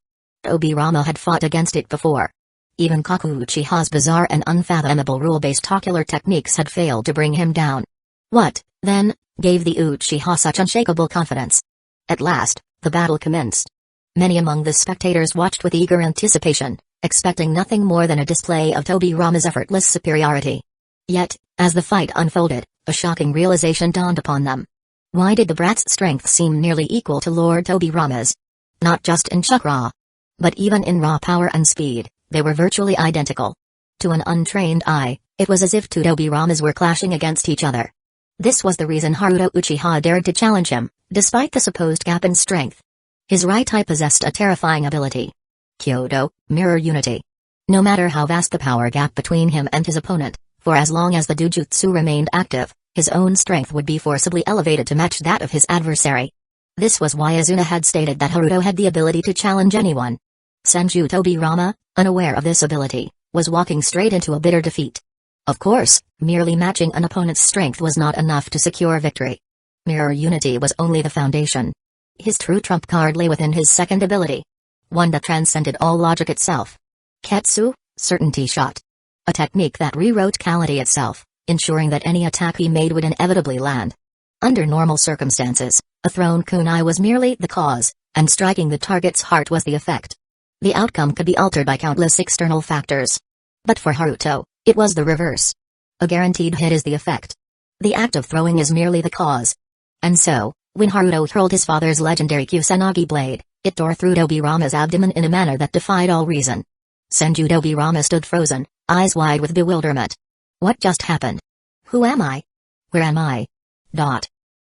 Tobirama had fought against it before. Even Kaku Uchiha's bizarre and unfathomable rule-based ocular techniques had failed to bring him down. What, then, gave the Uchiha such unshakable confidence? At last, the battle commenced. Many among the spectators watched with eager anticipation, expecting nothing more than a display of Tobirama's effortless superiority. Yet, as the fight unfolded, a shocking realization dawned upon them. Why did the brat's strength seem nearly equal to Lord Tobirama's? Not just in chakra, but even in raw power and speed, they were virtually identical. To an untrained eye, it was as if two Tobiramas were clashing against each other. This was the reason Haruto Uchiha dared to challenge him, despite the supposed gap in strength. His right eye possessed a terrifying ability. Kyoto, mirror unity. No matter how vast the power gap between him and his opponent, for as long as the dujutsu remained active, his own strength would be forcibly elevated to match that of his adversary. This was why Izuna had stated that Haruto had the ability to challenge anyone. Senju Tobirama, unaware of this ability, was walking straight into a bitter defeat. Of course, merely matching an opponent's strength was not enough to secure victory. Mirror unity was only the foundation. His true trump card lay within his second ability. One that transcended all logic itself. Ketsu, certainty shot. A technique that rewrote reality itself, ensuring that any attack he made would inevitably land. Under normal circumstances, a thrown kunai was merely the cause, and striking the target's heart was the effect. The outcome could be altered by countless external factors. But for Haruto, it was the reverse. A guaranteed hit is the effect. The act of throwing is merely the cause. And so, when Haruto hurled his father's legendary Kusanagi blade, It tore through Tobirama's abdomen in a manner that defied all reason. Senju Tobirama stood frozen, eyes wide with bewilderment. What just happened? Who am I? Where am I?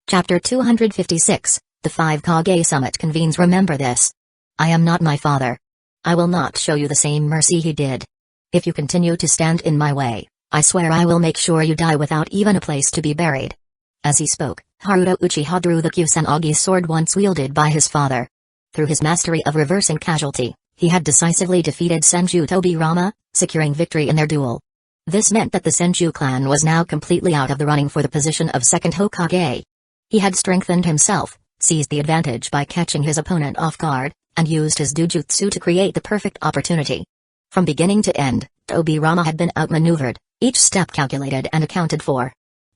Chapter 256, The 5 Kage Summit convenes. Remember this. I am not my father. I will not show you the same mercy he did. If you continue to stand in my way, I swear I will make sure you die without even a place to be buried. As he spoke, Haruto Uchiha drew the Kusanagi sword once wielded by his father. Through his mastery of reversing casualty, he had decisively defeated Senju Tobirama, securing victory in their duel. This meant that the Senju clan was now completely out of the running for the position of second Hokage. He had strengthened himself, seized the advantage by catching his opponent off guard, and used his dujutsu to create the perfect opportunity. From beginning to end, Tobirama had been outmaneuvered, each step calculated and accounted for.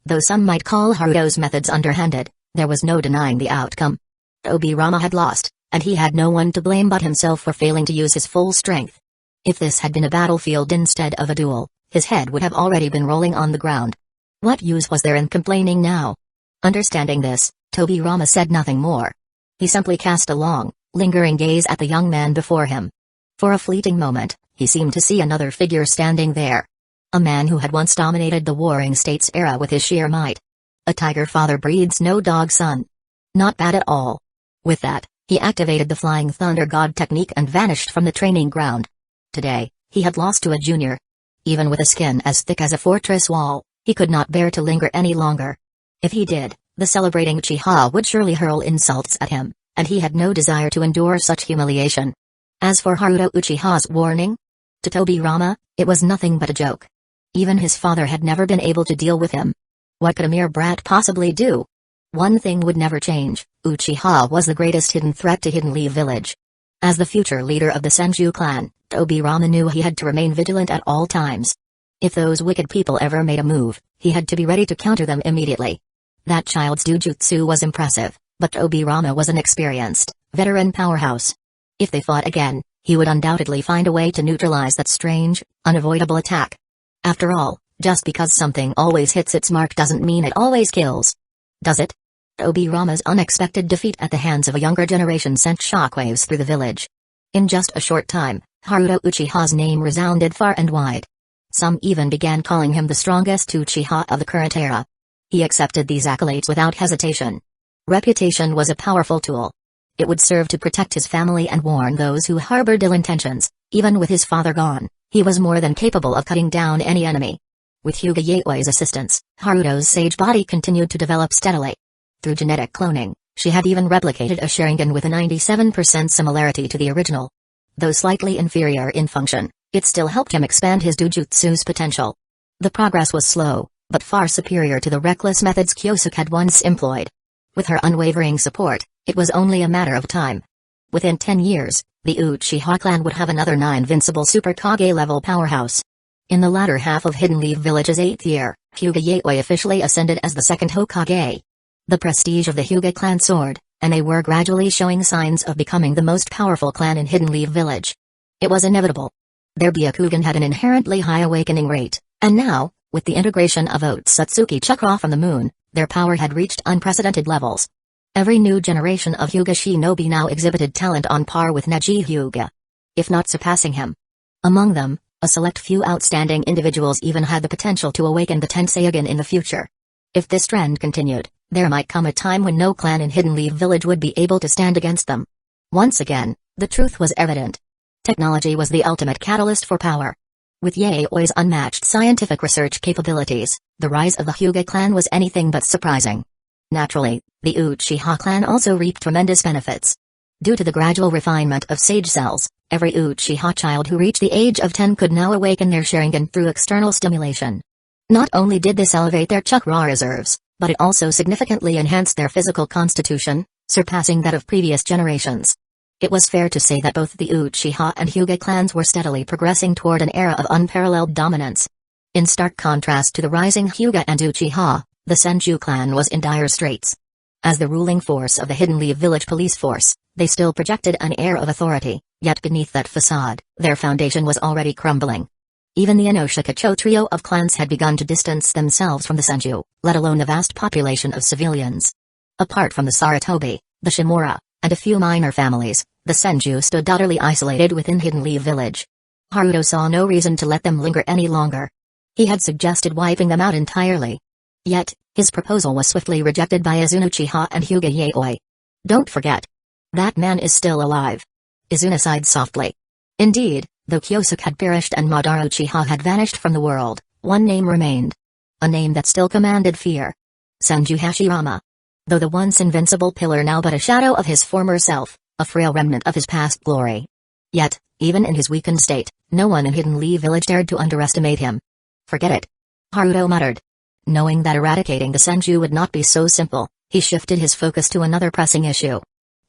Though some might call Haruto's methods underhanded, there was no denying the outcome. Tobirama had lost, and he had no one to blame but himself for failing to use his full strength. If this had been a battlefield instead of a duel, his head would have already been rolling on the ground. What use was there in complaining now? Understanding this, Tobirama said nothing more. He simply cast a long, lingering gaze at the young man before him. For a fleeting moment, he seemed to see another figure standing there. A man who had once dominated the Warring States era with his sheer might. A tiger father breeds no dog son. Not bad at all. With that, he activated the Flying Thunder God technique and vanished from the training ground. Today, he had lost to a junior. Even with a skin as thick as a fortress wall, he could not bear to linger any longer. If he did, the celebrating Uchiha would surely hurl insults at him, and he had no desire to endure such humiliation. As for Haruto Uchiha's warning, to Tobirama, it was nothing but a joke. Even his father had never been able to deal with him. What could a mere brat possibly do? One thing would never change: Uchiha was the greatest hidden threat to Hidden Leaf Village. As the future leader of the Senju clan, Tobirama knew he had to remain vigilant at all times. If those wicked people ever made a move, he had to be ready to counter them immediately. That child's jujutsu was impressive, but Tobirama was an experienced, veteran powerhouse. If they fought again, he would undoubtedly find a way to neutralize that strange, unavoidable attack. After all, just because something always hits its mark doesn't mean it always kills. Does it? Tobirama's unexpected defeat at the hands of a younger generation sent shockwaves through the village. In just a short time, Haruto Uchiha's name resounded far and wide. Some even began calling him the strongest Uchiha of the current era. He accepted these accolades without hesitation. Reputation was a powerful tool. It would serve to protect his family and warn those who harbored ill intentions. Even with his father gone, he was more than capable of cutting down any enemy. With Hyuga Yaoi's assistance, Haruto's sage body continued to develop steadily. Through genetic cloning, she had even replicated a Sharingan with a 97% similarity to the original. Though slightly inferior in function, it still helped him expand his dujutsu's potential. The progress was slow, but far superior to the reckless methods Kyosuke had once employed. With her unwavering support, it was only a matter of time. Within 10 years, the Uchiha clan would have another 9 invincible Super Kage-level powerhouse. In the latter half of Hidden Leaf Village's 8th year, Hyuga Yaoi officially ascended as the second Hokage. The prestige of the Hyuga clan soared, and they were gradually showing signs of becoming the most powerful clan in Hidden Leaf Village. It was inevitable. Their Byakugan had an inherently high awakening rate, and now, with the integration of Otsutsuki Chakra from the moon, their power had reached unprecedented levels. Every new generation of Hyuga shinobi now exhibited talent on par with Neji Hyuga, if not surpassing him. Among them, a select few outstanding individuals even had the potential to awaken the Tenseigan in the future. If this trend continued, there might come a time when no clan in Hidden Leaf Village would be able to stand against them. Once again, the truth was evident. Technology was the ultimate catalyst for power. With Yaoi's unmatched scientific research capabilities, the rise of the Hyuga clan was anything but surprising. Naturally, the Uchiha clan also reaped tremendous benefits. Due to the gradual refinement of sage cells, every Uchiha child who reached the age of 10 could now awaken their Sharingan through external stimulation. Not only did this elevate their chakra reserves, but it also significantly enhanced their physical constitution, surpassing that of previous generations. It was fair to say that both the Uchiha and Hyuga clans were steadily progressing toward an era of unparalleled dominance. In stark contrast to the rising Hyuga and Uchiha, the Senju clan was in dire straits. As the ruling force of the Hidden Leaf Village police force, they still projected an air of authority, yet beneath that facade, their foundation was already crumbling. Even the Inoshikacho trio of clans had begun to distance themselves from the Senju, let alone the vast population of civilians. Apart from the Saratobi, the Shimura, and a few minor families, The Senju stood utterly isolated within Hidden Leaf Village. Haruto saw no reason to let them linger any longer. He had suggested wiping them out entirely. Yet, his proposal was swiftly rejected by Izuna Uchiha and Hyuga Yaoi. "Don't forget. That man is still alive." Izuna sighed softly. Indeed, though Kyosuke had perished and Madara Uchiha had vanished from the world, one name remained. A name that still commanded fear. Senju Hashirama. Though the once invincible pillar now but a shadow of his former self, a frail remnant of his past glory. Yet, even in his weakened state, no one in Hidden Leaf Village dared to underestimate him. "Forget it," Haruto muttered. Knowing that eradicating the Senju would not be so simple, he shifted his focus to another pressing issue.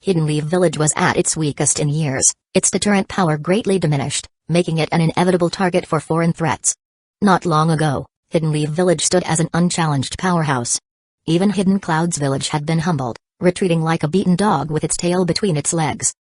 Hidden Leaf Village was at its weakest in years, its deterrent power greatly diminished, making it an inevitable target for foreign threats. Not long ago, Hidden Leaf Village stood as an unchallenged powerhouse. Even Hidden Cloud's village had been humbled, retreating like a beaten dog with its tail between its legs.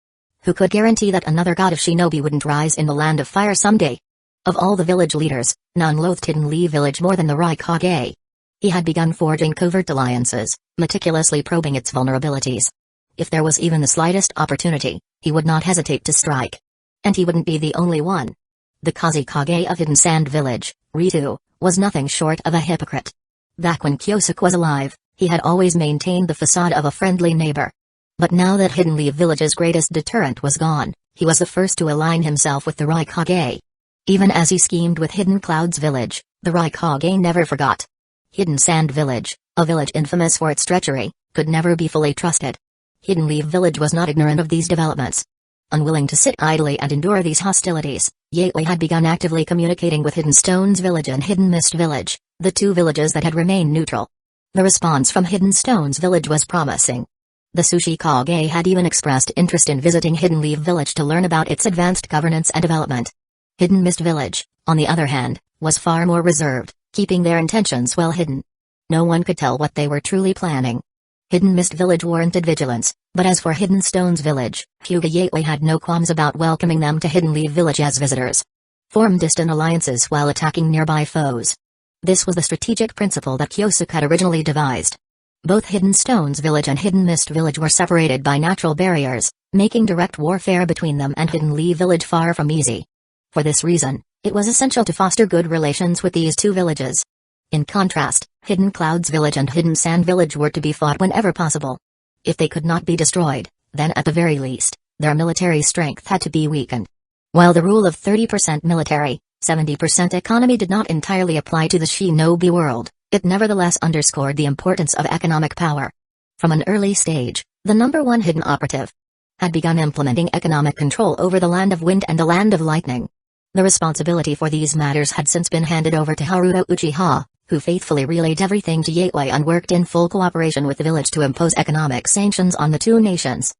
Who could guarantee that another god of shinobi wouldn't rise in the land of fire someday? Of all the village leaders, none loathed Hidden Leaf Village more than the Raikage. He had begun forging covert alliances, meticulously probing its vulnerabilities. If there was even the slightest opportunity, he would not hesitate to strike. And he wouldn't be the only one. The Kazekage of Hidden Sand Village, Ritu, was nothing short of a hypocrite. Back when Kyosuke was alive, he had always maintained the facade of a friendly neighbor. But now that Hidden Leaf Village's greatest deterrent was gone, he was the first to align himself with the Raikage. Even as he schemed with Hidden Cloud's village, the Raikage never forgot. Hidden Sand Village, a village infamous for its treachery, could never be fully trusted. Hidden Leaf Village was not ignorant of these developments. Unwilling to sit idly and endure these hostilities, Yaoi had begun actively communicating with Hidden Stones Village and Hidden Mist Village, the two villages that had remained neutral. The response from Hidden Stones Village was promising. The Sushi Kage had even expressed interest in visiting Hidden Leaf Village to learn about its advanced governance and development. Hidden Mist Village, on the other hand, was far more reserved, keeping their intentions well hidden. No one could tell what they were truly planning. Hidden Mist Village warranted vigilance, but as for Hidden Stones Village, Hyuga Yaoi had no qualms about welcoming them to Hidden Leaf Village as visitors. Form distant alliances while attacking nearby foes. This was the strategic principle that Kyosuke had originally devised. Both Hidden Stones Village and Hidden Mist Village were separated by natural barriers, making direct warfare between them and Hidden Leaf Village far from easy. For this reason, it was essential to foster good relations with these two villages. In contrast, Hidden Clouds Village and Hidden Sand Village were to be fought whenever possible. If they could not be destroyed, then at the very least, their military strength had to be weakened. While the rule of 30% military, 70% economy did not entirely apply to the shinobi world, it nevertheless underscored the importance of economic power. From an early stage, the #1 hidden operative had begun implementing economic control over the Land of Wind and the Land of Lightning. The responsibility for these matters had since been handed over to Haruto Uchiha, who faithfully relayed everything to Yaoi and worked in full cooperation with the village to impose economic sanctions on the two nations.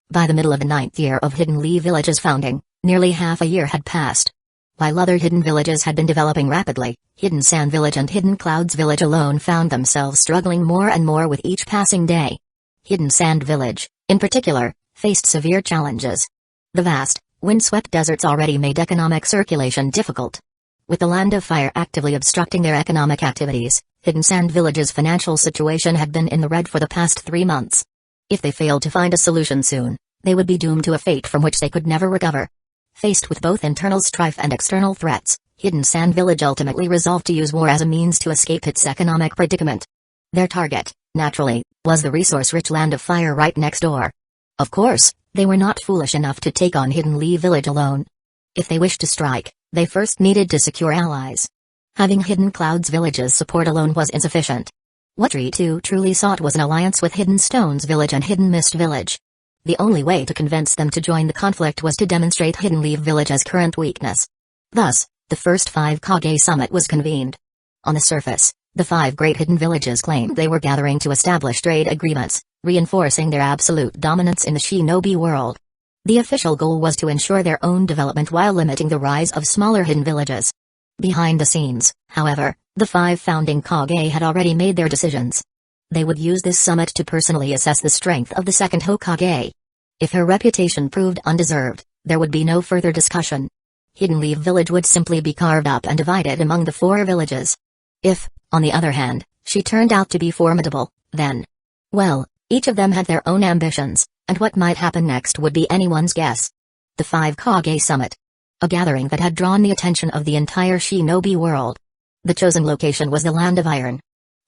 By the middle of the 9th year of Hidden Leaf Village's founding, nearly half a year had passed. While other hidden villages had been developing rapidly, Hidden Sand Village and Hidden Clouds Village alone found themselves struggling more and more with each passing day. Hidden Sand Village, in particular, faced severe challenges. The vast, windswept deserts already made economic circulation difficult. With the Land of Fire actively obstructing their economic activities, Hidden Sand Village's financial situation had been in the red for the past 3 months. If they failed to find a solution soon, they would be doomed to a fate from which they could never recover. Faced with both internal strife and external threats, Hidden Sand Village ultimately resolved to use war as a means to escape its economic predicament. Their target, naturally, was the resource-rich Land of Fire right next door. Of course, they were not foolish enough to take on Hidden Leaf Village alone. If they wished to strike, they first needed to secure allies. Having Hidden Clouds Village's support alone was insufficient. What Ritu truly sought was an alliance with Hidden Stones Village and Hidden Mist Village. The only way to convince them to join the conflict was to demonstrate Hidden Leaf Village's current weakness. Thus, the first 5 Kage Summit was convened. On the surface, the 5 great hidden villages claimed they were gathering to establish trade agreements, reinforcing their absolute dominance in the shinobi world. The official goal was to ensure their own development while limiting the rise of smaller hidden villages. Behind the scenes, however, the 5 founding Kage had already made their decisions. They would use this summit to personally assess the strength of the second Hokage. If her reputation proved undeserved, there would be no further discussion. Hidden Leaf Village would simply be carved up and divided among the 4 villages. If, on the other hand, she turned out to be formidable, then... well, each of them had their own ambitions, and what might happen next would be anyone's guess. The 5 Kage Summit. A gathering that had drawn the attention of the entire shinobi world. The chosen location was the Land of Iron.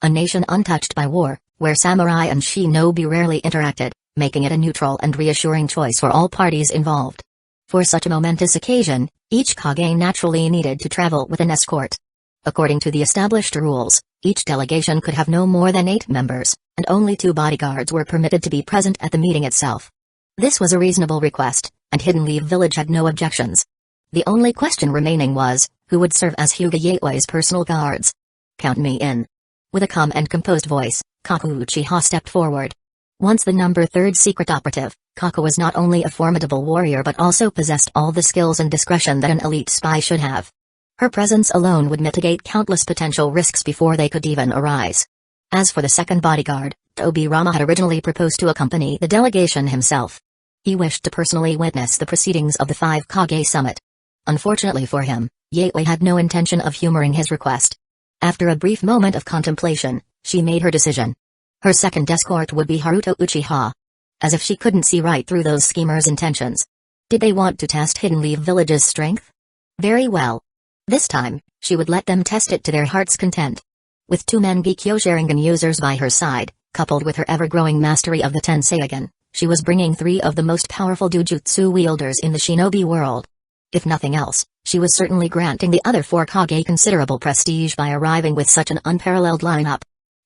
A nation untouched by war, where samurai and shinobi rarely interacted, making it a neutral and reassuring choice for all parties involved. For such a momentous occasion, each Kage naturally needed to travel with an escort. According to the established rules, each delegation could have no more than 8 members, and only 2 bodyguards were permitted to be present at the meeting itself. This was a reasonable request, and Hidden Leaf Village had no objections. The only question remaining was, who would serve as Hyuga Yaoi's personal guards? Count me in. With a calm and composed voice, Kaku Uchiha stepped forward. Once the number 3rd secret operative, Kaku was not only a formidable warrior but also possessed all the skills and discretion that an elite spy should have. Her presence alone would mitigate countless potential risks before they could even arise. As for the second bodyguard, Tobirama had originally proposed to accompany the delegation himself. He wished to personally witness the proceedings of the 5 Kage Summit. Unfortunately for him, Yaoi had no intention of humoring his request. After a brief moment of contemplation, she made her decision. Her second escort would be Haruto Uchiha. As if she couldn't see right through those schemers' intentions. Did they want to test Hidden Leaf Village's strength? Very well. This time, she would let them test it to their heart's content. With 2 Mangekyo Sharingan users by her side, coupled with her ever-growing mastery of the Tenseigan, she was bringing 3 of the most powerful Dujutsu wielders in the shinobi world. If nothing else, she was certainly granting the other 4 Kage considerable prestige by arriving with such an unparalleled lineup.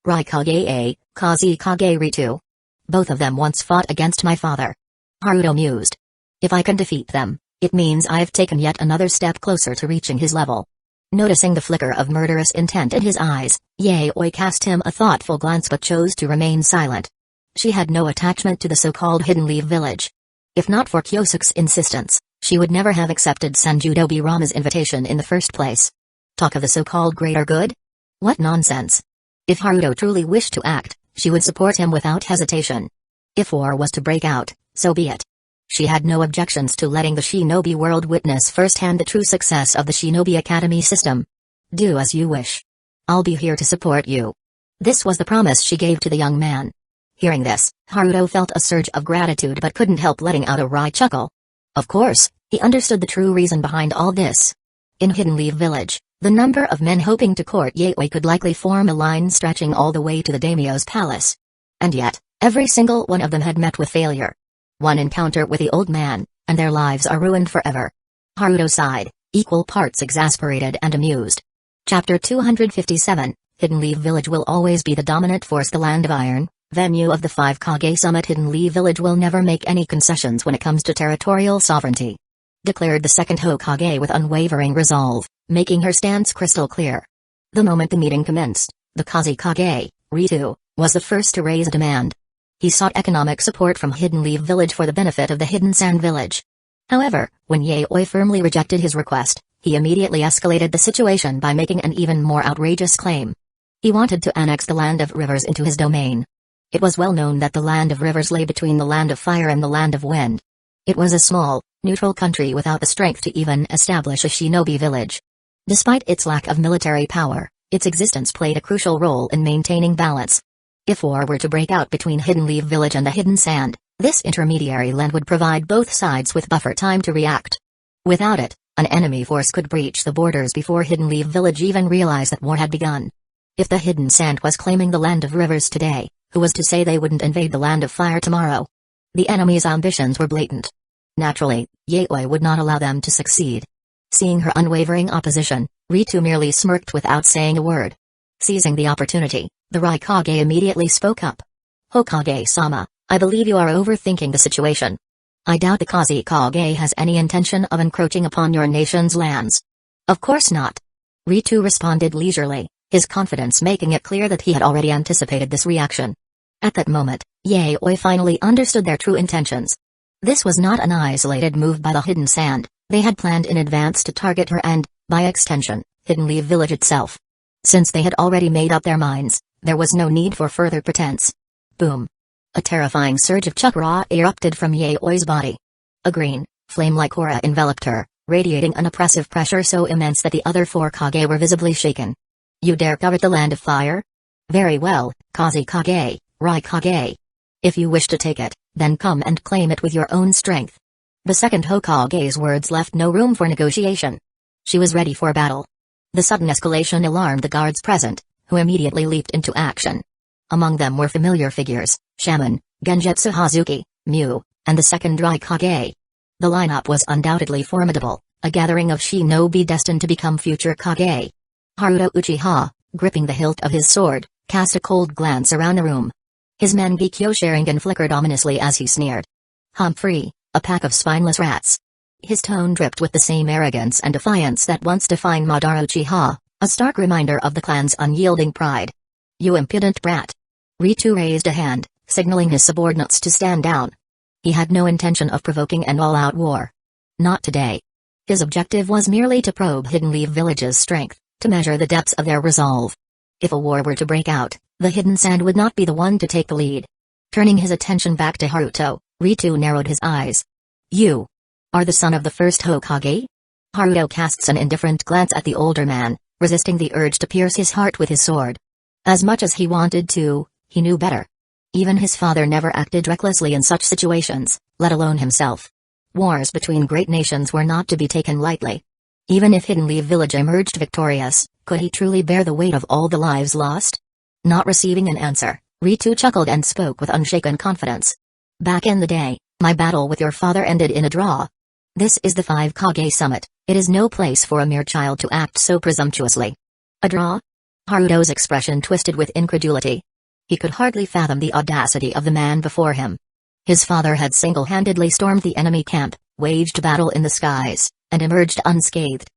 Raikage A, Kaze Kage Ritu. Both of them once fought against my father. Haruto mused. If I can defeat them, it means I've taken yet another step closer to reaching his level. Noticing the flicker of murderous intent in his eyes, Yaoi cast him a thoughtful glance but chose to remain silent. She had no attachment to the so-called Hidden Leaf Village. If not for Kyosuke's insistence, she would never have accepted Senju Tobirama's invitation in the first place. Talk of the so-called greater good? What nonsense. If Haruto truly wished to act, she would support him without hesitation. If war was to break out, so be it. She had no objections to letting the shinobi world witness firsthand the true success of the Shinobi Academy system. Do as you wish. I'll be here to support you. This was the promise she gave to the young man. Hearing this, Haruto felt a surge of gratitude but couldn't help letting out a wry chuckle. Of course, he understood the true reason behind all this. In Hidden Leaf Village, the number of men hoping to court Yaoi could likely form a line stretching all the way to the daimyo's palace. And yet, every single one of them had met with failure. One encounter with the old man, and their lives are ruined forever. Haruto sighed, equal parts exasperated and amused. Chapter 257, Hidden Leaf Village will always be the dominant force. The Land of Iron, venue of the 5 Kage Summit. Hidden Leaf Village will never make any concessions when it comes to territorial sovereignty. Declared the second Hokage with unwavering resolve, making her stance crystal clear. The moment the meeting commenced, the Kaze Kage, Ritu, was the first to raise a demand. He sought economic support from Hidden Leaf Village for the benefit of the Hidden Sand Village. However, when Yaoi firmly rejected his request, he immediately escalated the situation by making an even more outrageous claim. He wanted to annex the Land of Rivers into his domain. It was well known that the Land of Rivers lay between the Land of Fire and the Land of Wind. It was a small, neutral country without the strength to even establish a shinobi village. Despite its lack of military power, its existence played a crucial role in maintaining balance. If war were to break out between Hidden Leaf Village and the Hidden Sand, this intermediary land would provide both sides with buffer time to react. Without it, an enemy force could breach the borders before Hidden Leaf Village even realized that war had begun. If the Hidden Sand was claiming the Land of Rivers today, who was to say they wouldn't invade the Land of Fire tomorrow? The enemy's ambitions were blatant. Naturally, Yaoi would not allow them to succeed. Seeing her unwavering opposition, Ritu merely smirked without saying a word. Seizing the opportunity, the Raikage immediately spoke up. Hokage-sama, I believe you are overthinking the situation. I doubt the Kaze Kage has any intention of encroaching upon your nation's lands. Of course not. Ritu responded leisurely, his confidence making it clear that he had already anticipated this reaction. At that moment, Yaoi finally understood their true intentions. This was not an isolated move by the Hidden Sand, they had planned in advance to target her and, by extension, Hidden Leaf Village itself. Since they had already made up their minds, there was no need for further pretense. Boom. A terrifying surge of chakra erupted from Yaoi's body. A green, flame-like aura enveloped her, radiating an oppressive pressure so immense that the other 4 Kage were visibly shaken. You dare covet the Land of Fire? Very well, Kaze Kage, Raikage. If you wish to take it, then come and claim it with your own strength. The second Hokage's words left no room for negotiation. She was ready for battle. The sudden escalation alarmed the guards present, who immediately leaped into action. Among them were familiar figures, Shaman, Genjutsu Hazuki, Mew, and the second Raikage. The lineup was undoubtedly formidable, a gathering of shinobi destined to become future Kage. Haruto Uchiha, gripping the hilt of his sword, cast a cold glance around the room. His Mangekyo Sharingan flickered ominously as he sneered. Humphrey, a pack of spineless rats. His tone dripped with the same arrogance and defiance that once defined Madara Uchiha, a stark reminder of the clan's unyielding pride. You impudent brat. Ritu raised a hand, signaling his subordinates to stand down. He had no intention of provoking an all-out war. Not today. His objective was merely to probe Hidden Leaf Village's strength, to measure the depths of their resolve. If a war were to break out, the Hidden Sand would not be the one to take the lead. Turning his attention back to Haruto, Ritu narrowed his eyes. You are the son of the first Hokage? Haruto casts an indifferent glance at the older man, resisting the urge to pierce his heart with his sword. As much as he wanted to, he knew better. Even his father never acted recklessly in such situations, let alone himself. Wars between great nations were not to be taken lightly. Even if Hidden Leaf Village emerged victorious, could he truly bear the weight of all the lives lost? Not receiving an answer, Ritu chuckled and spoke with unshaken confidence. Back in the day, my battle with your father ended in a draw. This is the Five Kage Summit, it is no place for a mere child to act so presumptuously. A draw? Haruto's expression twisted with incredulity. He could hardly fathom the audacity of the man before him. His father had single-handedly stormed the enemy camp, waged battle in the skies, and emerged unscathed.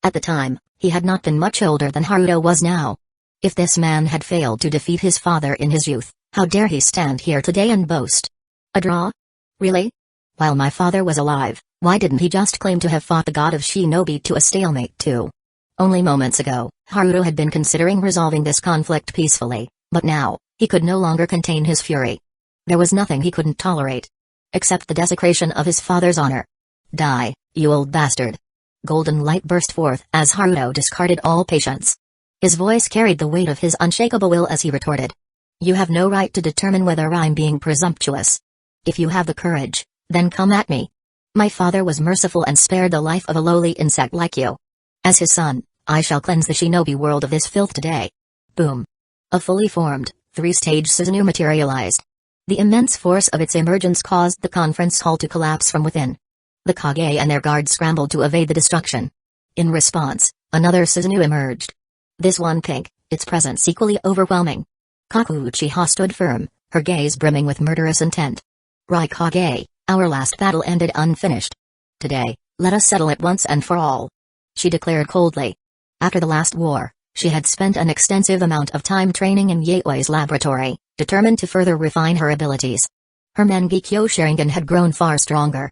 At the time, he had not been much older than Haruto was now. If this man had failed to defeat his father in his youth, how dare he stand here today and boast? A draw? Really? While my father was alive, why didn't he just claim to have fought the god of shinobi to a stalemate too? Only moments ago, Haruto had been considering resolving this conflict peacefully, but now, he could no longer contain his fury. There was nothing he couldn't tolerate. Except the desecration of his father's honor. Die, you old bastard. Golden light burst forth as Haruto discarded all patience. His voice carried the weight of his unshakable will as he retorted. You have no right to determine whether I'm being presumptuous. If you have the courage, then come at me. My father was merciful and spared the life of a lowly insect like you. As his son, I shall cleanse the shinobi world of this filth today. Boom. A fully formed, three-stage Susanoo materialized. The immense force of its emergence caused the conference hall to collapse from within. The Kage and their guards scrambled to evade the destruction. In response, another Susanoo emerged. This one pink, its presence equally overwhelming. Kaku Uchiha stood firm, her gaze brimming with murderous intent. Raikage, our last battle ended unfinished. Today, let us settle it once and for all. She declared coldly. After the last war, she had spent an extensive amount of time training in Yaoi's laboratory, determined to further refine her abilities. Her Mangekyo Sharingan had grown far stronger.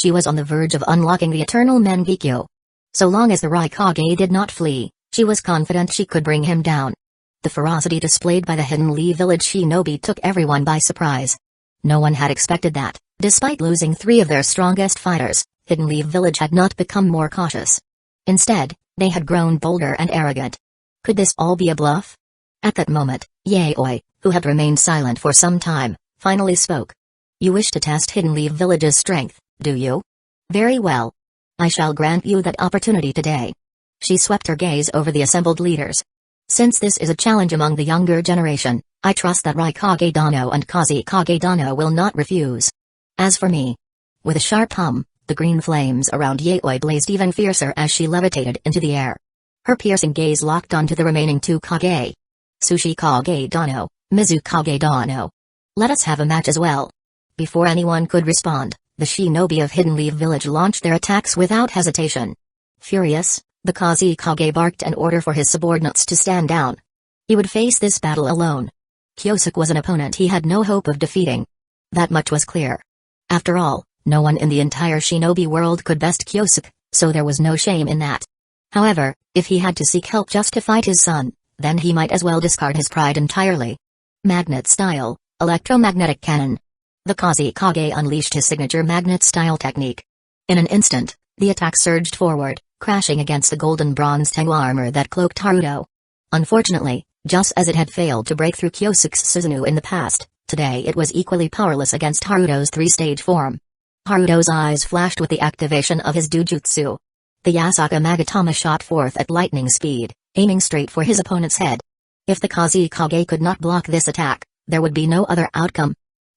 She was on the verge of unlocking the eternal Mangekyo. So long as the Raikage did not flee, she was confident she could bring him down. The ferocity displayed by the Hidden Leaf Village shinobi took everyone by surprise. No one had expected that, despite losing 3 of their strongest fighters, Hidden Leaf Village had not become more cautious. Instead, they had grown bolder and arrogant. Could this all be a bluff? At that moment, Yaoi, who had remained silent for some time, finally spoke. You wish to test Hidden Leaf Village's strength, do you? Very well. I shall grant you that opportunity today. She swept her gaze over the assembled leaders. Since this is a challenge among the younger generation, I trust that Raikage Dano and Kazekage Dano will not refuse. As for me. With a sharp hum, the green flames around Yaoi blazed even fiercer as she levitated into the air. Her piercing gaze locked onto the remaining 2 Kage. Sushi Kage Dano, Mizu Kage Dano. Let us have a match as well. Before anyone could respond, the shinobi of Hidden Leaf Village launched their attacks without hesitation. Furious, the Kazekage barked an order for his subordinates to stand down. He would face this battle alone. Kyosuke was an opponent he had no hope of defeating. That much was clear. After all, no one in the entire shinobi world could best Kyosuke, so there was no shame in that. However, if he had to seek help just to fight his son, then he might as well discard his pride entirely. Magnet-style, electromagnetic cannon. The Kazekage unleashed his signature magnet-style technique. In an instant, the attack surged forward, crashing against the golden bronze Tengu armor that cloaked Haruto. Unfortunately, just as it had failed to break through Kyosuke's Susanoo in the past, Today it was equally powerless against Haruto's three-stage form. Haruto's eyes flashed with the activation of his Dujutsu. The Yasaka Magatama shot forth at lightning speed, aiming straight for his opponent's head. If the Kazekage could not block this attack, there would be no other outcome.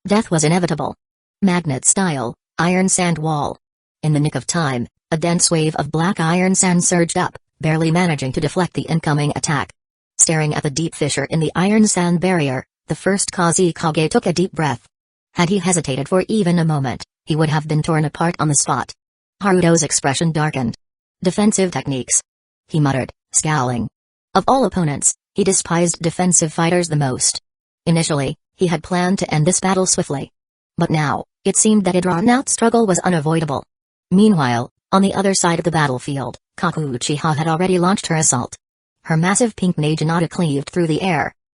Death was inevitable. Magnet style, iron sand wall. In the nick of time, a dense wave of black iron sand surged up, barely managing to deflect the incoming attack. Staring at the deep fissure in the iron sand barrier, the first Kazekage took a deep breath. Had he hesitated for even a moment, he would have been torn apart on the spot. Haruto's expression darkened. Defensive techniques. He muttered, scowling. Of all opponents, he despised defensive fighters the most. Initially, he had planned to end this battle swiftly. But now, it seemed that a drawn-out struggle was unavoidable. Meanwhile, on the other side of the battlefield, Kaku Uchiha had already launched her assault. Her massive pink Naginata cleaved through the air,